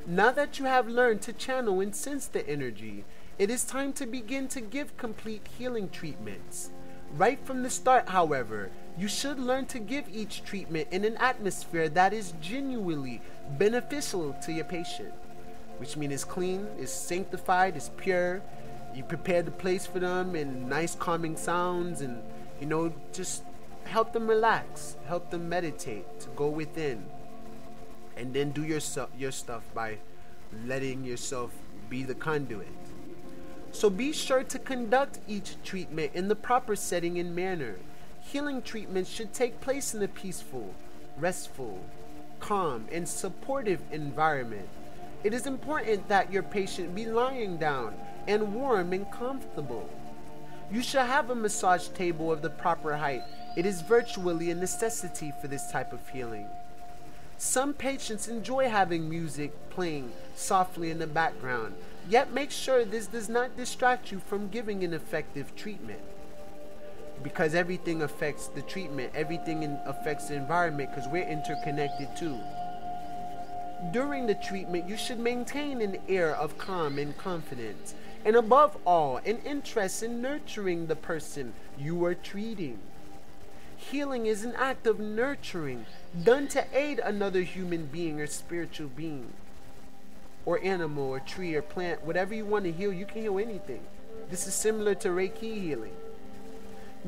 Now that you have learned to channel and sense the energy, it is time to begin to give complete healing treatments. Right from the start, however, you should learn to give each treatment in an atmosphere that is genuinely beneficial to your patient, which means it's clean, it's sanctified, it's pure. You prepare the place for them in nice calming sounds, and just help them relax, help them meditate, to go within, and then do your stuff by letting yourself be the conduit. So be sure to conduct each treatment in the proper setting and manner. Healing treatments should take place in a peaceful, restful, calm, and supportive environment. It is important that your patient be lying down and warm and comfortable. You should have a massage table of the proper height. It is virtually a necessity for this type of healing. Some patients enjoy having music playing softly in the background, yet make sure this does not distract you from giving an effective treatment, because everything affects the treatment, everything affects the environment, because we're interconnected too. During the treatment, you should maintain an air of calm and confidence, and above all, an interest in nurturing the person you are treating. Healing is an act of nurturing done to aid another human being or spiritual being, or animal or tree or plant. Whatever you want to heal, you can heal anything. This is similar to Reiki healing.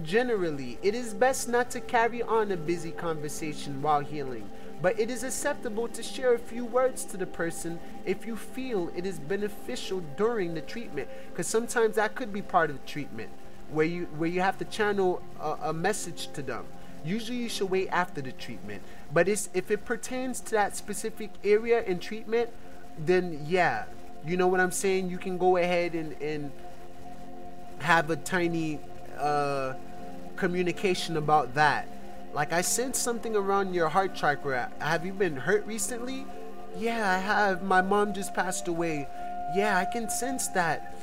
Generally, it is best not to carry on a busy conversation while healing, but it is acceptable to share a few words to the person if you feel it is beneficial during the treatment, because sometimes that could be part of the treatment, where you have to channel a message to them. Usually you should wait after the treatment, but if it pertains to that specific area in treatment, then yeah, you know what I'm saying, you can go ahead and have a tiny communication about that. Like, I sense something around your heart chakra. Have you been hurt recently? Yeah, I have. My mom just passed away. Yeah, I can sense that.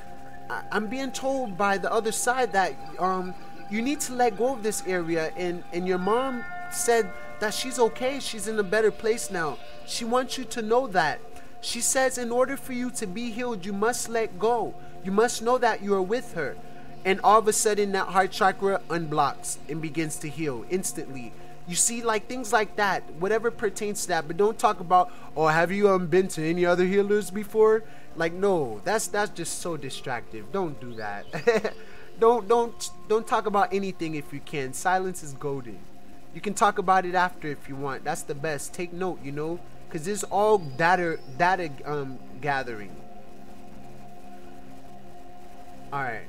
I'm being told by the other side that you need to let go of this area, and your mom said that she's okay. She's in a better place now. She wants you to know that. She says in order for you to be healed, you must let go. You must know that you are with her. And all of a sudden that heart chakra unblocks and begins to heal instantly. You see, like things like that, whatever pertains to that. But don't talk about, oh, have you been to any other healers before? Like, no, that's just so distractive. Don't do that. don't talk about anything if you can. Silence is golden. You can talk about it after if you want. That's the best. Take note, you know, because this is all data gathering. All right.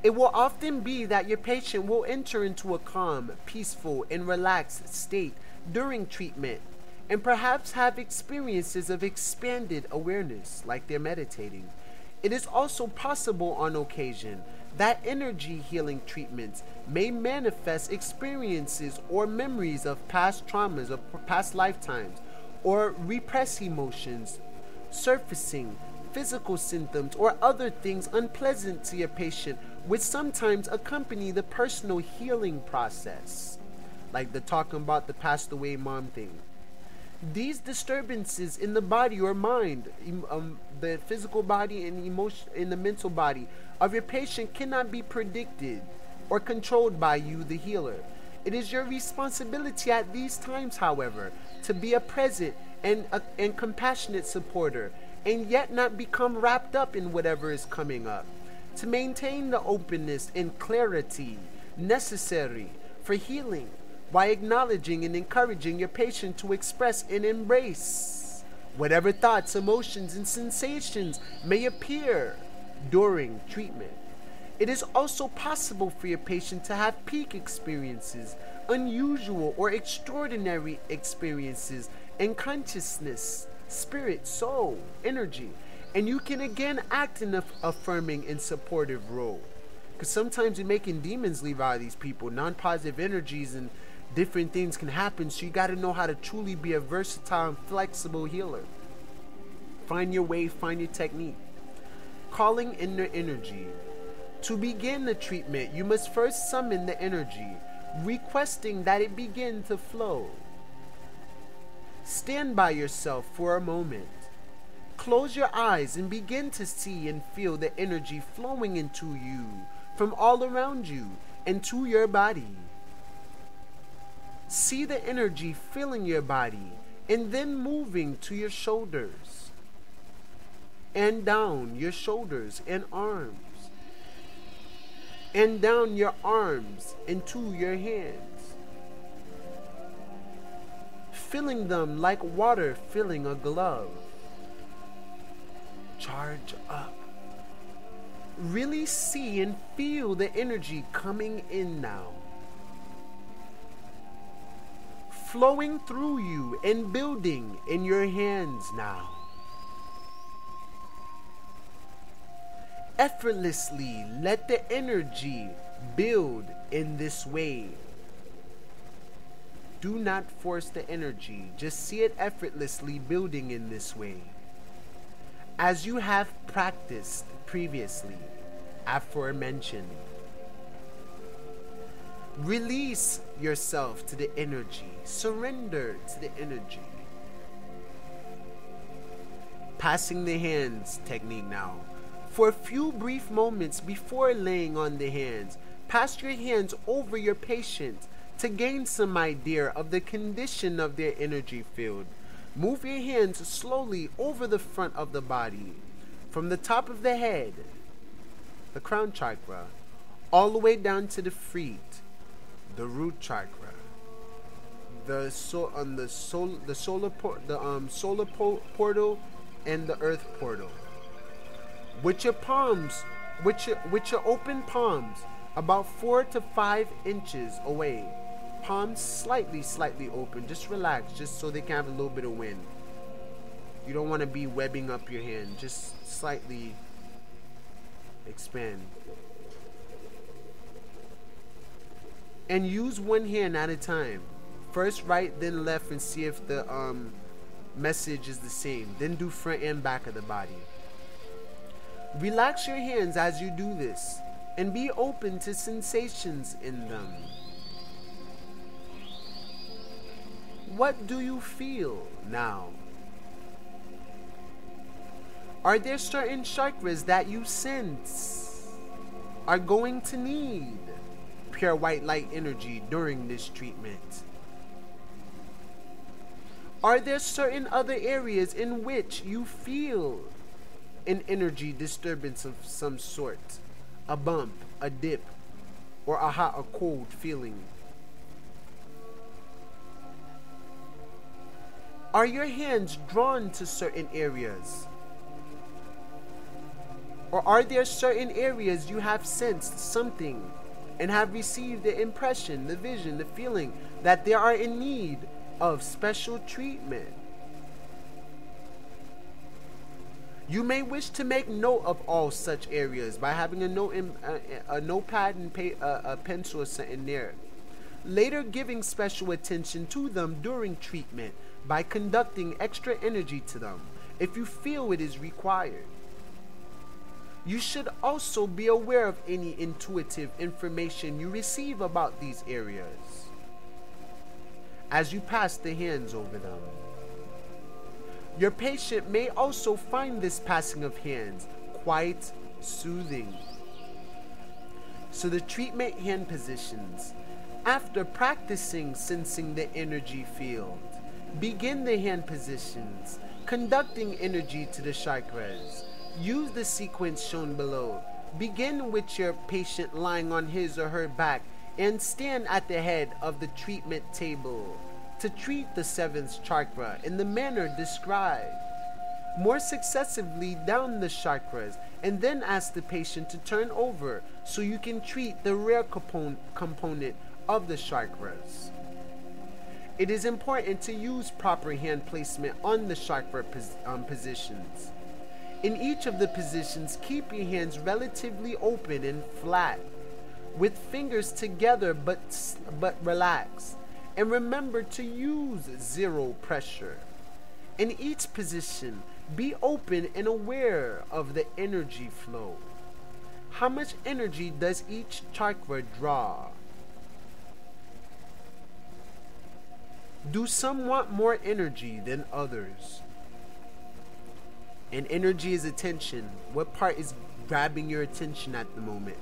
It will often be that your patient will enter into a calm, peaceful, and relaxed state during treatment, and perhaps have experiences of expanded awareness, like they're meditating. It is also possible on occasion that energy healing treatments may manifest experiences or memories of past traumas or past lifetimes, or repressed emotions surfacing, physical symptoms, or other things unpleasant to your patient, which sometimes accompany the personal healing process, like the talking about the passed away mom thing. These disturbances in the body or mind, the physical body and emotion, in the mental body of your patient cannot be predicted or controlled by you, the healer. It is your responsibility at these times, however, to be a present and compassionate supporter, and yet not become wrapped up in whatever is coming up. To maintain the openness and clarity necessary for healing, by acknowledging and encouraging your patient to express and embrace whatever thoughts, emotions, and sensations may appear during treatment. It is also possible for your patient to have peak experiences, unusual or extraordinary experiences in consciousness, spirit, soul, energy, and you can again act in an affirming and supportive role. Because sometimes you're making demons leave out of these people, non-positive energies and different things can happen, so you got to know how to truly be a versatile and flexible healer. Find your way, find your technique. Calling in the energy. To begin the treatment, you must first summon the energy, requesting that it begin to flow. Stand by yourself for a moment. Close your eyes and begin to see and feel the energy flowing into you from all around you and to your body. See the energy filling your body and then moving to your shoulders and down your shoulders and arms, and down your arms into your hands, filling them like water filling a glove. Charge up. Really see and feel the energy coming in now, flowing through you and building in your hands now. Effortlessly let the energy build in this way. Do not force the energy, just see it effortlessly building in this way. As you have practiced previously, aforementioned. Release yourself to the energy. Surrender to the energy. Passing the hands technique now. For a few brief moments before laying on the hands, pass your hands over your patient to gain some idea of the condition of their energy field. Move your hands slowly over the front of the body, from the top of the head, the crown chakra, all the way down to the feet, the root chakra, the solar portal, and the earth portal. With your palms, with your open palms, about 4 to 5 inches away. Palms slightly open. Just relax, just so they can have a little bit of wind. You don't want to be webbing up your hand. Just slightly expand. And use one hand at a time. First right, then left, and see if the message is the same. Then do front and back of the body. Relax your hands as you do this, and be open to sensations in them. What do you feel now? Are there certain chakras that you sense are going to need pure white light energy during this treatment? Are there certain other areas in which you feel an energy disturbance of some sort? A bump, a dip, or a hot or cold feeling? Are your hands drawn to certain areas? Or are there certain areas you have sensed something and have received the impression, the vision, the feeling that they are in need of special treatment? You may wish to make note of all such areas by having a notepad and a pencil or something there. Later, giving special attention to them during treatment by conducting extra energy to them if you feel it is required. You should also be aware of any intuitive information you receive about these areas as you pass the hands over them. Your patient may also find this passing of hands quite soothing. So the treatment hand positions. After practicing sensing the energy field, begin the hand positions, conducting energy to the chakras. Use the sequence shown below. Begin with your patient lying on his or her back and stand at the head of the treatment table to treat the 7th chakra in the manner described. More successively down the chakras, and then ask the patient to turn over so you can treat the rare component of the chakras. It is important to use proper hand placement on the chakra positions. In each of the positions, keep your hands relatively open and flat, with fingers together but relaxed. And remember to use zero pressure. In each position, be open and aware of the energy flow. How much energy does each chakra draw? Do some want more energy than others? And energy is attention. What part is grabbing your attention at the moment?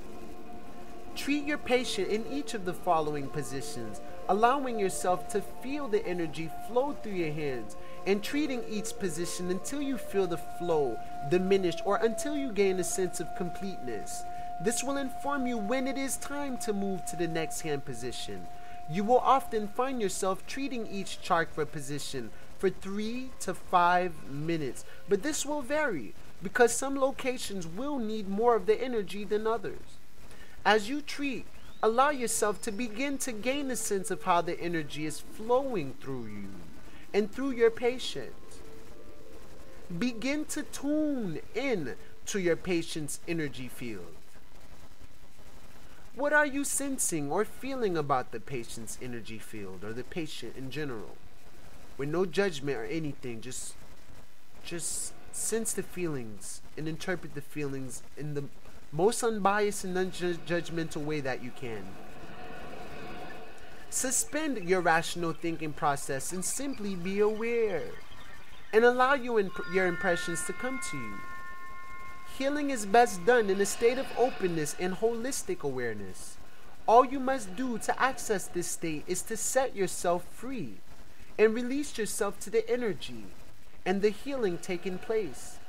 Treat your patient in each of the following positions, allowing yourself to feel the energy flow through your hands and treating each position until you feel the flow diminish or until you gain a sense of completeness. This will inform you when it is time to move to the next hand position. You will often find yourself treating each chakra position for 3 to 5 minutes, but this will vary because some locations will need more of the energy than others. As you treat, allow yourself to begin to gain a sense of how the energy is flowing through you and through your patient. Begin to tune in to your patient's energy field. What are you sensing or feeling about the patient's energy field or the patient in general? With no judgment or anything, just sense the feelings and interpret the feelings in the most unbiased and non-judgmental way that you can. Suspend your rational thinking process and simply be aware and allow your impressions to come to you. Healing is best done in a state of openness and holistic awareness. All you must do to access this state is to set yourself free and release yourself to the energy and the healing taking place.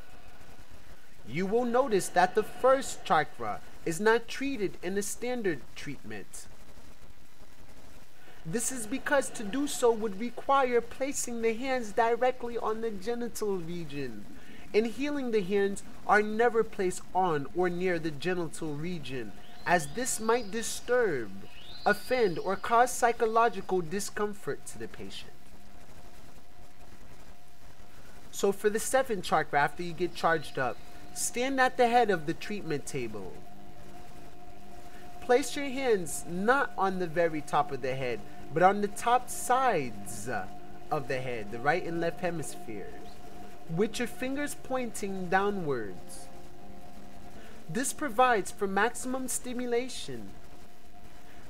You will notice that the first chakra is not treated in a standard treatment. This is because to do so would require placing the hands directly on the genital region, and healing the hands are never placed on or near the genital region, as this might disturb, offend, or cause psychological discomfort to the patient. So for the 7th chakra, after you get charged up, stand at the head of the treatment table. Place your hands not on the very top of the head, but on the top sides of the head, the right and left hemispheres, with your fingers pointing downwards. This provides for maximum stimulation.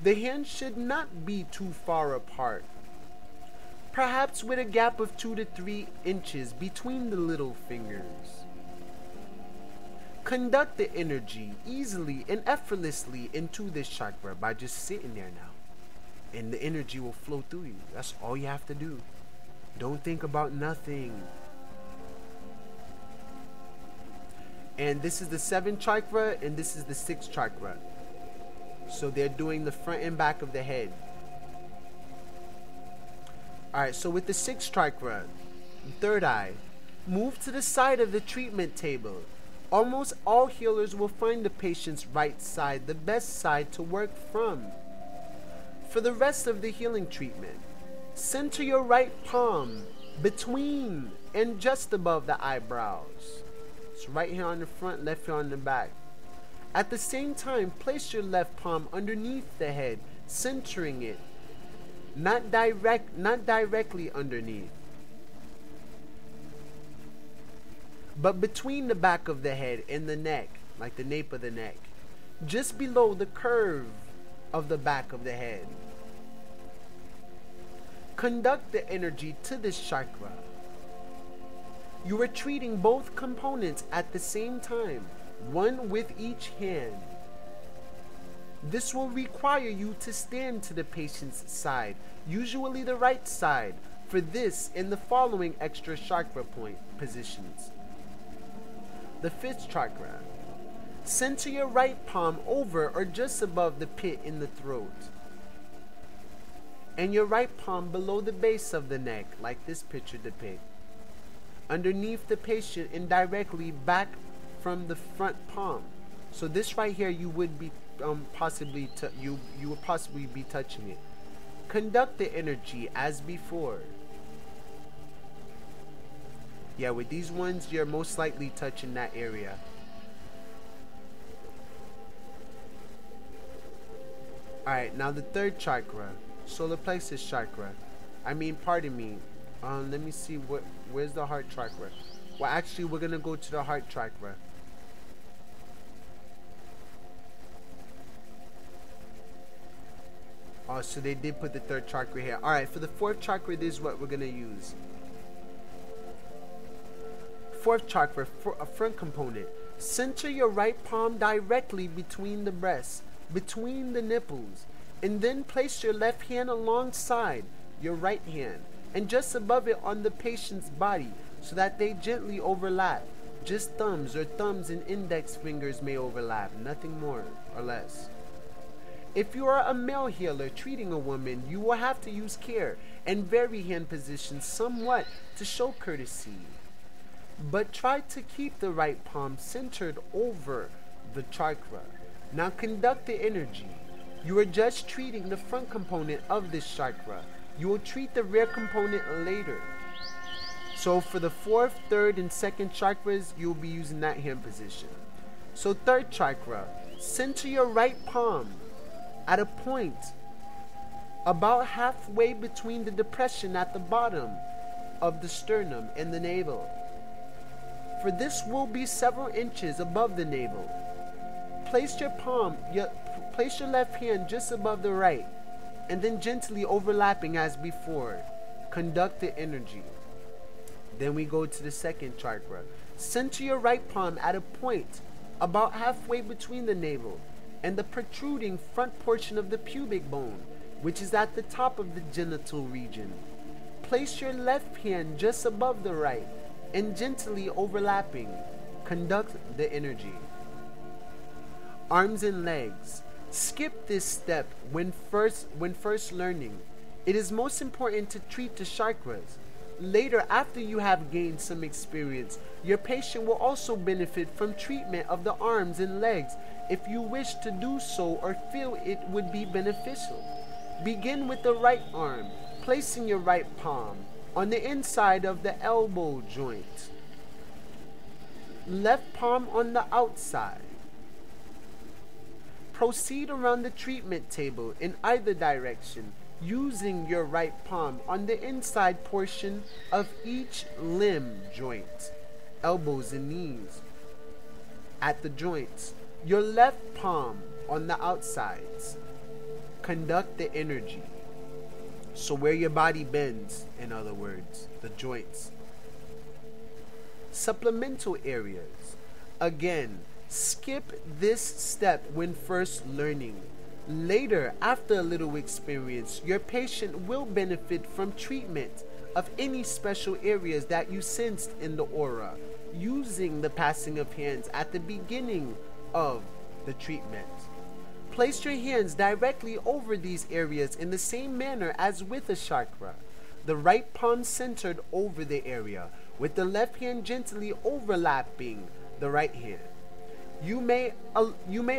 The hands should not be too far apart. perhaps with a gap of 2 to 3 inches between the little fingers. Conduct the energy easily and effortlessly into this chakra by just sitting there now. And the energy will flow through you. That's all you have to do. Don't think about nothing. And this is the 7th chakra, and this is the 6th chakra. So they're doing the front and back of the head. Alright, so with the 6th chakra, third eye, move to the side of the treatment table. Almost all healers will find the patient's right side the best side to work from. For the rest of the healing treatment, center your right palm between and just above the eyebrows. It's right here on the front, left here on the back. At the same time, place your left palm underneath the head, centering it. Not directly underneath, but between the back of the head and the neck, like the nape of the neck, just below the curve of the back of the head. Conduct the energy to this chakra. You are treating both components at the same time, one with each hand. This will require you to stand to the patient's side, usually the right side, for this in the following extra chakra point positions. The 5th chakra. Center your right palm over or just above the pit in the throat, and your right palm below the base of the neck, like this picture depicts. Underneath the patient and directly back from the front palm. So this right here, you would be possibly be touching it. Conduct the energy as before. Yeah, with these ones, you're most likely touching that area. Alright, now the 3rd chakra, solar plexus chakra. Pardon me. Let me see, where's the heart chakra? Well, actually, we're gonna go to the heart chakra. Oh, so they did put the 3rd chakra here. Alright, for the 4th chakra, this is what we're gonna use. 4th chakra, for a front component. Center your right palm directly between the breasts, between the nipples, and then place your left hand alongside your right hand and just above it on the patient's body so that they gently overlap. Just thumbs and index fingers may overlap, nothing more or less. If you are a male healer treating a woman, you will have to use care and vary hand positions somewhat to show courtesy. But try to keep the right palm centered over the chakra. Now conduct the energy. You are just treating the front component of this chakra. You will treat the rear component later. So for the 4th, 3rd, and 2nd chakras, you will be using that hand position. So 3rd chakra, center your right palm at a point about halfway between the depression at the bottom of the sternum and the navel. For this will be several inches above the navel. Place your left hand just above the right, and then gently overlapping as before. Conduct the energy. Then we go to the 2nd chakra. Center your right palm at a point about halfway between the navel and the protruding front portion of the pubic bone, which is at the top of the genital region. Place your left hand just above the right and gently overlapping. Conduct the energy. Arms and legs. Skip this step when first learning. It is most important to treat the chakras. Later, after you have gained some experience, your patient will also benefit from treatment of the arms and legs if you wish to do so or feel it would be beneficial. Begin with the right arm, placing your right palm on the inside of the elbow joint. Left palm on the outside. Proceed around the treatment table in either direction, using your right palm on the inside portion of each limb joint, elbows and knees. At the joints, your left palm on the outsides. Conduct the energy. So where your body bends, in other words, the joints. Supplemental areas. Again, skip this step when first learning. Later, after a little experience, your patient will benefit from treatment of any special areas that you sensed in the aura, using the passing of hands at the beginning of the treatment. Place your hands directly over these areas in the same manner as with a chakra. The right palm centered over the area, with the left hand gently overlapping the right hand. You may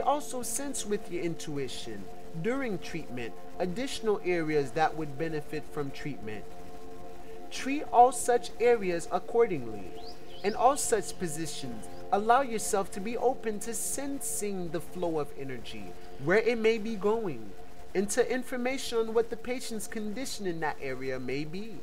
also sense with your intuition during treatment additional areas that would benefit from treatment. Treat all such areas accordingly. In all such positions, allow yourself to be open to sensing the flow of energy, where it may be going, and to information on what the patient's condition in that area may be.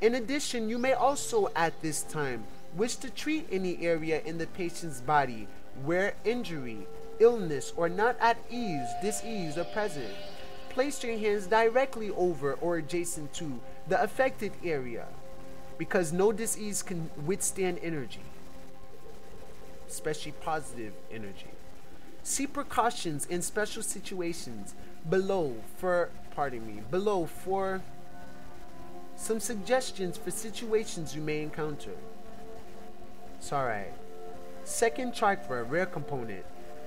In addition, you may also at this time wish to treat any area in the patient's body where injury, illness, or not at ease, dis-ease are present. Place your hands directly over or adjacent to the affected area, because no dis-ease can withstand energy, especially positive energy. See precautions in special situations below for some suggestions for situations you may encounter. It's alright. Second chakra, rare component.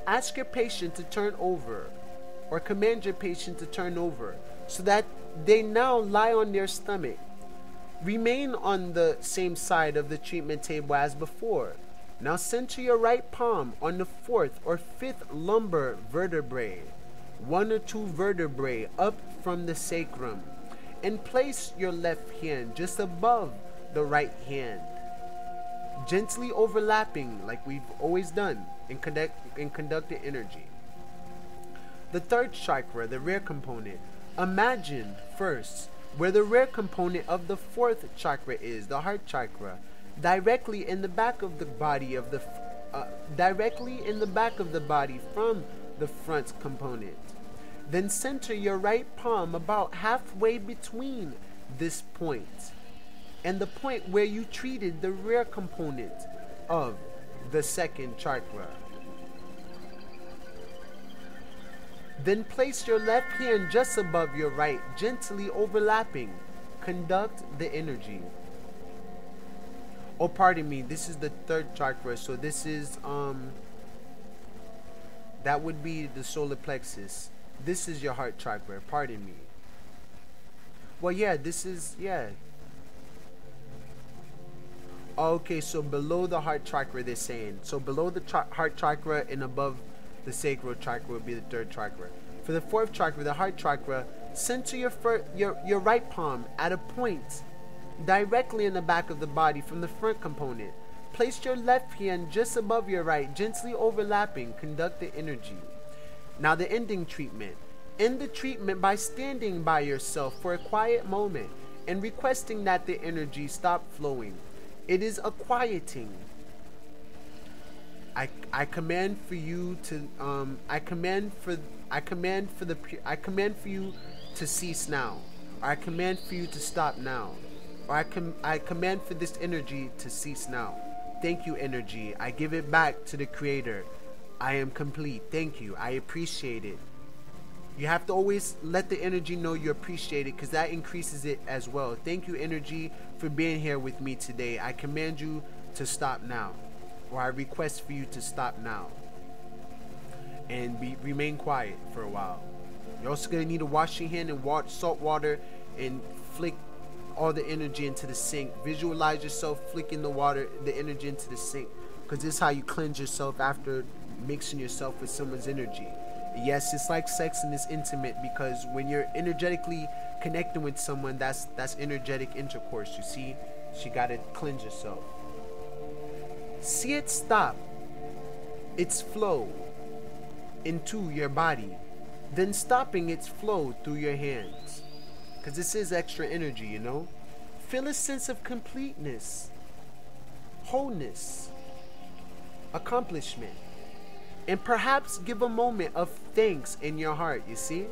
Ask your patient to turn over, or command your patient to turn over, so that they now lie on their stomach. Remain on the same side of the treatment table as before. Now center your right palm on the fourth or fifth lumbar vertebrae, one or two vertebrae up from the sacrum, and place your left hand just above the right hand, gently overlapping like we've always done, and conduct the energy. The third chakra, the rare component. Imagine first where the rare component of the fourth chakra is, the heart chakra, directly in the back of the body from the front component. Then center your right palm about halfway between this point and the point where you treated the rare component of the second chakra. Then place your left hand just above your right, gently overlapping. Conduct the energy. Oh, pardon me, this is the third chakra, so this is that would be the solar plexus. This is your heart chakra, pardon me. Well, yeah, this is, yeah. Okay, so below the heart chakra, they're saying. So below the heart chakra and above the sacral chakra would be the third chakra. For the fourth chakra, the heart chakra, center your right palm at a point directly in the back of the body from the front component. Place your left hand just above your right, gently overlapping. Conduct the energy. Now the ending treatment. End the treatment by standing by yourself for a quiet moment and requesting that the energy stop flowing. It is a quieting. I command for you to cease now. Or I command for you to stop now. Or I command for this energy to cease now. Thank you, energy. I give it back to the creator. I am complete. Thank you. I appreciate it. You have to always let the energy know you appreciate it, because that increases it as well. Thank you, energy, for being here with me today. I command you to stop now. Or I request for you to stop now. And remain quiet for a while. You're also going to need to wash your hand in salt water and flick all the energy into the sink. Visualize yourself flicking the energy into the sink, because this is how you cleanse yourself after mixing yourself with someone's energy. Yes, it's like sex and it's intimate, because when you're energetically connecting with someone, that's energetic intercourse. You see, you got to cleanse yourself. See it stop its flow into your body, then stopping its flow through your hands, because this is extra energy, you know. Feel a sense of completeness, wholeness, accomplishment, and perhaps give a moment of thanks in your heart. You see,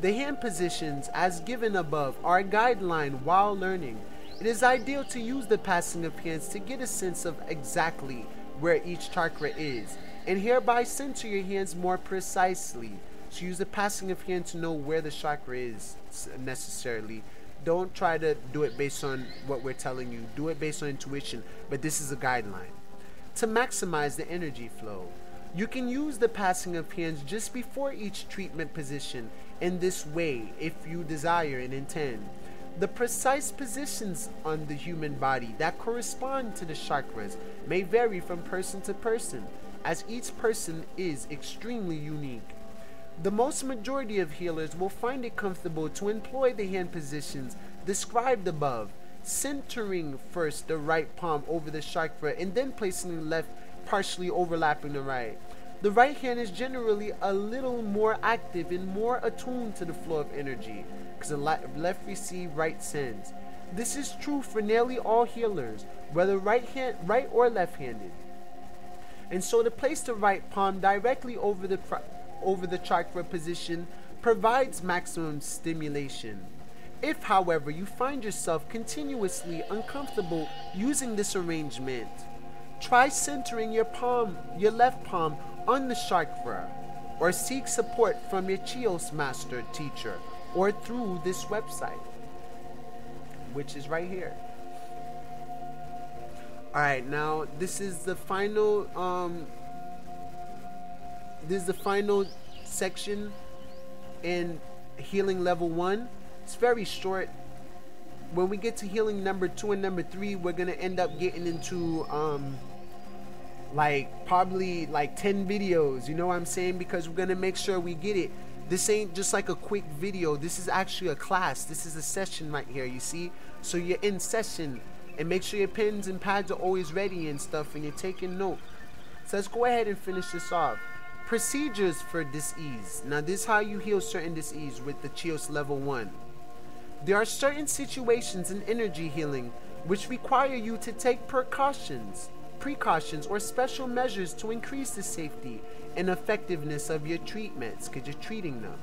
The hand positions, as given above, are a guideline while learning. It is ideal to use the passing of hands to get a sense of exactly where each chakra is, and hereby center your hands more precisely. So use the passing of hand to know where the chakra is necessarily. Don't try to do it based on what we're telling you. Do it based on intuition, but this is a guideline. To maximize the energy flow, you can use the passing of hands just before each treatment position in this way if you desire and intend. The precise positions on the human body that correspond to the chakras may vary from person to person, as each person is extremely unique. The most majority of healers will find it comfortable to employ the hand positions described above, centering first the right palm over the chakra and then placing the left partially overlapping the right. The right hand is generally a little more active and more attuned to the flow of energy, because the left receive, right sends. This is true for nearly all healers, whether right or left-handed. And so to place the right palm directly over the chakra position provides maximum stimulation. If, however, you find yourself continuously uncomfortable using this arrangement, try centering your left palm on the chakra, or seek support from your Chios master teacher, or through this website, which is right here. Alright, now this is the final section in healing level 1. It's very short. When we get to healing number 2 and number 3, we're gonna end up getting into probably 10 videos, you know what I'm saying, because we're gonna make sure we get it. This ain't just like a quick video. This is actually a class. This is a session right here, you see. So you're in session, and make sure your pens and pads are always ready and stuff, and you're taking note. So let's go ahead and finish this off. Procedures for dis-ease. Now this is how you heal certain dis-ease with the Chios level 1. There are certain situations in energy healing which require you to take precautions or special measures to increase the safety and effectiveness of your treatments, because you're treating them.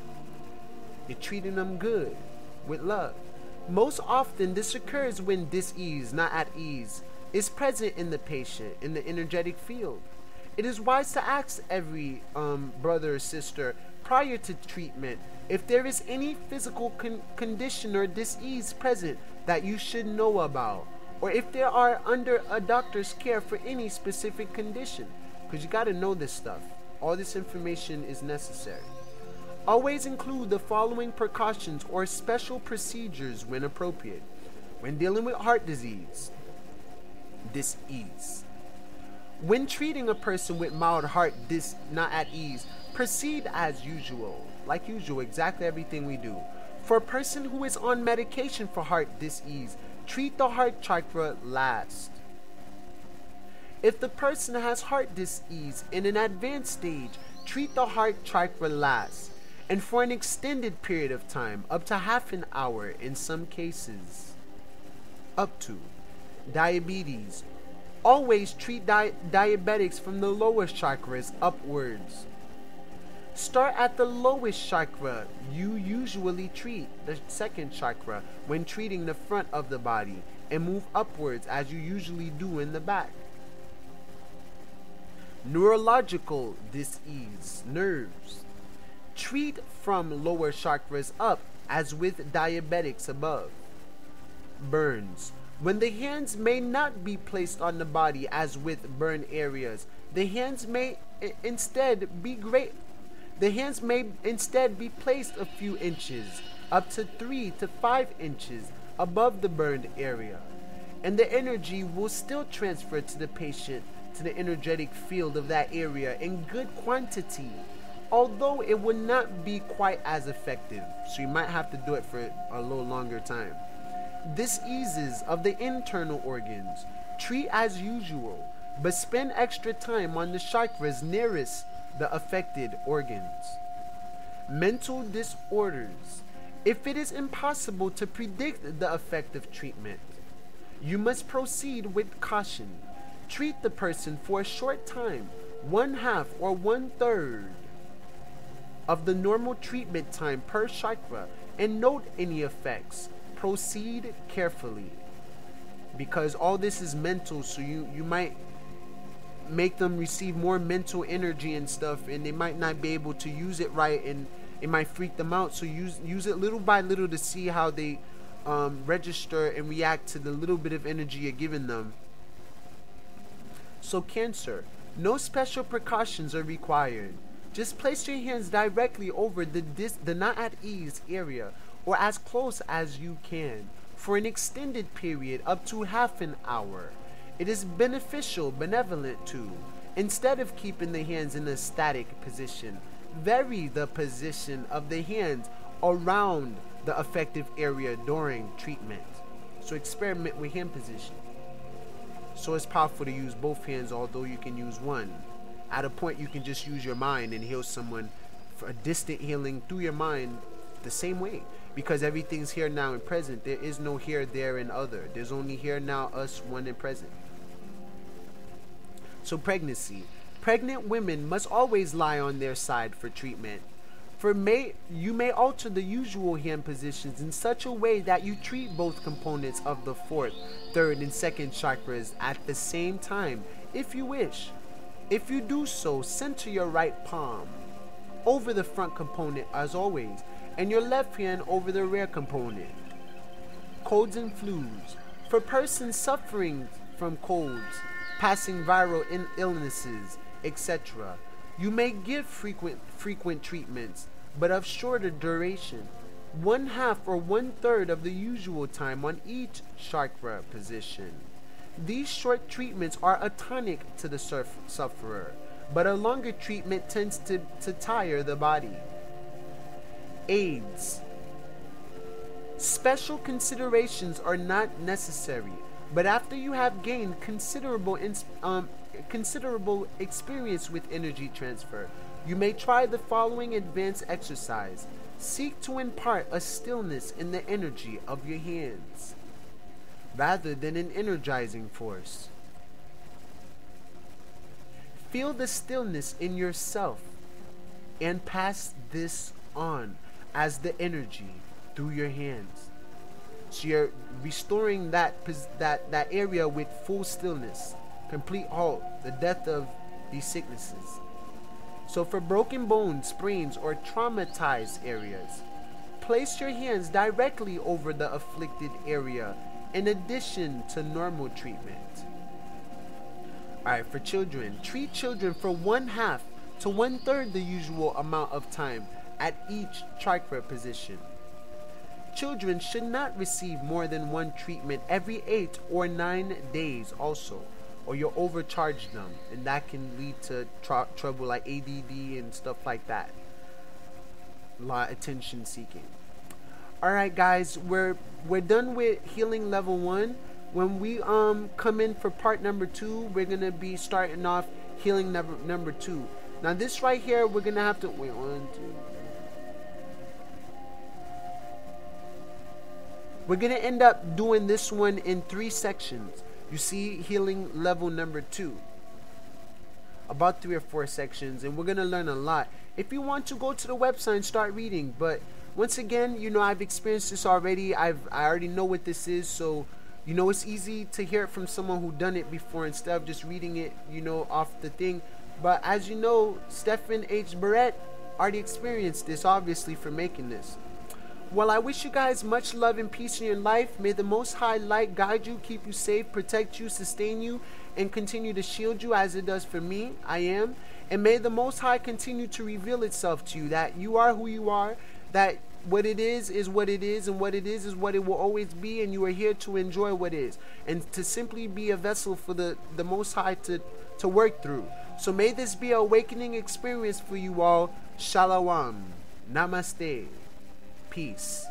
You're treating them good, with love. Most often this occurs when dis-ease, not at ease, is present in the patient in the energetic field. It is wise to ask every brother or sister prior to treatment if there is any physical condition or dis-ease present that you should know about, or if they are under a doctor's care for any specific condition, because you got to know this stuff. All this information is necessary. Always include the following precautions or special procedures when appropriate. When dealing with heart disease, dis-ease. When treating a person with mild heart not at ease, proceed as usual. Like usual, exactly everything we do. For a person who is on medication for heart dis-ease, treat the heart chakra last. If the person has heart dis-ease in an advanced stage, treat the heart chakra last, and for an extended period of time, up to half an hour in some cases. Up to. Diabetes. Always treat diabetics from the lowest chakras upwards. Start at the lowest chakra. You usually treat the second chakra when treating the front of the body, and move upwards as you usually do in the back. Neurological dis-ease, nerves. Treat from lower chakras up, as with diabetics above. Burns. When the hands may not be placed on the body as with burn areas, the hands may instead be placed a few inches, up to 3 to 5 inches above the burned area, and the energy will still transfer to the patient, to the energetic field of that area in good quantity, although it will not be quite as effective, so you might have to do it for a little longer time. Dis-eases of the internal organs. Treat as usual, but spend extra time on the chakras nearest the affected organs. Mental disorders. If it is impossible to predict the effect of treatment, you must proceed with caution. Treat the person for a short time, 1/2 or 1/3 of the normal treatment time per chakra and note any effects. Proceed carefully, because all this is mental, so you might make them receive more mental energy and stuff, and they might not be able to use it right, and it might freak them out. So use it little by little to see how they register and react to the little bit of energy you're giving them. So Cancer, no special precautions are required. Just place your hands directly over the not at ease area, or as close as you can, for an extended period up to half an hour. It is benevolent to, instead of keeping the hands in a static position, vary the position of the hands around the affected area during treatment. So experiment with hand position. So it's powerful to use both hands, although you can use one. At a point, you can just use your mind and heal someone for a distant healing through your mind the same way. Because everything's here, now, and present. There is no here, there, and other. There's only here, now, us, one, and present. So pregnancy. Pregnant women must always lie on their side for treatment. You may alter the usual hand positions in such a way that you treat both components of the 4th, 3rd, and 2nd chakras at the same time, if you wish. If you do so, center your right palm over the front component as always, and your left hand over the rear component. Colds and flus. For persons suffering from colds, passing viral illnesses, etc., you may give frequent treatments, but of shorter duration, 1/2 or 1/3 of the usual time on each chakra position. These short treatments are a tonic to the sufferer, but a longer treatment tends to tire the body. AIDS. Special considerations are not necessary, but after you have gained considerable experience with energy transfer, you may try the following advanced exercise. Seek to impart a stillness in the energy of your hands, rather than an energizing force. Feel the stillness in yourself and pass this on as the energy through your hands. So you're restoring that area with full stillness, complete halt, the death of these sicknesses. So for broken bones, sprains, or traumatized areas, place your hands directly over the afflicted area in addition to normal treatment. Alright, for children, treat children for 1/2 to 1/3 the usual amount of time at each chakra position. Children should not receive more than one treatment every 8 or 9 days also, or you'll overcharge them, and that can lead to trouble like ADD and stuff like that. A lot of attention seeking. Alright guys, we're done with healing level 1. When we come in for part number 2, we're gonna be starting off healing number 2. Now this right here, we're gonna have to wait 1, 2. We're gonna end up doing this one in 3 sections. You see, healing level number 2, about 3 or 4 sections, and we're gonna learn a lot. If you want to, go to the website and start reading, but once again, you know, I've experienced this already. I already know what this is, so you know, it's easy to hear it from someone who done it before instead of just reading it, you know, off the thing. But as you know, Stephen H. Barrett already experienced this, obviously, for making this. Well, I wish you guys much love and peace in your life. May the Most High Light guide you, keep you safe, protect you, sustain you, and continue to shield you as it does for me. I am. And may the Most High continue to reveal itself to you, that you are who you are, that what it is what it is, and what it is what it will always be, and you are here to enjoy what is, and to simply be a vessel for the Most High to work through. So may this be an awakening experience for you all. Shalom. Namaste. Peace.